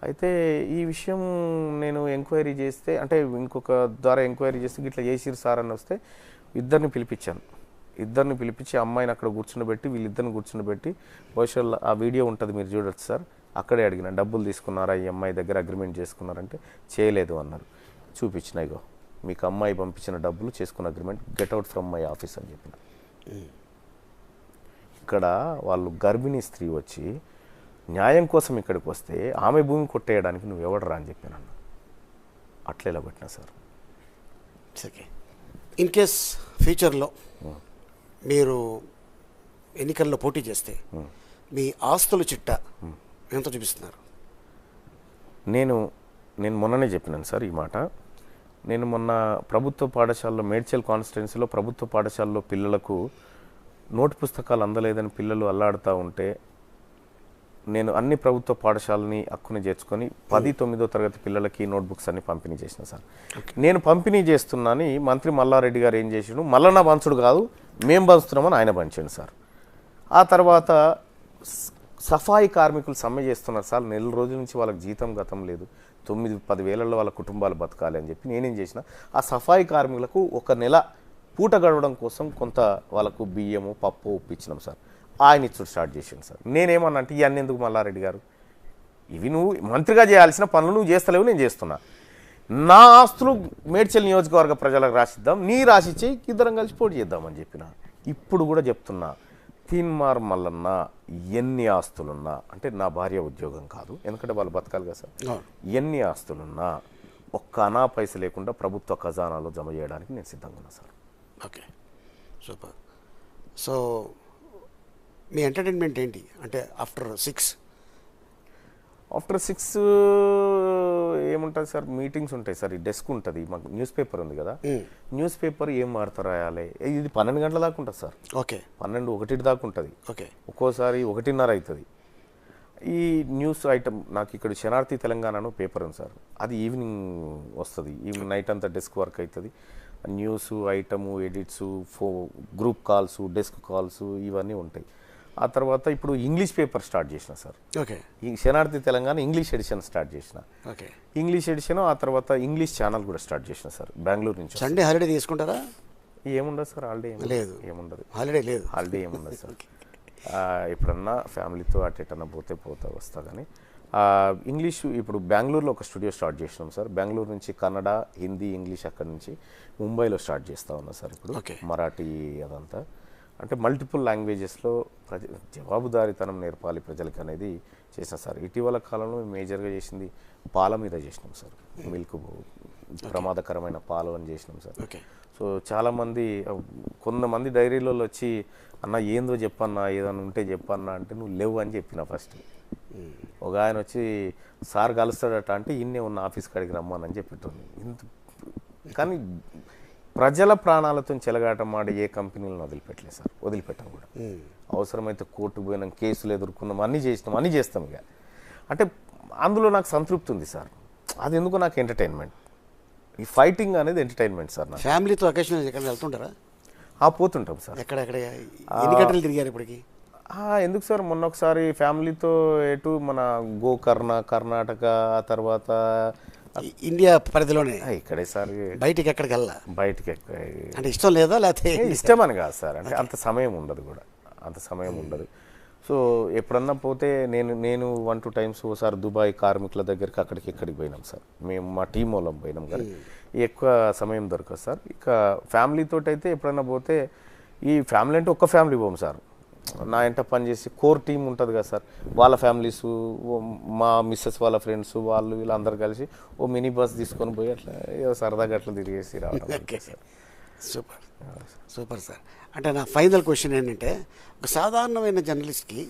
అయితే ఈ విషయం నేను ఎంక్వైరీ చేస్తే, అంటే ఇంకొక ద్వారా ఎంక్వైరీ చేస్తే ఇట్లా చేసిరు సార్ అని వస్తే ఇద్దరిని పిలిపించాను. ఇద్దరిని పిలిపించి అమ్మాయిని అక్కడ కూర్చుండబెట్టి వీళ్ళిద్దరిని కూర్చుండబెట్టి, బహుశా ఆ వీడియో ఉంటుంది మీరు చూడొచ్చు సార్. అక్కడే అడిగిన, డబ్బులు తీసుకున్నారా ఈ అమ్మాయి దగ్గర, అగ్రిమెంట్ చేసుకున్నారంటే చేయలేదు అన్నారు. చూపించిన, ఇగో మీకు అమ్మాయి పంపించిన డబ్బులు, చేసుకున్న agreement, get out from my office అని చెప్పిన. ఇక్కడ వాళ్ళు గర్భిణీ స్త్రీ వచ్చి న్యాయం కోసం ఇక్కడికి వస్తే ఆమె భూమి కొట్టేయడానికి నువ్వు ఎవడరా అని చెప్పాను. అట్లా ఇలా పెట్టినా సార్. ఓకే. ఇన్ కేస్ ఫ్యూచర్లో మీరు ఎన్నికల్లో పోటీ చేస్తే మీ ఆస్తుల చిట్టా ఎంత చూపిస్తున్నారు? నేను మొన్ననే చెప్పినాను సార్ ఈ మాట. నేను మొన్న ప్రభుత్వ పాఠశాలలో మేడ్చల్ కాన్స్టిట్యున్సీలో ప్రభుత్వ పాఠశాలలో పిల్లలకు నోటు పుస్తకాలు అందలేదని పిల్లలు అల్లాడుతూ ఉంటే నేను అన్ని ప్రభుత్వ పాఠశాలని హక్కుని చేర్చుకొని 10-9వ తరగతి పిల్లలకి నోట్బుక్స్ అన్ని పంపిణీ చేసిన సార్. నేను పంపిణీ చేస్తున్నాని మంత్రి మల్లారెడ్డి గారు ఏం చేసిండు, మల్లన్న పంచుడు కాదు మేము పంచుతున్నామని ఆయన పంచాడు సార్. ఆ తర్వాత సఫాయి కార్మికులు సమ్మె చేస్తున్నారు సార్. నెల రోజుల నుంచి వాళ్ళకి జీతం గతం లేదు, 9-10 వేలలో వాళ్ళ కుటుంబాలు బతకాలి అని చెప్పి నేనేం చేసిన, ఆ సఫాయి కార్మికులకు ఒక నెల పూట గడవడం కోసం కొంత వాళ్ళకు బియ్యము పప్పు ఉప్పించినాం సార్. ఆయన ఇచ్చుడు స్టార్ట్ చేసాను సార్. నేనేమన్నా అంటే ఇవన్నీ ఎందుకు మల్లారెడ్డి గారు, ఇవి నువ్వు మంత్రిగా చేయాల్సిన పనులు నువ్వు చేస్తలేవు, నేను చేస్తున్నా. నా ఆస్తులు మేడ్చల్ నియోజకవర్గ ప్రజలకు రాసిద్దాం, నీ రాసిచ్చి ఇద్దరం కలిసి పోటీ చేద్దామని చెప్పిన. ఇప్పుడు కూడా చెప్తున్నా, తీన్మార్ మల్లన్న ఎన్ని ఆస్తులున్నా, అంటే నా భార్య ఉద్యోగం కాదు ఎందుకంటే వాళ్ళు బతకాలి కదా సార్, ఎన్ని ఆస్తులున్నా ఒక్క అనా పైస లేకుండా ప్రభుత్వ ఖజానాలో జమ చేయడానికి నేను సిద్ధంగా ఉన్నా సార్. Okay, super. సో మీ ఎంటర్టైన్మెంట్ ఏంటి అంటే ఆఫ్టర్ 6 ఏముంటుంది సార్, మీటింగ్స్ ఉంటాయి సార్. ఈ డెస్క్ ఉంటుంది, మాకు న్యూస్ పేపర్ ఉంది కదా, న్యూస్ పేపర్ ఏం వార్త రాయాలి, ఇది 12 గంటల దాకా ఉంటుంది సార్. ఓకే, 12-1 దాకా ఉంటుంది. ఓకే, ఒక్కోసారి 1:30 అవుతుంది. ఈ న్యూస్ ఐటమ్ నాకు ఇక్కడ శనార్థి తెలంగాణను పేపర్ ఉంది సార్, అది ఈవినింగ్ వస్తుంది. ఈవినింగ్ నైట్ అంతా డెస్క్ వర్క్ అవుతుంది. News item, edits, group calls, desk calls ఇవన్నీ ఉంటాయి. ఆ తర్వాత ఇప్పుడు ఇంగ్లీష్ పేపర్ స్టార్ట్ చేసిన సార్. ఓకే, ఈ Shanarthi Telangana English edition start చేసిన. Okay, English edition. ఆ తర్వాత ఇంగ్లీష్ ఛానల్ కూడా స్టార్ట్ చేసిన సార్, బెంగళూరు నుంచి. సండే హాలిడే తీసుకుంటారా? ఏముండదు సార్, హాలిడే లేదు, ఏముండదు, హాలిడే లేదు, హాలిడే ఏముండదు సార్. ఎప్పుడన్నా ఫ్యామిలీతో అటు ఎటన్నా పోతా వస్తా. కానీ ఇంగ్లీష్ ఇప్పుడు బెంగళూరులో ఒక స్టూడియో స్టార్ట్ చేసినాం సార్. బెంగళూరు నుంచి కన్నడ, హిందీ, ఇంగ్లీష్ అక్కడి నుంచి ముంబైలో స్టార్ట్ చేస్తూ ఉన్నా సార్ ఇప్పుడు. మరాఠీ అదంతా అంటే మల్టిపుల్ లాంగ్వేజెస్లో జవాబుదారీతనం నేర్పాలి ప్రజలకి అనేది చేసిన సార్. ఇటీవల కాలంలో మేము మేజర్గా చేసింది పాల మీద చేసినాం సార్. మిల్క్ ప్రమాదకరమైన పాలు అని చేసినాం సార్. సో చాలామంది కొంతమంది డైరీలలో వచ్చి అన్న ఏందో చెప్పన్నా, ఏదన్నా ఉంటే చెప్పన్నా అంటే నువ్వు లేవు అని చెప్పిన ఫస్ట్. ఒక ఆయన వచ్చి సార్ కలుస్తాడట అంటే ఇన్నే ఉన్న ఆఫీస్ కాడికి రమ్మని చెప్పేటోని. కానీ ప్రజల ప్రాణాలతో చెలగాటం ఆడే ఏ కంపెనీలను వదిలిపెట్టలేదు సార్, వదిలిపెట్టాం కూడా. అవసరమైతే కోర్టుకు పోయినాం, కేసులు ఎదుర్కొన్నాం, అన్నీ చేస్తాం ఇక. అంటే అందులో నాకు సంతృప్తి ఉంది సార్. అది ఎందుకు నాకు ఎంటర్టైన్మెంట్, ఈ ఫైటింగ్ అనేది ఎంటర్టైన్మెంట్ సార్. నాకు ఫ్యామిలీతో అకేషన్ ఎక్కడ వెళ్తుంటారా? పోతుంటాం సార్. ఎక్కడ ఎన్ని గంటలు తిరిగారు ఇప్పటికి? ఎందుకు సార్, మొన్న ఒకసారి ఫ్యామిలీతో ఎటు మన గోకర్ణ, కర్ణాటక, ఆ తర్వాత ఇండియా పరిధిలోనే ఇక్కడే సార్. బయటికి ఎక్కడికి వెళ్ళా? బయటికి అంటే ఇష్టం లేదా, లేకపోతే ఇష్టం అని కాదు సార్, అంటే అంత సమయం ఉండదు కూడా, అంత సమయం ఉండదు. సో ఎప్పుడన్నా పోతే నేను 1-2 టైమ్స్ ఓసారి దుబాయ్ కార్మికుల దగ్గరికి అక్కడికి ఇక్కడికి పోయినాం సార్. మేము మా టీం వాళ్ళం పోయినాం కానీ ఎక్కువ సమయం దొరకదు సార్. ఇక ఫ్యామిలీతో అయితే ఎప్పుడన్నా పోతే, ఈ ఫ్యామిలీ అంటే ఒక్క ఫ్యామిలీ పోము సార్, నా ఇంట పనిచేసి కోర్ టీం ఉంటుంది కదా సార్, వాళ్ళ ఫ్యామిలీస్, మా మిస్సెస్ వాళ్ళ ఫ్రెండ్స్, వాళ్ళు వీళ్ళందరూ కలిసి ఓ మినీ బస్ తీసుకొని పోయి అట్లా ఏదో సరదాగా అట్లా తిరిగేసి రావడం. Super super sir. అంటే నా ఫైనల్ క్వశ్చన్ ఏంటంటే, ఒక సాధారణమైన జర్నలిస్ట్కి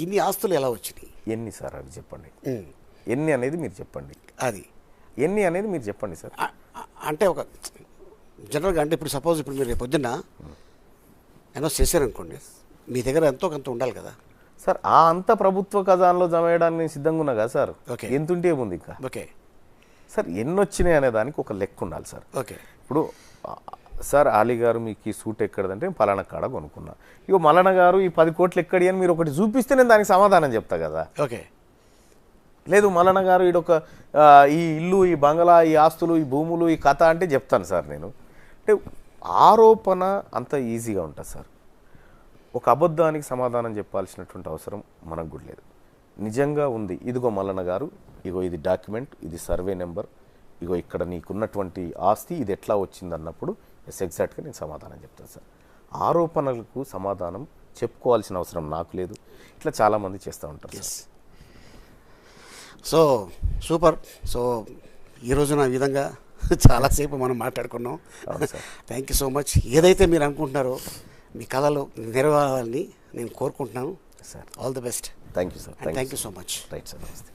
ఇన్ని ఆస్తులు ఎలా వచ్చినాయి? ఎన్ని సార్ అది చెప్పండి, ఎన్ని అనేది మీరు చెప్పండి, అది ఎన్ని అనేది మీరు చెప్పండి సార్. అంటే ఒక జనరల్గా అంటే ఇప్పుడు సపోజ్ ఇప్పుడు మీరు పొద్దున్న అనౌన్స్ చేశారనుకోండి, మీ దగ్గర ఎంతో కొంత ఉండాలి కదా సార్. అంత ప్రభుత్వ ఖజానాలో జమ చేయడానికి సిద్ధంగా ఉన్నా కదా సార్. ఓకే, ఎంత ఉంటే ఏముంది ఇంకా. ఓకే సార్, ఎన్ని వచ్చినాయి అనే దానికి ఒక లెక్క ఉండాలి సార్. ఓకే, ఇప్పుడు సార్ ఆలీ గారు మీకు ఈ సూట్ ఎక్కడదంటే పలానా కాడ కొనుక్కున్నా, ఇక మల్లన్న గారు ఈ 10 కోట్లు ఎక్కడి అని మీరు ఒకటి చూపిస్తే నేను దానికి సమాధానం చెప్తా కదా. ఓకే, లేదు మల్లన్న గారు ఈడొక ఈ ఇల్లు, ఈ బంగళా, ఈ ఆస్తులు, ఈ భూములు, ఈ కథ అంటే చెప్తాను సార్ నేను. అంటే ఆరోపణ అంత ఈజీగా ఉంటుంది సార్. ఒక అబద్ధానికి సమాధానం చెప్పాల్సినటువంటి అవసరం మనకు కూడా లేదు. నిజంగా ఉంది, ఇదిగో మల్లన్న గారు, ఇగో ఇది డాక్యుమెంట్, ఇది సర్వే నెంబర్, ఇగో ఇక్కడ నీకున్నటువంటి ఆస్తి ఇది ఎట్లా వచ్చింది అన్నప్పుడు ఎగ్జాక్ట్గా నేను సమాధానం చెప్తాను సార్. ఆరోపణలకు సమాధానం చెప్పుకోవాల్సిన అవసరం నాకు లేదు. ఇట్లా చాలామంది చేస్తూ ఉంటారు సార్. So super. సో ఈ రోజున ఈ విధంగా చాలాసేపు మనం మాట్లాడుకున్నాం. అవును sir. Thank you so much. ఏదైతే మీరు అనుకుంటున్నారో మీ కళలు నెరవేరాలని నేను కోరుకుంటున్నాను sir. All the best. Thank you sir. Thank you so much. Right sir. నమస్తే.